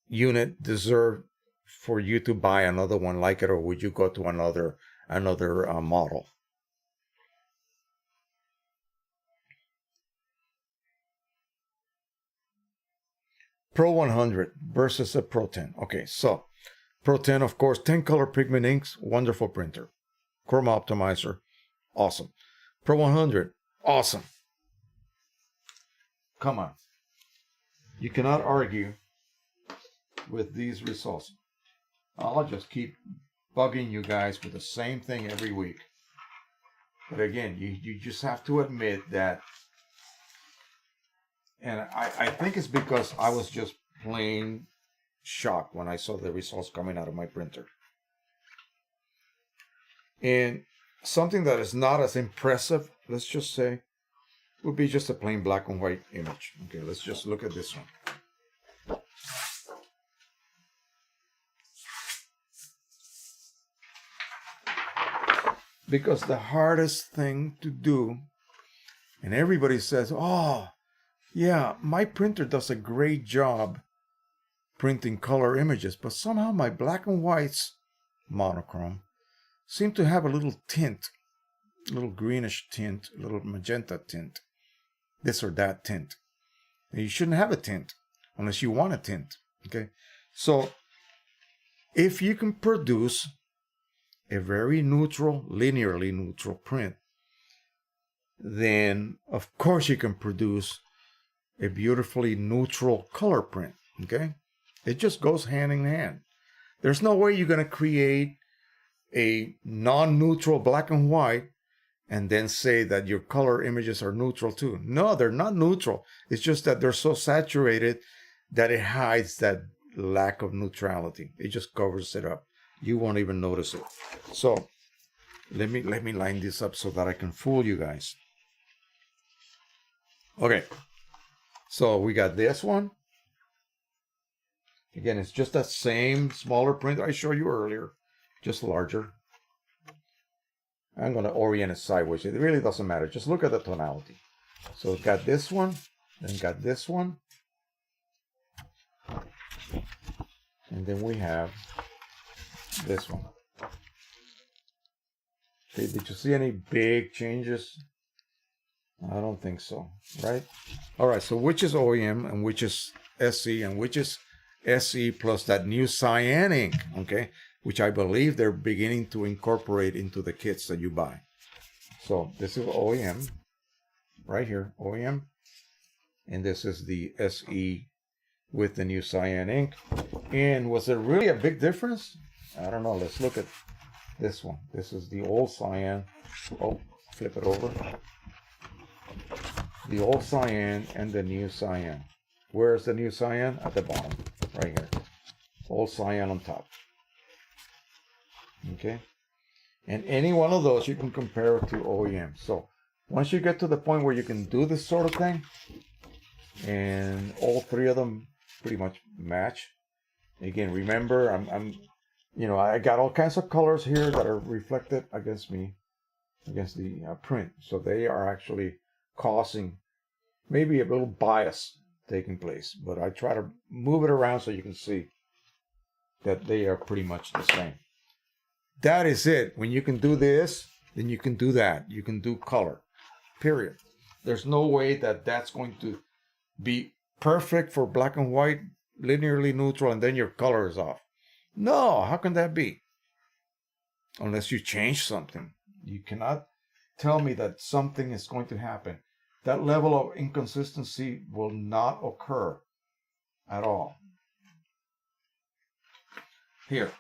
unit deserve for you to buy another one like it, or would you go to another model? Pro-100 versus a Pro-10. Okay, so Pro-10, of course, 10 color pigment inks, wonderful printer. Chroma optimizer, awesome. Pro-100, awesome. Come on. You cannot argue with these results. I'll just keep bugging you guys with the same thing every week. But again, you just have to admit that, and I think it's because I was just plain shocked when I saw the results coming out of my printer. And something that is not as impressive, let's just say, would be just a plain black and white image. Okay, let's just look at this one. Because the hardest thing to do, and everybody says, oh, yeah, my printer does a great job printing color images, but somehow my black and whites, monochrome, seem to have a little tint, a little greenish tint, a little magenta tint, this or that tint. And you shouldn't have a tint unless you want a tint, okay? So if you can produce a very neutral, linearly neutral print, then of course you can produce a beautifully neutral color print, okay? It just goes hand in hand. There's no way you're going to create a non-neutral black and white and then say that your color images are neutral too. No, they're not neutral. It's just that they're so saturated that it hides that lack of neutrality. It just covers it up. You won't even notice it. So let me line this up so that I can fool you guys. Okay. So we got this one. Again, it's just that same smaller print I showed you earlier, just larger. I'm going to orient it sideways. It really doesn't matter. Just look at the tonality. So it's got this one, then got this one. And then we have this one. Okay, did you see any big changes? I don't think so, right? All right, so which is OEM and which is SE and which is SE plus that new cyan ink, okay, which I believe they're beginning to incorporate into the kits that you buy. So this is OEM, right here, OEM, and this is the SE with the new cyan ink. And was there really a big difference? I don't know. Let's look at This one. This is the old cyan. Oh, flip it over. The old cyan and the new cyan. Where's the new cyan? At the bottom, right here. Old cyan on top. Okay. And any one of those you can compare it to OEM. So once you get to the point where you can do this sort of thing, and all three of them pretty much match. Again, remember, I got all kinds of colors here that are reflected against me, against the print. So they are actually causing maybe a little bias taking place. But I try to move it around so you can see that they are pretty much the same. That is it. When you can do this, then you can do that. You can do color, period. There's no way that that's going to be perfect for black and white, linearly neutral, and then your color is off. No, how can that be? Unless you change something. You cannot tell me that something is going to happen. That level of inconsistency will not occur at all. Here,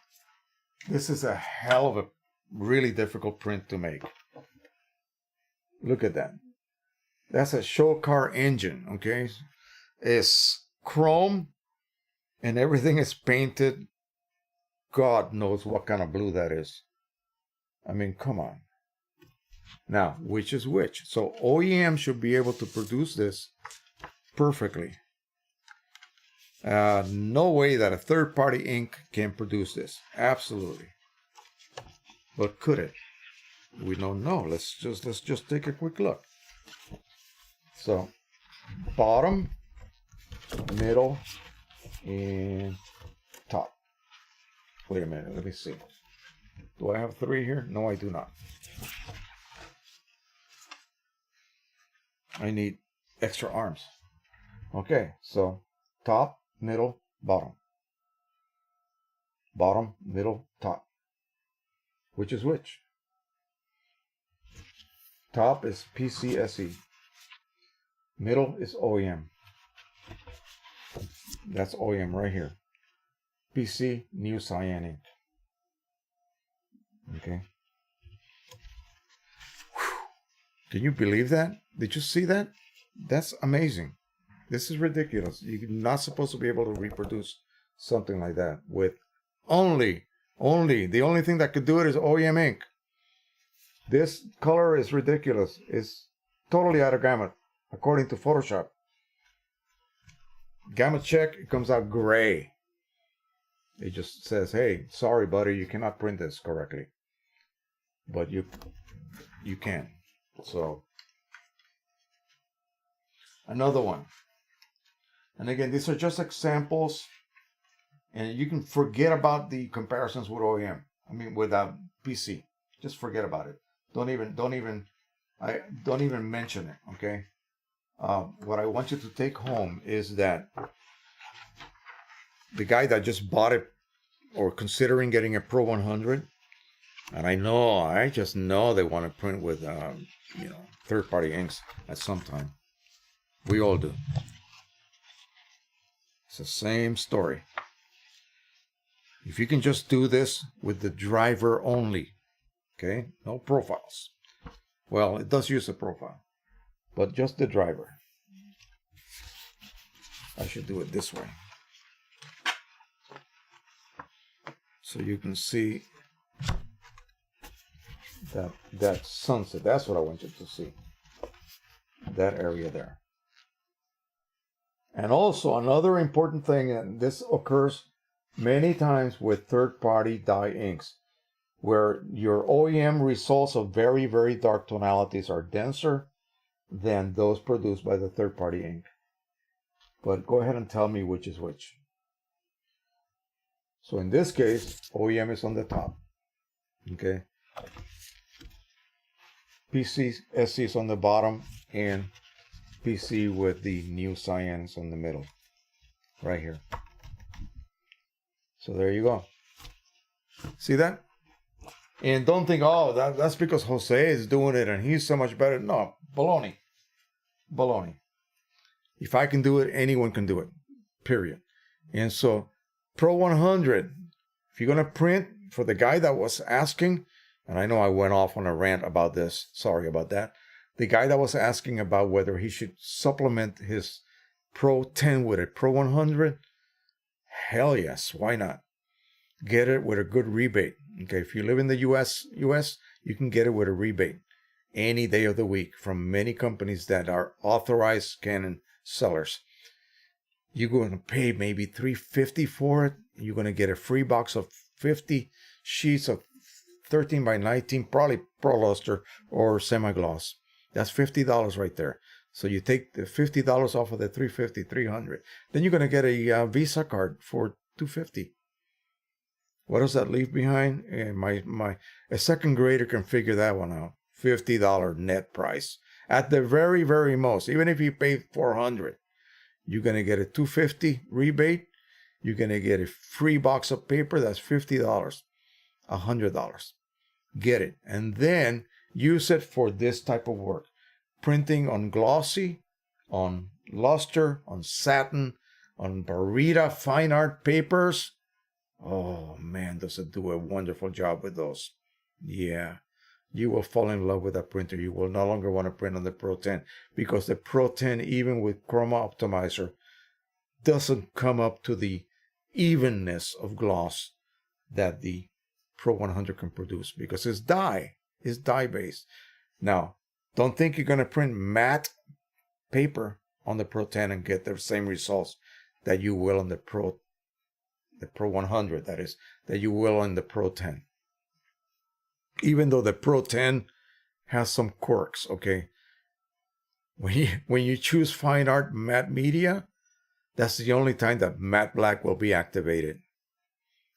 this is a hell of a really difficult print to make. Look at that. That's a show car engine, okay? It's chrome and everything is painted. God knows what kind of blue that is. I mean, come on. Now, which is which? So OEM should be able to produce this perfectly. No way that a third-party ink can produce this. Absolutely. But could it? We don't know. Let's just take a quick look. So, bottom, middle, and top. Wait a minute. Let me see. Do I have three here? No, I do not. I need extra arms. Okay, so top, middle, bottom. Bottom, middle, top. Which is which? Top is PCSE. Middle is OEM. That's OEM right here. PC, new cyan ink. Okay. Whew. Can you believe that? Did you see that? That's amazing. This is ridiculous. You're not supposed to be able to reproduce something like that with the only thing that could do it is OEM ink. This color is ridiculous. It's totally out of gamut, according to Photoshop. Gamut check, it comes out gray. It just says, hey, sorry, buddy, you cannot print this correctly. But you can. So, another one. And again, these are just examples. And you can forget about the comparisons with OEM. I mean, with PC. Just forget about it. Don't even mention it, okay? What I want you to take home is that the guy that just bought it or considering getting a Pro 100, and I just know they want to print with, third-party inks at some time. We all do. It's the same story. If you can just do this with the driver only, okay, no profiles. Well, it does use a profile, but just the driver. I should do it this way. So you can see that sunset. That's what I want you to see. That area there. And also another important thing, and this occurs many times with third-party dye inks, where your OEM results of very, very dark tonalities are denser than those produced by the third-party ink. But go ahead and tell me which is which. So in this case, OEM is on the top. Okay. PC SC is on the bottom, and PC with the new cyans on the middle. Right here. So there you go. See that? And don't think, oh, that's because Jose is doing it and he's so much better. No, baloney. Baloney. If I can do it, anyone can do it. Period. And so, Pro 100, if you're going to print, for the guy that was asking, and I know I went off on a rant about this. Sorry about that. The guy that was asking about whether he should supplement his Pro 10 with a Pro 100, hell yes, why not? Get it with a good rebate. Okay, if you live in the US, you can get it with a rebate any day of the week from many companies that are authorized Canon sellers. You're going to pay maybe $350 for it. You're going to get a free box of 50 sheets of 13 by 19, probably Pro Luster or semi-gloss. That's $50 right there. So you take the $50 off of the $350, $300. Then you're going to get a Visa card for $250. What does that leave behind? A second grader can figure that one out. $50 net price at the very, very most. Even if you pay $400, you're going to get a $250 rebate. You're going to get a free box of paper. That's $50, $100. Get it. And then use it for this type of work. Printing on glossy, on luster, on satin, on Barita fine art papers. Oh man, does it do a wonderful job with those. Yeah. You will fall in love with that printer. You will no longer want to print on the Pro 10 because the Pro 10, even with Chroma Optimizer, doesn't come up to the evenness of gloss that the Pro 100 can produce because it's dye based. Now, don't think you're going to print matte paper on the Pro 10 and get the same results that you will on the Pro 100, that is, that you will on the Pro 10. Even though the Pro 10 has some quirks, okay? When you choose fine art matte media, that's the only time that matte black will be activated.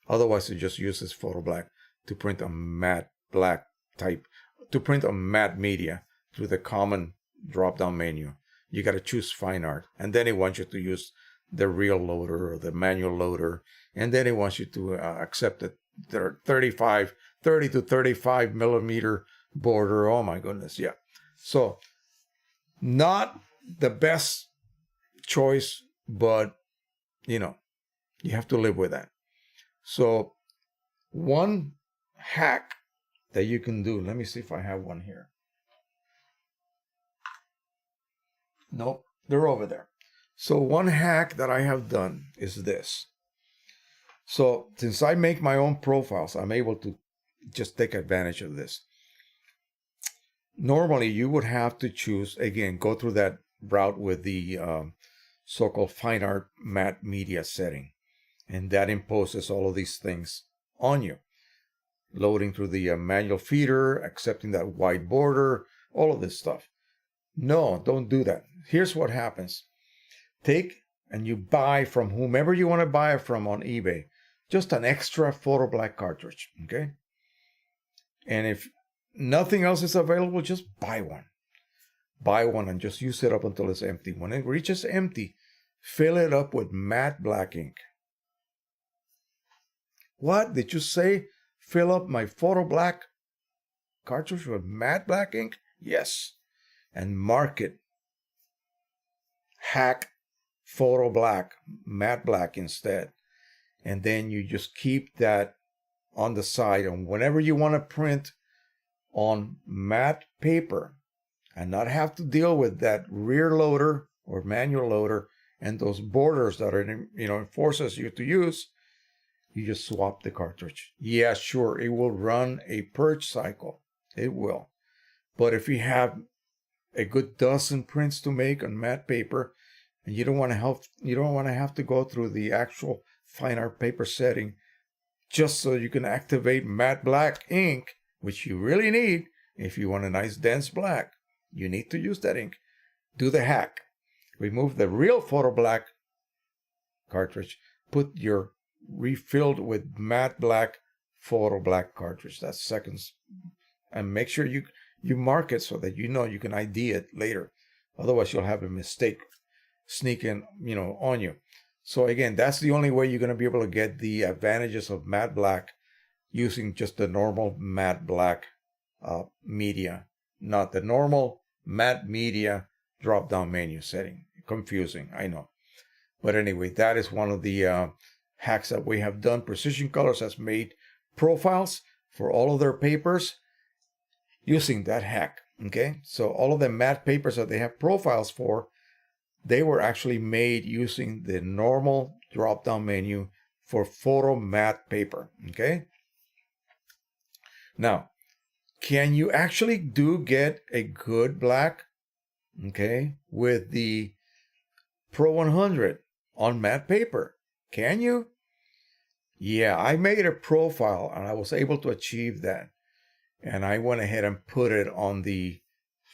Otherwise, it just uses photo black to print a matte black type, to print a matte media through the common drop-down menu. You got to choose fine art, and then it wants you to use the real loader or the manual loader, and then it wants you to accept the 30 to 35 millimeter border. Oh my goodness, yeah. So not the best choice, but you know, you have to live with that. So one hack that you can do, let me see if I have one here. Nope, they're over there. So one hack that I have done is this. So since I make my own profiles, I'm able to just take advantage of this. Normally, you would have to choose, again, go through that route with the so-called fine art matte media setting. And that imposes all of these things on you. Loading through the manual feeder, accepting that white border, all of this stuff. No, don't do that. Here's what happens. Take and you buy from whomever you want to buy it from on eBay, just an extra photo black cartridge, okay? And if nothing else is available, just buy one. Buy one and just use it up until it's empty. When it reaches empty, fill it up with matte black ink. What? Did you say fill up my photo black cartridge with matte black ink? Yes. And mark it. Hack photo black, matte black instead. And then you just keep that on the side, and whenever you want to print on matte paper and not have to deal with that rear loader or manual loader and those borders that are, it forces you to use, you just swap the cartridge. Yeah, sure, it will run a purge cycle. It will. But if you have a good dozen prints to make on matte paper, and you don't want to have to go through the actual fine art paper setting just so you can activate matte black ink, which you really need if you want a nice dense black. You need to use that ink. Do the hack. Remove the real photo black cartridge. Put your refilled with matte black photo black cartridge. That's seconds. And make sure you mark it so that you know you can ID it later. Otherwise, you'll have a mistake sneak in, on you. So again, that's the only way you're going to be able to get the advantages of matte black using just the normal matte black media, not the normal matte media drop-down menu setting. Confusing, I know. But anyway, that is one of the hacks that we have done. Precisioncolors has made profiles for all of their papers using that hack. Okay, so all of the matte papers that they have profiles for, they were actually made using the normal drop-down menu for photo matte paper. Okay, now can you actually get a good black, okay, with the Pro 100 on matte paper? Can you? Yeah, I made a profile and I was able to achieve that. And I went ahead and put it on the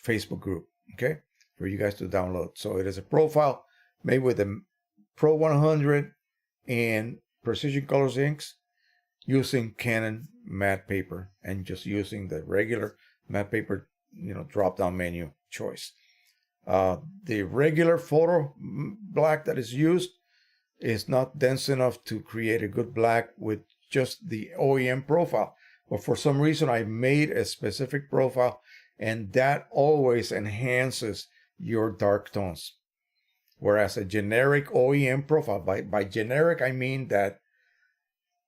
Facebook group, okay, for you guys to download. So it is a profile made with the Pro 100 and Precisioncolors inks using Canon matte paper and just using the regular matte paper, drop-down menu choice. The regular photo black that is used is not dense enough to create a good black with just the OEM profile. But for some reason, I made a specific profile, and that always enhances your dark tones. Whereas a generic OEM profile, by generic, I mean that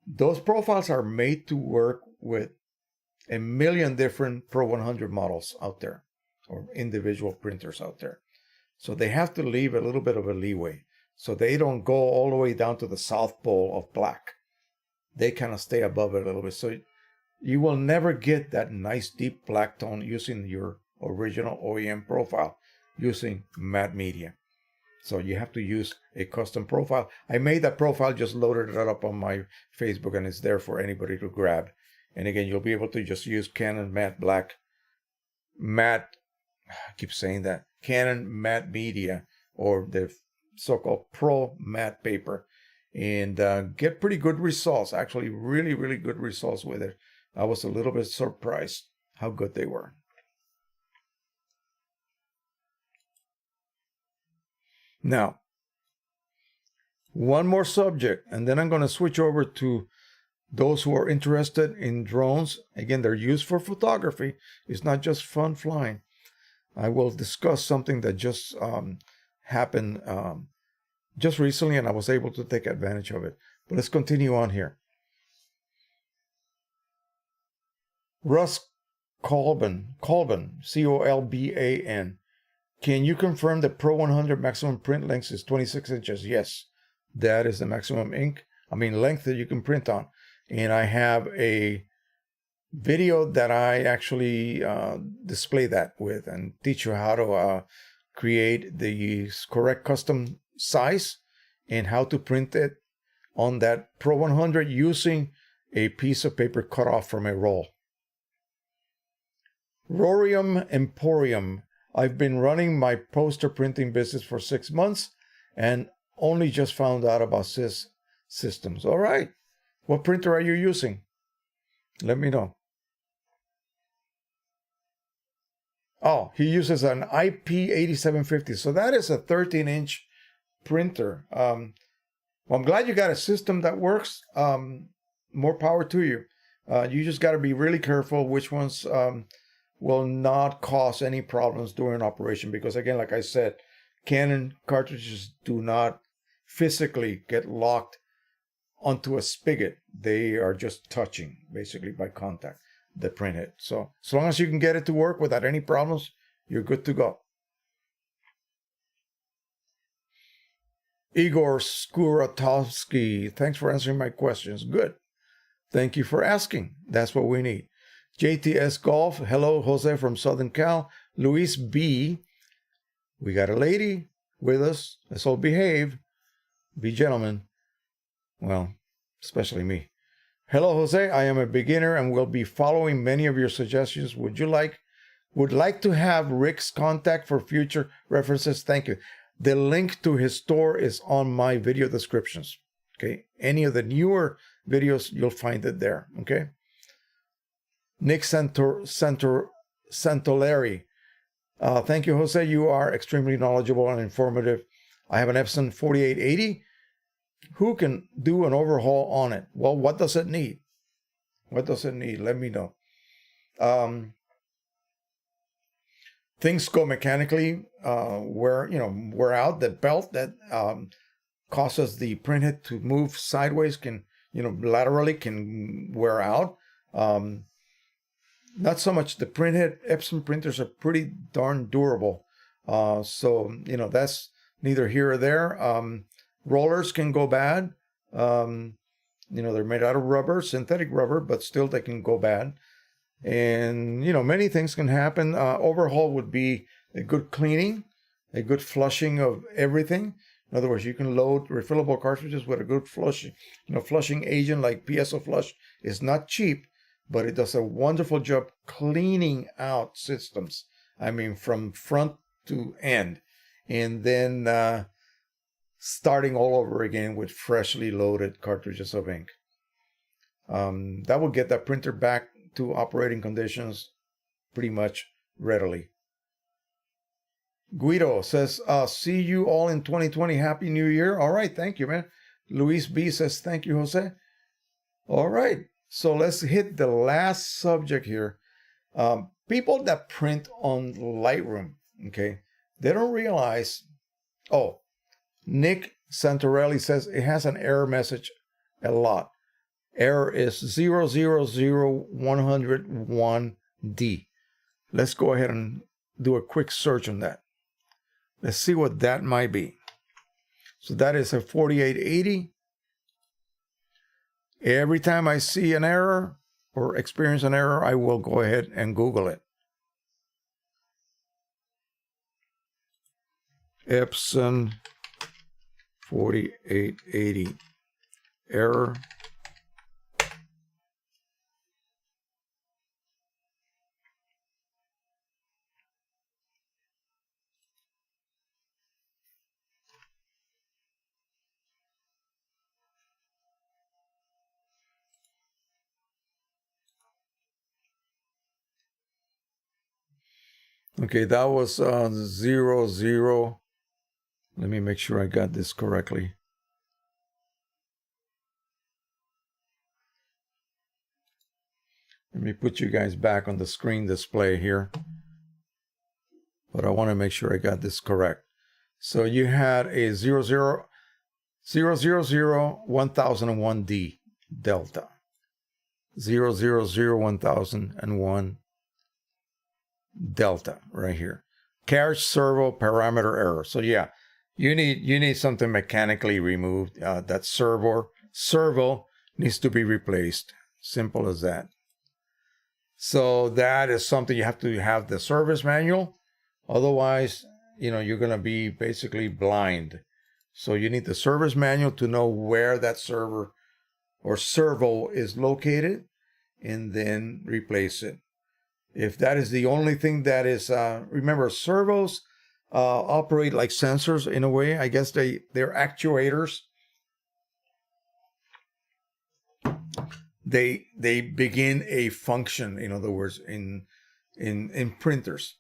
those profiles are made to work with a million different Pro 100 models out there, or individual printers out there. So they have to leave a little bit of a leeway. So they don't go all the way down to the South Pole of black. They kind of stay above it a little bit. So you will never get that nice deep black tone using your original OEM profile using matte media. So you have to use a custom profile. I made that profile, just loaded it up on my Facebook, and it's there for anybody to grab. And again, you'll be able to just use Canon matte black, I keep saying that, Canon matte media, or the so-called Pro matte paper, and get pretty good results. Actually, really, really good results with it. I was a little bit surprised how good they were. Now, one more subject, and then I'm going to switch over to those who are interested in drones. Again, they're used for photography. It's not just fun flying. I will discuss something that just happened just recently, and I was able to take advantage of it. But let's continue on here. Russ Colban, Colban, can you confirm the Pro 100 maximum print length is 26 inches? Yes, that is the maximum length that you can print on. And I have a video that I actually display that with and teach you how to create the correct custom size and how to print it on that Pro 100 using a piece of paper cut off from a roll. Rorium Emporium. I've been running my poster printing business for 6 months and only just found out about CIS systems. All right. What printer are you using? Let me know. Oh, he uses an IP8750. So that is a 13-inch printer. Well, I'm glad you got a system that works. More power to you. You just got to be really careful which ones will not cause any problems during operation, because again, like I said, Canon cartridges do not physically get locked onto a spigot. They are just touching basically by contact the printhead. So as long as you can get it to work without any problems, you're good to go. Igor Skuratowski, thanks for answering my questions. Good. Thank you for asking. That's what we need. JTS Golf, hello, Jose from Southern Cal. Luis B, we got a lady with us. Let's all behave. Be gentlemen. Well, especially me. Hello, Jose. I am a beginner and will be following many of your suggestions. Would like to have Rick's contact for future references? Thank you. The link to his store is on my video descriptions. Okay. Any of the newer videos, you'll find it there. Okay. Nick Santoleri. Thank you, Jose. You are extremely knowledgeable and informative. I have an EPSON 4880. Who can do an overhaul on it? Well, what does it need? What does it need? Let me know. Things go mechanically, wear out. The belt that causes the printhead to move sideways laterally can wear out. not so much the printhead. Epson printers are pretty darn durable. So, you know, that's neither here or there. Rollers can go bad. You know, they're made out of rubber, synthetic rubber, but still they can go bad. And, you know, many things can happen. Overhaul would be a good cleaning, a good flushing of everything. In other words, you can load refillable cartridges with a good flushing, you know, flushing agent like PSO Flush is not cheap, but it does a wonderful job cleaning out systems. I mean, from front to end. And then starting all over again with freshly loaded cartridges of ink. That will get that printer back to operating conditions pretty much readily. Guido says, see you all in 2020. Happy New Year. All right, thank you, man. Luis B says, thank you, Jose. All right, so let's hit the last subject here. People that print on Lightroom, okay, they don't realize, Nick Santorelli says it has an error message a lot. Error is 000101D. Let's go ahead and do a quick search on that. Let's see what that might be. So that is a 4880. Every time I see an error or experience an error, I will go ahead and Google it. Epson 4880 error. Okay, that was 00. Let me make sure I got this correctly. Let me put you guys back on the screen display here. But I want to make sure I got this correct. So you had a 0001001D delta. 0001001 delta right here. Carriage servo parameter error. So yeah, you need something mechanically removed. That servo needs to be replaced. Simple as that. So that is something you have to have the service manual. Otherwise, you know, you're going to be basically blind. So you need the service manual to know where that server or servo is located and then replace it. If that is the only thing that is, remember, servos operate like sensors in a way. I guess they're actuators. They begin a function, in other words, in printers.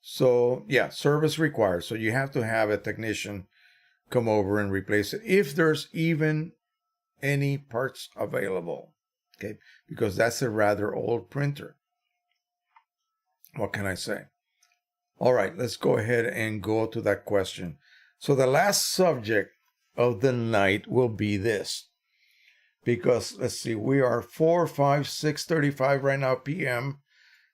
So yeah, service required. So you have to have a technician come over and replace it if there's even any parts available. Okay, because that's a rather old printer. What can I say? All right, let's go ahead and go to that question. So the last subject of the night will be this. Because let's see, we are 6:35 right now p.m.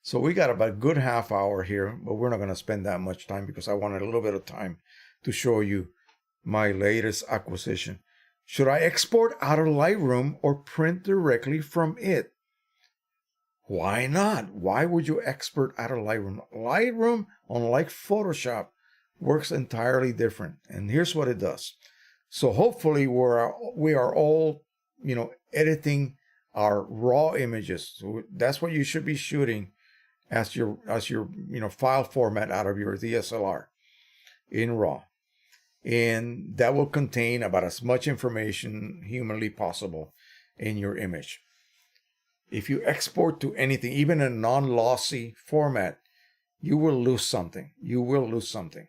So we got about a good half hour here, but we're not going to spend that much time because I wanted a little bit of time to show you my latest acquisition. Should I export out of Lightroom or print directly from it? Why not? Why would you export out of Lightroom? Lightroom, unlike Photoshop, works entirely different. And here's what it does. So hopefully we are all, you know, editing our raw images. So that's what you should be shooting as your you know, file format out of your DSLR in RAW. And that will contain about as much information humanly possible in your image. If you export to anything, even a non-lossy format, you will lose something. You will lose something.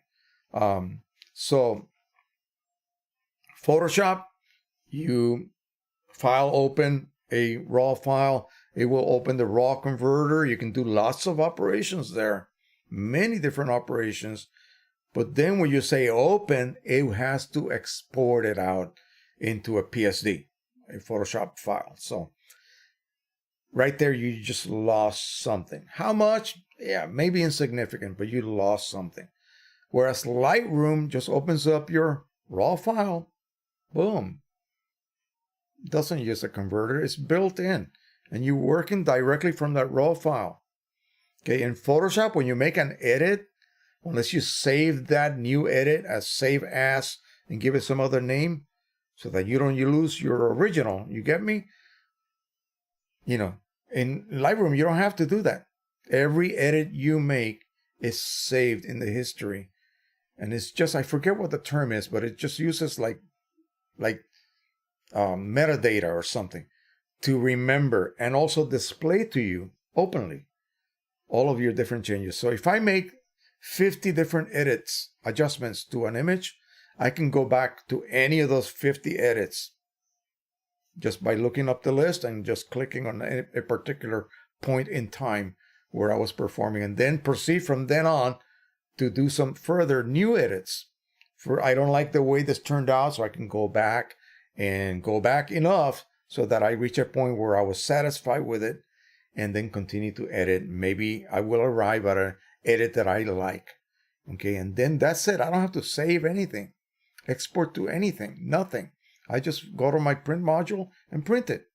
So Photoshop, you file open a raw file, it will open the raw converter. You can do lots of operations there, many different operations. But then when you say open, it has to export it out into a PSD, a Photoshop file. So right there, you just lost something. How much? Yeah, maybe insignificant, but you lost something. Whereas Lightroom just opens up your raw file. Boom. Doesn't use a converter. It's built in. And you're working directly from that raw file. Okay, in Photoshop, when you make an edit, unless you save that new edit as save as and give it some other name so that you lose your original, you get me? You know, in Lightroom, you don't have to do that. Every edit you make is saved in the history. And it's just, I forget what the term is, but it just uses like metadata or something to remember and also display to you openly all of your different changes. So if I make 50 different adjustments to an image, I can go back to any of those 50 edits just by looking up the list and just clicking on a particular point in time where I was performing, and then proceed from then on to do some further new edits. I don't like the way this turned out, so I can go back and go back enough so that I reach a point where I was satisfied with it, and then continue to edit. Maybe I will arrive at an edit that I like. Okay, and then that's it. I don't have to save anything, export to anything, nothing. I just go to my print module and print it.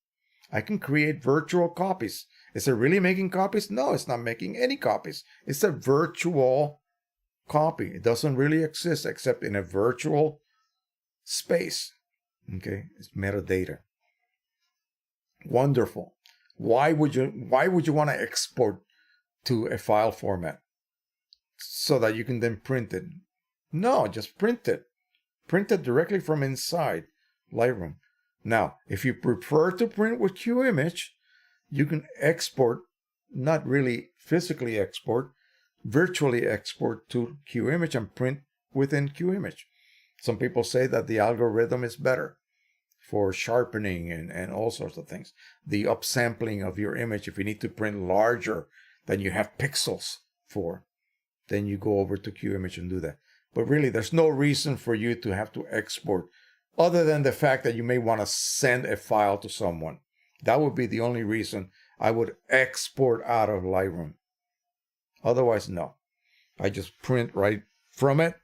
I can create virtual copies. Is it really making copies? No, it's not making any copies. It's a virtual copy. It doesn't really exist except in a virtual space. Okay, it's metadata. Wonderful. Why would you want to export to a file format so that you can then print it? No, just print it. Print it directly from inside Lightroom. Now, if you prefer to print with Qimage, you can export, not really physically export, virtually export to Qimage and print within Qimage. Some people say that the algorithm is better for sharpening and all sorts of things. The upsampling of your image, if you need to print larger than you have pixels for, then you go over to Qimage and do that. But really, there's no reason for you to have to export other than the fact that you may want to send a file to someone. That would be the only reason I would export out of Lightroom. Otherwise, no. I just print right from it.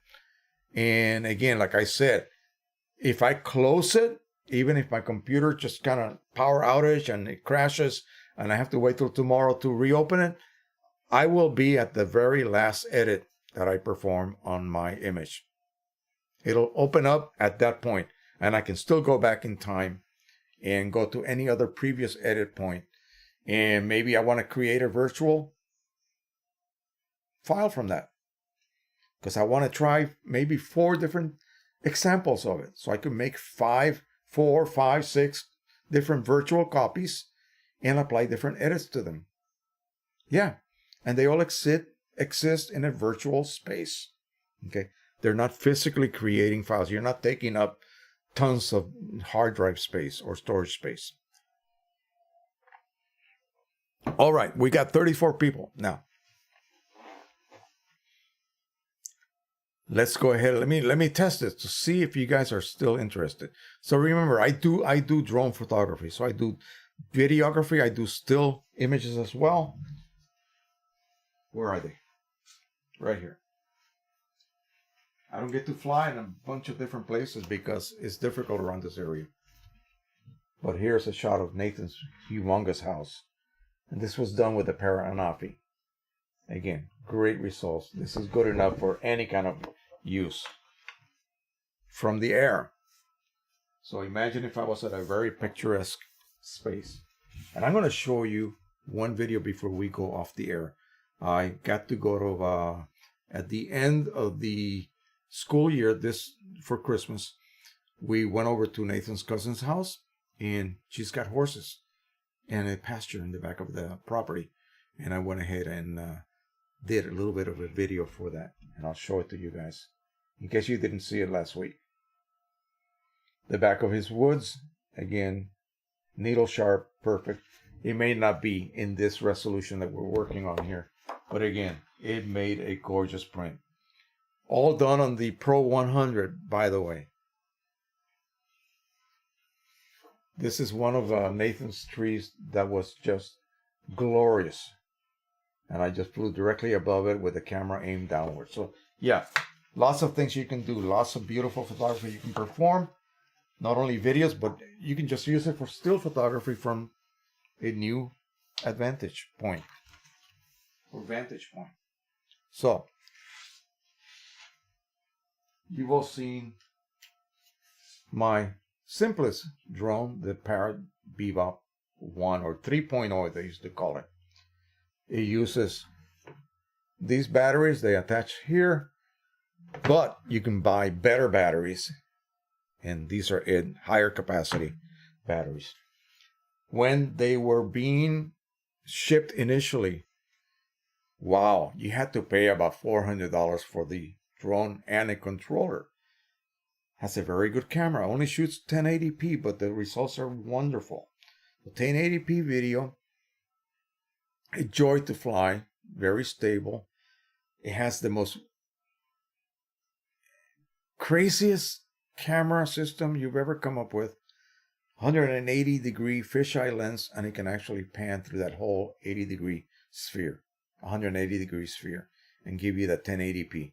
And again, like I said, if I close it, even if my computer just kind of power outage and it crashes and I have to wait till tomorrow to reopen it, I will be at the very last edit that I perform on my image. It'll open up at that point, and I can still go back in time and go to any other previous edit point. And maybe I want to create a virtual file from that, because I want to try maybe 4 different examples of it. So I could make 4, 5, 6 different virtual copies and apply different edits to them. Yeah, and they all exist in a virtual space. Okay, they're not physically creating files. You're not taking up tons of hard drive space or storage space. All right, we got 34 people now. Let's go ahead. Let me test this to see if you guys are still interested. So remember, I do drone photography. So I do videography. I do still images as well. Where are they? Right here. I don't get to fly in a bunch of different places because it's difficult around this area. But here's a shot of Nathan's humongous house. And this was done with a Paranafi. Again, great results. This is good enough for any kind of use from the air. So imagine if I was at a very picturesque space. And I'm going to show you one video before we go off the air. I got to go to, at the end of the school year, for Christmas, we went over to Nathan's cousin's house, and she's got horses and a pasture in the back of the property. And I went ahead and did a little bit of a video for that, and I'll show it to you guys in case you didn't see it last week. The back of his woods, again, needle sharp, perfect. It may not be in this resolution that we're working on here, but again, it made a gorgeous print. All done on the Pro-100, by the way. This is one of Nathan's trees that was just glorious. And I just flew directly above it with the camera aimed downward. So yeah, lots of things you can do, lots of beautiful photography you can perform. Not only videos, but you can just use it for still photography from a new vantage point. So you've all seen my simplest drone, the Parrot Bebop 1 or 3.0 they used to call it. It uses these batteries, they attach here, but you can buy better batteries, and these are in higher capacity batteries. When they were being shipped initially, wow, you had to pay about $400 for the drone and a controller. Has a very good camera, only shoots 1080p, but the results are wonderful. The 1080p video, a joy to fly, very stable. It has the most craziest camera system you've ever come up with. 180 degree fisheye lens, and it can actually pan through that whole 80 degree sphere, 180 degree sphere, and give you that 1080p.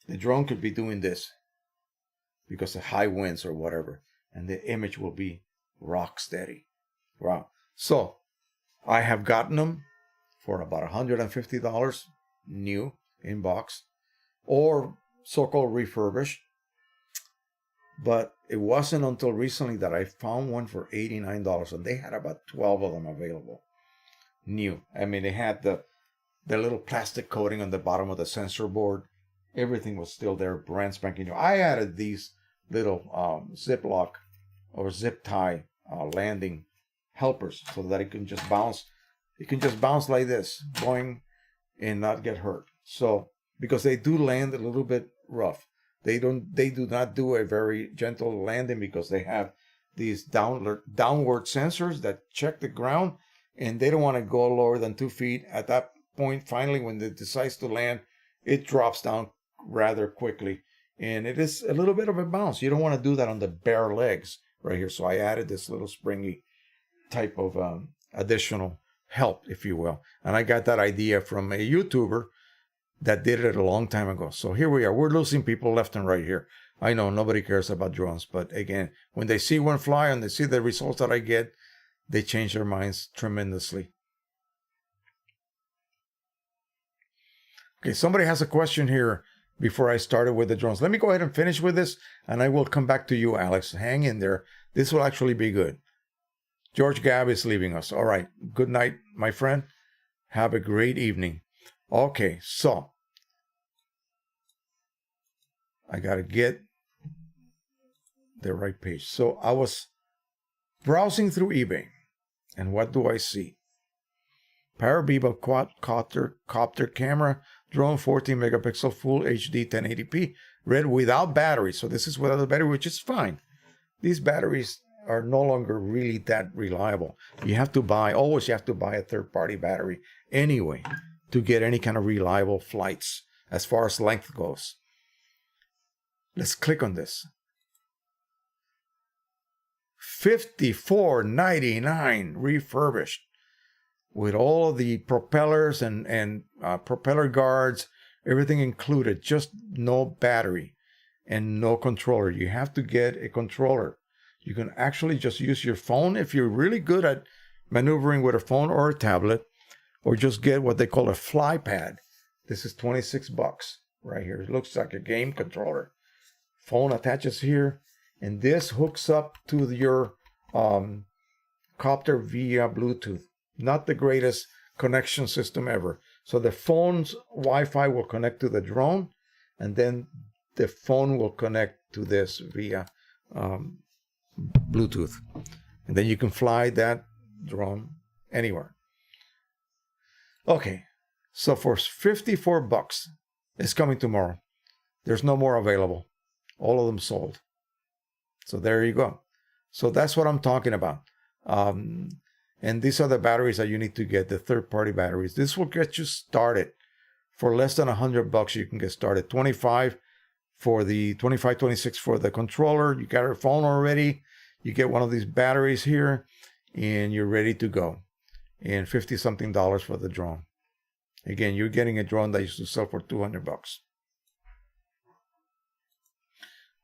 The drone could be doing this because of high winds or whatever, and the image will be rock steady. Wow. So I have gotten them for about $150 new in box, or so-called refurbished. But it wasn't until recently that I found one for $89, and they had about 12 of them available new. I mean, they had the little plastic coating on the bottom of the sensor board. Everything was still there, brand spanking new. I added these little zip lock or zip tie landing helpers so that it can just bounce. It can just bounce like this, boing, and not get hurt. So because they do land a little bit rough. They do not do a very gentle landing because they have these downward sensors that check the ground, and they don't want to go lower than 2 feet. At that point, finally, when it decides to land, it drops down rather quickly, and it is a little bit of a bounce. You don't want to do that on the bare legs right here. So I added this little springy type of additional help, if you will. And I got that idea from a YouTuber that did it a long time ago. So here we are. We're losing people left and right here. I know nobody cares about drones, but again, when they see one fly and they see the results that I get, they change their minds tremendously. Okay, somebody has a question here before I started with the drones. Let me go ahead and finish with this, and I will come back to you, Alex. Hang in there. This will actually be good. George Gabb is leaving us. All right. Good night, my friend. Have a great evening. Okay, so I got to get the right page. So I was browsing through eBay, and what do I see? Parrot Bebop quadcopter camera, drone 14 megapixel, full HD 1080p, red without battery. So this is without a battery, which is fine. These batteries are no longer really that reliable. You have to buy a third-party battery anyway to get any kind of reliable flights as far as length goes. Let's click on this. $54.99 refurbished with all of the propellers and propeller guards, everything included, just no battery and no controller. You have to get a controller. You can actually just use your phone if you're really good at maneuvering with a phone or a tablet, or just get what they call a fly pad. This is $26 right here. It looks like a game controller. Phone attaches here, and this hooks up to your copter via Bluetooth. Not the greatest connection system ever. So the phone's Wi-Fi will connect to the drone, and then the phone will connect to this via Bluetooth. And then you can fly that drone anywhere. Okay, so for $54, it's coming tomorrow. There's no more available. All of them sold. So there you go. So that's what I'm talking about. And these are the batteries that you need to get, the third-party batteries. This will get you started. For less than $100, you can get started. 25 for the 25, 26 for the controller. You got your phone already. You get one of these batteries here, and you're ready to go. and $50 something for the drone. Again, you're getting a drone that used to sell for $200.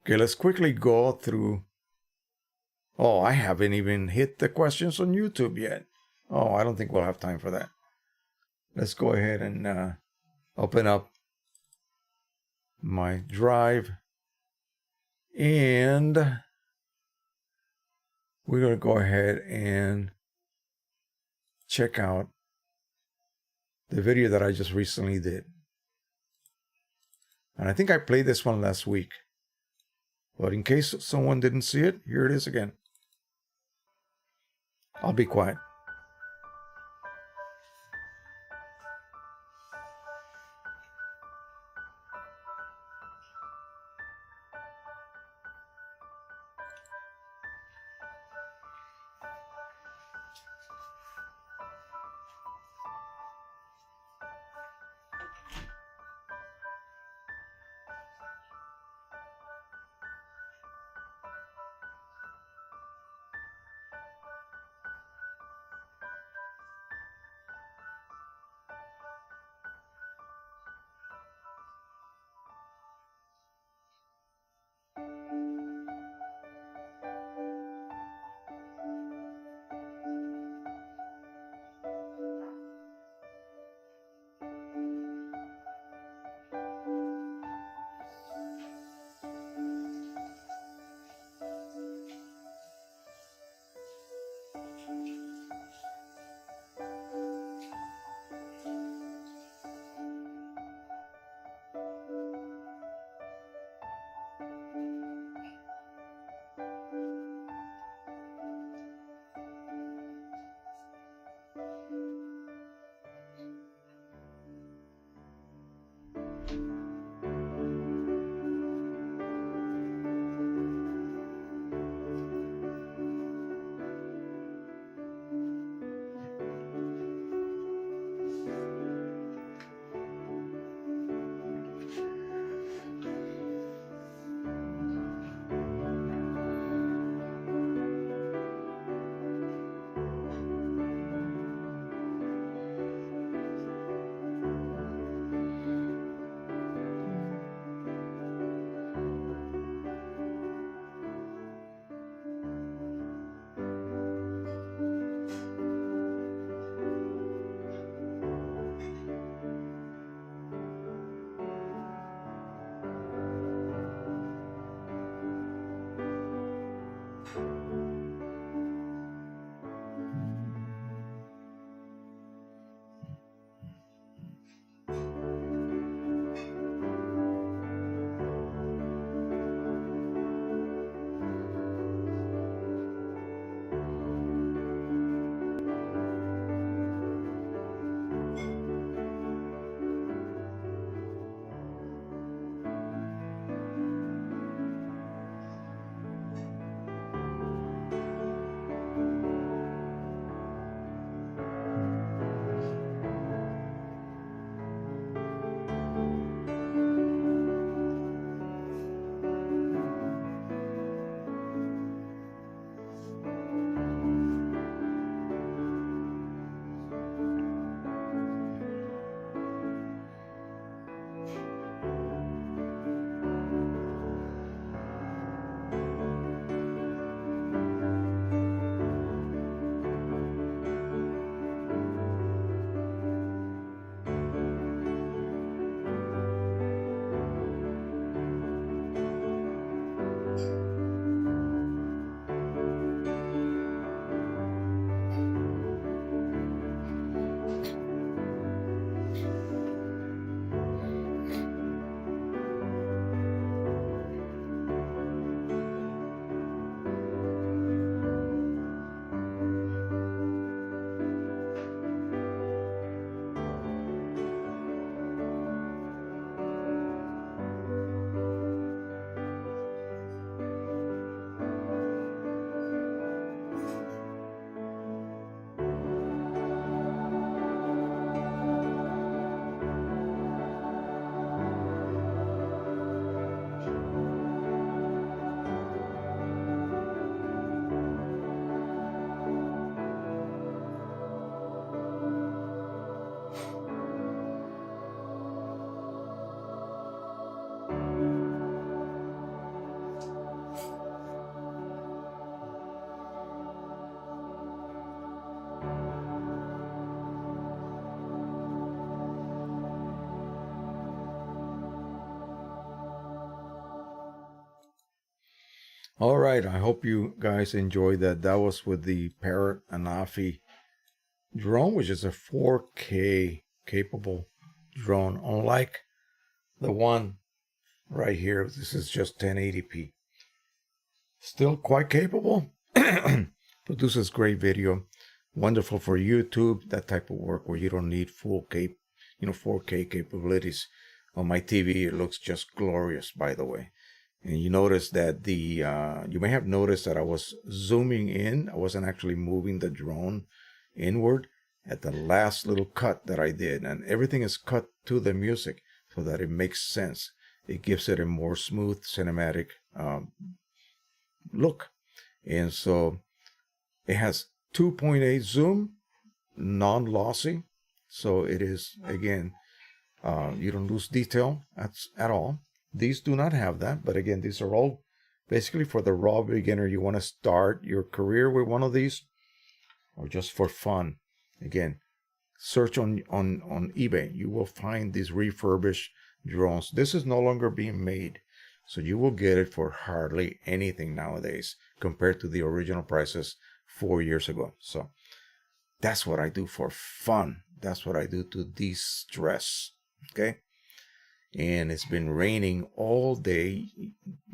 Okay, let's quickly go through. Oh, I haven't even hit the questions on YouTube yet. Oh, I don't think we'll have time for that. Let's go ahead and open up my drive. And we're going to go ahead and check out the video that I just recently did. And I think I played this one last week. But in case someone didn't see it, here it is again. I'll be quiet. All right, I hope you guys enjoyed that. That was with the Parrot and Afi drone, which is a 4K capable drone, unlike the one right here. This is just 1080p. Still quite capable. Produces great video. Wonderful for YouTube, that type of work where you don't need full 4K capabilities. On my TV, it looks just glorious, by the way. And you notice that you may have noticed that I was zooming in. I wasn't actually moving the drone inward at the last little cut that I did. And everything is cut to the music so that it makes sense. It gives it a more smooth cinematic look. And so it has 2.8 zoom, non-lossy. So it is, again, you don't lose detail at all. These do not have that, but again, these are all basically for the raw beginner. You want to start your career with one of these, or just for fun. Again, search on eBay. You will find these refurbished drones. This is no longer being made, so you will get it for hardly anything nowadays compared to the original prices 4 years ago. So that's what I do for fun. That's what I do to de-stress. Okay. And it's been raining all day,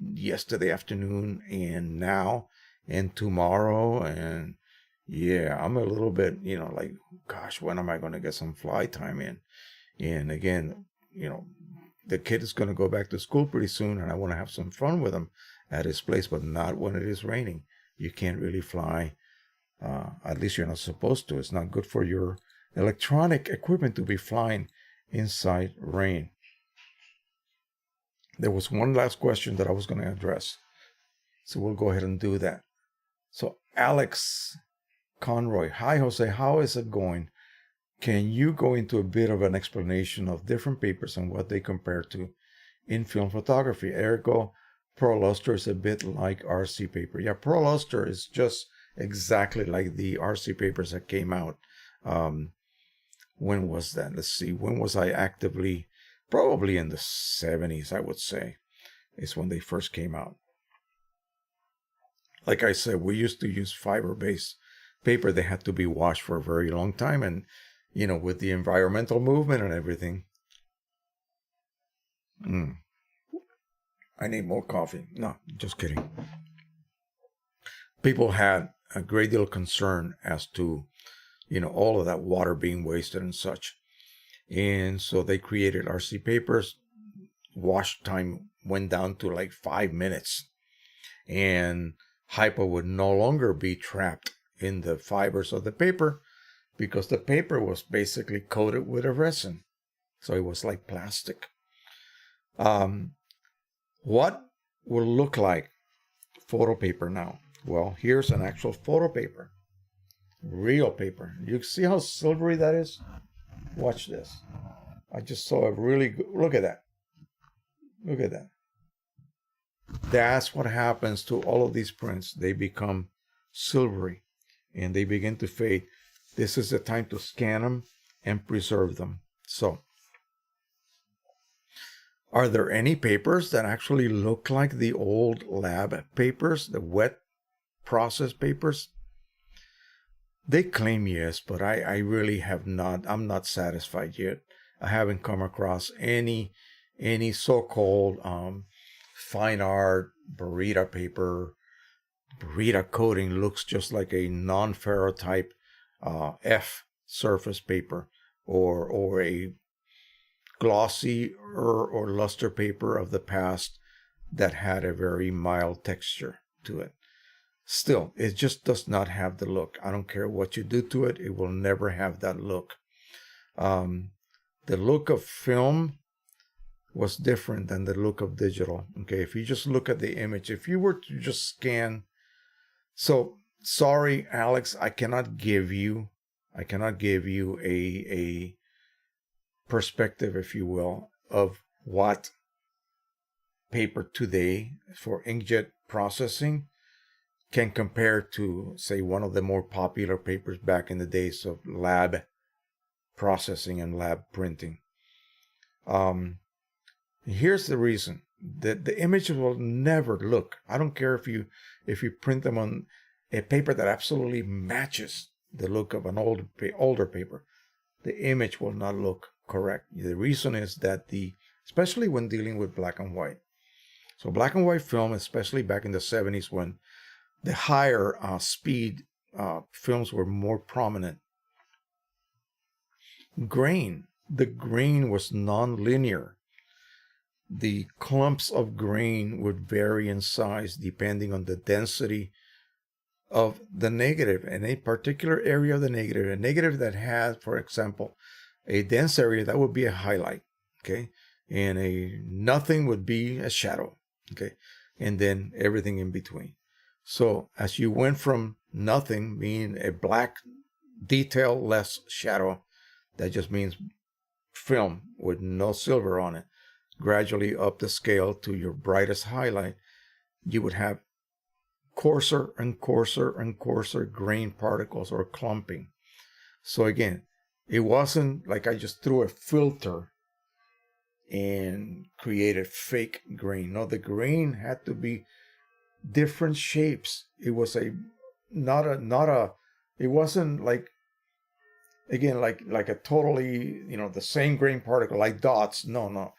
yesterday afternoon, and now, and tomorrow. And yeah, I'm a little bit, like, gosh, when am I going to get some fly time in? And again, the kid is going to go back to school pretty soon, and I want to have some fun with him at his place, but not when it is raining. You can't really fly. At least you're not supposed to. It's not good for your electronic equipment to be flying inside rain. There was one last question that I was going to address, so we'll go ahead and do that. So Alex Conroy, hi Jose, how is it going? Can you go into a bit of an explanation of different papers and what they compare to in film photography? Ergo, ProLuster is a bit like RC paper. Yeah, ProLuster is just exactly like the RC papers that came out. When was that? Let's see. When was I actively? Probably in the 70s, I would say, is when they first came out. Like I said, we used to use fiber-based paper. They had to be washed for a very long time. And, with the environmental movement and everything. I need more coffee. No, just kidding. People had a great deal of concern as to, all of that water being wasted and such. And so they created RC papers. Wash time went down to like 5 minutes. And hypo would no longer be trapped in the fibers of the paper because the paper was basically coated with a resin. So it was like plastic. What will look like photo paper now? Well, here's an actual photo paper. Real paper. You see how silvery that is? Watch this. I just saw a really good, look at that. Look at that. That's what happens to all of these prints. They become silvery and they begin to fade. This is the time to scan them and preserve them. So, are there any papers that actually look like the old lab papers, the wet process papers? They claim yes, but I really have not. I'm not satisfied yet. I haven't come across any so-called fine art burrito paper. Burrito coating looks just like a non-ferro type F surface paper or a glossy or luster paper of the past that had a very mild texture to it. Still, it just does not have the look. I don't care what you do to it. It will never have that look. The look of film was different than the look of digital. Okay, if you just look at the image, if you were to just scan. So, sorry, Alex, I cannot give you a perspective, if you will, of what paper today for inkjet processing can compare to, say, one of the more popular papers back in the days of lab processing and lab printing. Here's the reason. the images will never look. I don't care if you print them on a paper that absolutely matches the look of an older paper. The image will not look correct. The reason is that especially when dealing with black and white. So black and white film, especially back in the 70s when the higher speed films were more prominent. The grain was non-linear. The clumps of grain would vary in size depending on the density of the negative in a particular area of the negative. A negative that has, for example, a dense area, that would be a highlight, okay? And a nothing would be a shadow, okay? And then everything in between. So as you went from nothing, meaning a black detail, less shadow, that just means film with no silver on it, gradually up the scale to your brightest highlight, you would have coarser and coarser and coarser grain particles or clumping. So again, it wasn't like I just threw a filter and created fake grain. No, the grain had to be different shapes. It was it wasn't like, again, like a totally, the same grain particle, like dots. No.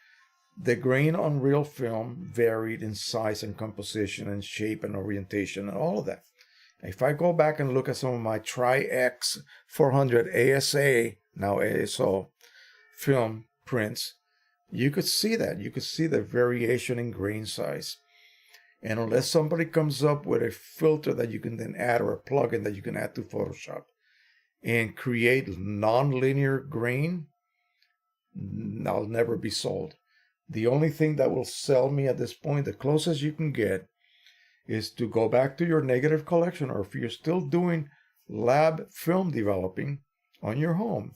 The grain on real film varied in size and composition and shape and orientation and all of that. If I go back and look at some of my Tri-X 400 ASA, now ASO, film prints, you could see that. You could see the variation in grain size. And unless somebody comes up with a filter that you can then add, or a plugin that you can add to Photoshop and create non-linear grain, I'll never be sold. The only thing that will sell me at this point, the closest you can get, is to go back to your negative collection, or if you're still doing lab film developing on your home,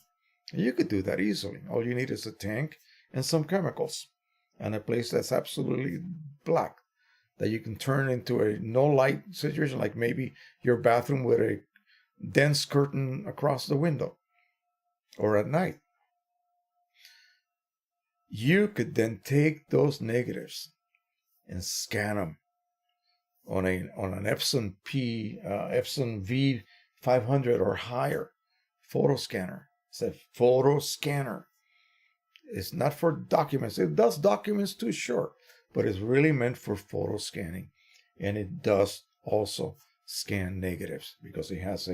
you could do that easily. All you need is a tank and some chemicals and a place that's absolutely black that you can turn into a no light situation, like maybe your bathroom with a dense curtain across the window, or at night. You could then take those negatives and scan them on an EPSON V500 or higher photo scanner. It's a photo scanner. It's not for documents. It does documents too, sure, but it's really meant for photo scanning. And it does also scan negatives because it has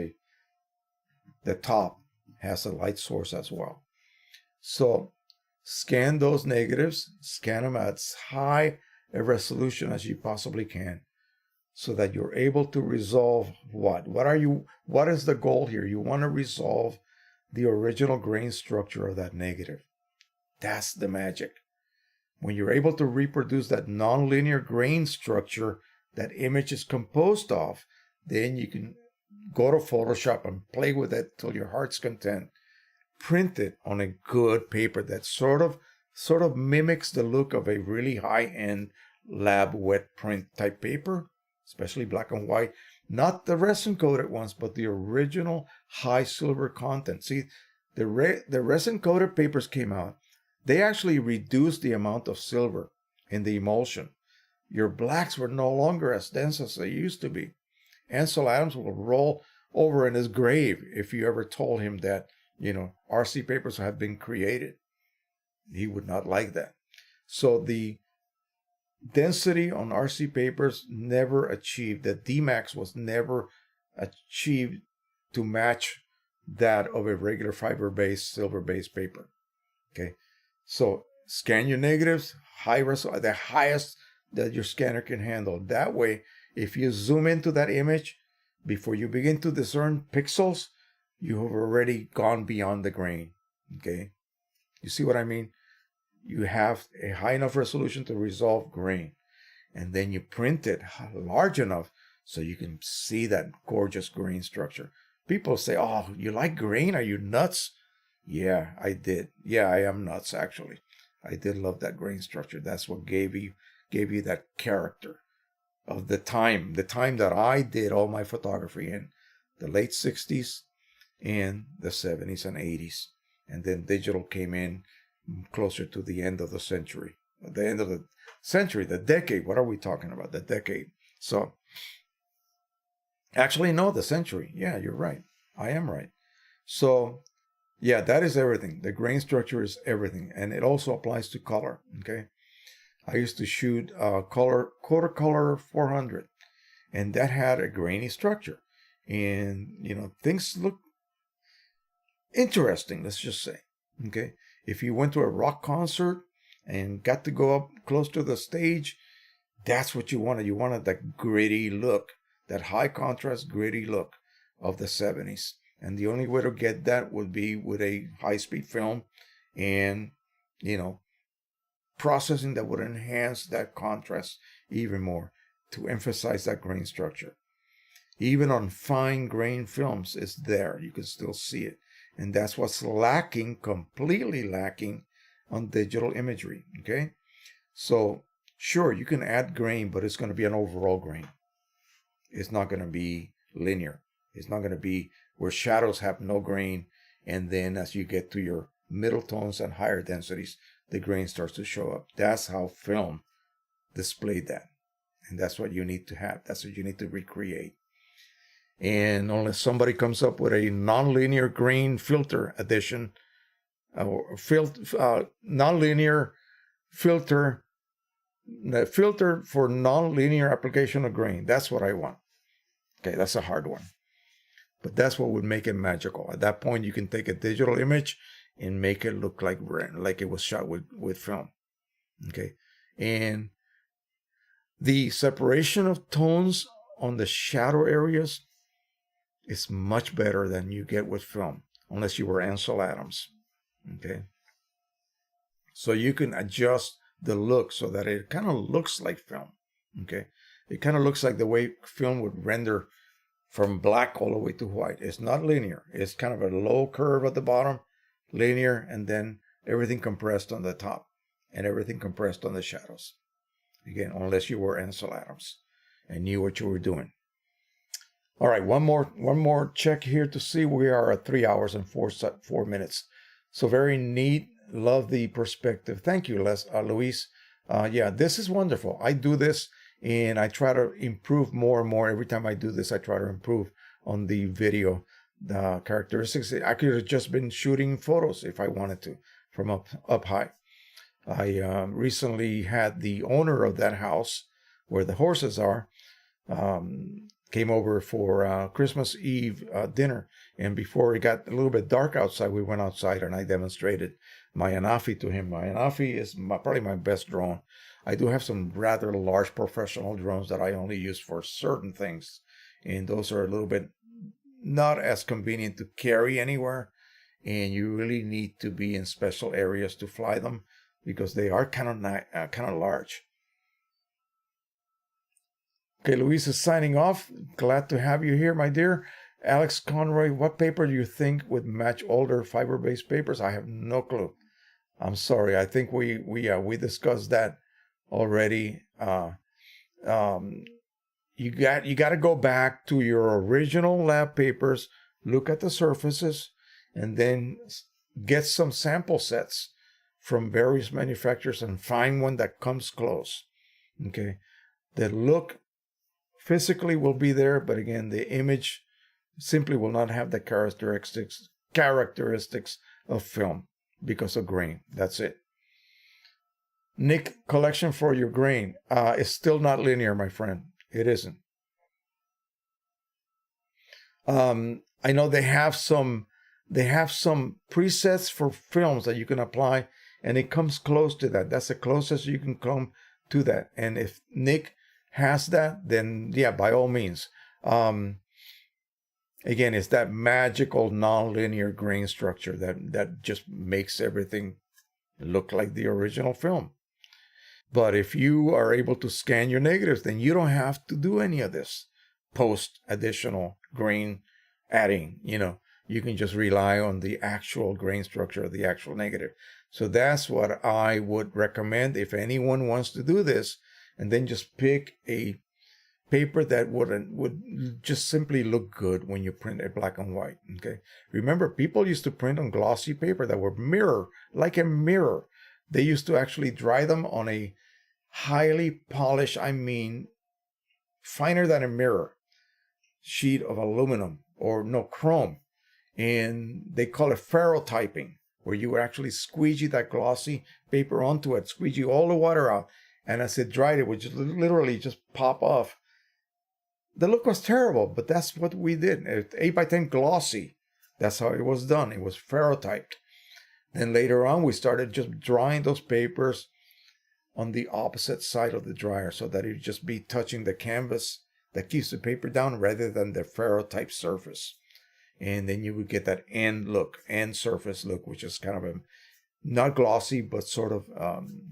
the top has a light source as well. So scan those negatives, scan them at as high a resolution as you possibly can, so that you're able to resolve what? What is the goal here? You want to resolve the original grain structure of that negative. That's the magic. When you're able to reproduce that nonlinear grain structure that image is composed of, then you can go to Photoshop and play with it till your heart's content. Print it on a good paper that sort of mimics the look of a really high-end lab wet print type paper, especially black and white. Not the resin-coated ones, but the original high silver content. See, the resin-coated papers came out. They actually reduced the amount of silver in the emulsion. Your blacks were no longer as dense as they used to be. Ansel Adams will roll over in his grave if you ever told him that, RC papers have been created. He would not like that. So the density on RC papers never achieved, the Dmax was never achieved to match that of a regular fiber-based, silver-based paper. Okay, so scan your negatives, the highest that your scanner can handle. That way, if you zoom into that image, before you begin to discern pixels, you have already gone beyond the grain. Okay, you see what I mean? You have a high enough resolution to resolve grain, and then you print it large enough so you can see that gorgeous grain structure. People say, "Oh, you like grain? Are you nuts?" Yeah, I did. Yeah, I am nuts, actually. I did love that grain structure. That's what gave you that character of the time that I did all my photography in, the late 60s and the 70s and 80s. And then digital came in closer to the end of the century, the end of the century, the decade. What are we talking about? The decade. So, actually, no, the century. Yeah, you're right. I am right. So, yeah, that is everything. The grain structure is everything. And it also applies to color, okay? I used to shoot quarter color 400, and that had a grainy structure. And, you know, things look interesting, let's just say, okay? If you went to a rock concert and got to go up close to the stage, that's what you wanted. You wanted that gritty look, that high contrast gritty look of the 70s. And the only way to get that would be with a high-speed film and, you know, processing that would enhance that contrast even more to emphasize that grain structure. Even on fine grain films, it's there. You can still see it. And that's what's lacking, completely lacking on digital imagery, okay? So, sure, you can add grain, but it's going to be an overall grain. It's not going to be linear. It's not going to be where shadows have no grain, and then as you get to your middle tones and higher densities, the grain starts to show up. That's how film displayed that. And that's what you need to have. That's what you need to recreate. And unless somebody comes up with a nonlinear grain filter addition, or nonlinear filter, the filter for nonlinear application of grain. That's what I want. Okay, that's a hard one. But that's what would make it magical. At that point, you can take a digital image and make it look like it was shot with film. Okay, and the separation of tones on the shadow areas is much better than you get with film, unless you were Ansel Adams. Okay, so you can adjust the look so that it kind of looks like film. Okay, it kind of looks like the way film would render from black all the way to white. It's not linear. It's kind of a low curve at the bottom, linear, and then everything compressed on the top and everything compressed on the shadows. Again, unless you were Ansel Adams and knew what you were doing. All right, one more check here to see. We are at 3 hours and 4 minutes. So very neat. Love the perspective. Thank you, Luis. Yeah, this is wonderful. I do this and I try to improve more and more. Every time I do this, I try to improve on the video, the characteristics. I could have just been shooting photos if I wanted to from up high. I recently had the owner of that house where the horses are, came over for Christmas Eve dinner. And before it got a little bit dark outside, we went outside and I demonstrated my Anafi to him. My Anafi is probably my best drone. I do have some rather large professional drones that I only use for certain things. And those are a little bit not as convenient to carry anywhere. And you really need to be in special areas to fly them because they are kind of large. Okay, Luis is signing off. Glad to have you here, my dear. Alex Conroy, what paper do you think would match older fiber-based papers? I have no clue. I'm sorry. I think we discussed that already. You got to go back to your original lab papers, look at the surfaces, and then get some sample sets from various manufacturers and find one that comes close. Okay, the look physically will be there, but again, the image simply will not have the characteristics of film because of grain. That's it. Nick, collection for your grain is still not linear, my friend. It isn't. I know they have some presets for films that you can apply, and it comes close to that. That's the closest you can come to that. And if Nick has that, then yeah, by all means. Again, it's that magical non-linear grain structure that just makes everything look like the original film. But if you are able to scan your negatives, then you don't have to do any of this post additional grain adding. You can just rely on the actual grain structure of the actual negative. So that's what I would recommend if anyone wants to do this, and then just pick a paper that would just simply look good when you print a black and white. Okay. Remember, people used to print on glossy paper that were like a mirror. They used to actually dry them on a highly polished, I mean, finer than a mirror sheet of aluminum, or no, chrome. And they call it ferrotyping, where you would actually squeegee that glossy paper onto it, squeegee all the water out, and as it dried, it would just literally just pop off. The look was terrible, but that's what we did. 8x10 glossy. That's how it was done. It was ferrotyped. Then later on, we started just drying those papers on the opposite side of the dryer so that it would just be touching the canvas that keeps the paper down rather than the ferrotype surface. And then you would get that end look, end surface look, which is kind of a not glossy, but sort of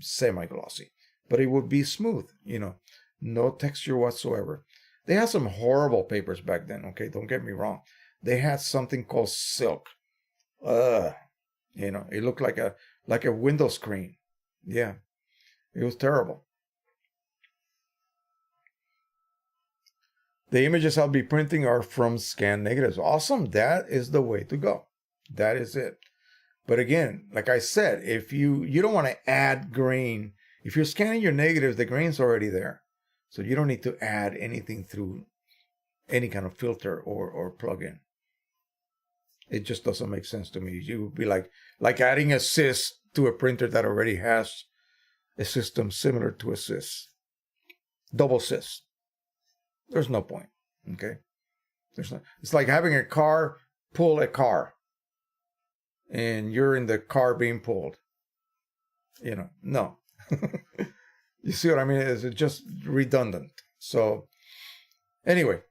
semi-glossy. But it would be smooth, you know, no texture whatsoever. They had some horrible papers back then, okay? Don't get me wrong. They had something called silk. You know, it looked like a window screen. Yeah, it was terrible. The images I'll be printing are from scan negatives. Awesome. That is the way to go. That is it. But again, like I said, if you don't want to add grain, if you're scanning your negatives, the grain's already there. So you don't need to add anything through any kind of filter or plugin. It just doesn't make sense to me. You would be like adding a sys to a printer that already has a system similar to a sys. Double sys. There's no point. Okay? It's like having a car pull a car. And you're in the car being pulled. You know, no. You see what I mean? It's just redundant. So anyway,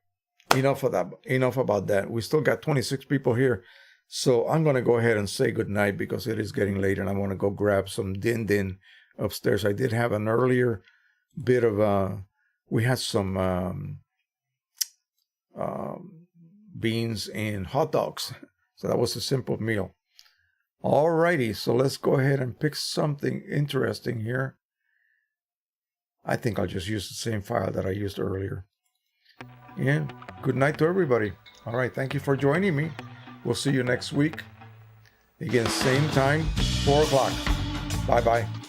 enough about that. We still got 26 people here. So I'm going to go ahead and say goodnight because it is getting late and I want to go grab some din din upstairs. I did have an earlier bit of, we had some beans and hot dogs. So that was a simple meal. Alrighty, so let's go ahead and pick something interesting here. I think I'll just use the same file that I used earlier. Yeah, good night to everybody. All right, thank you for joining me. We'll see you next week. Again, same time, 4 o'clock. Bye-bye.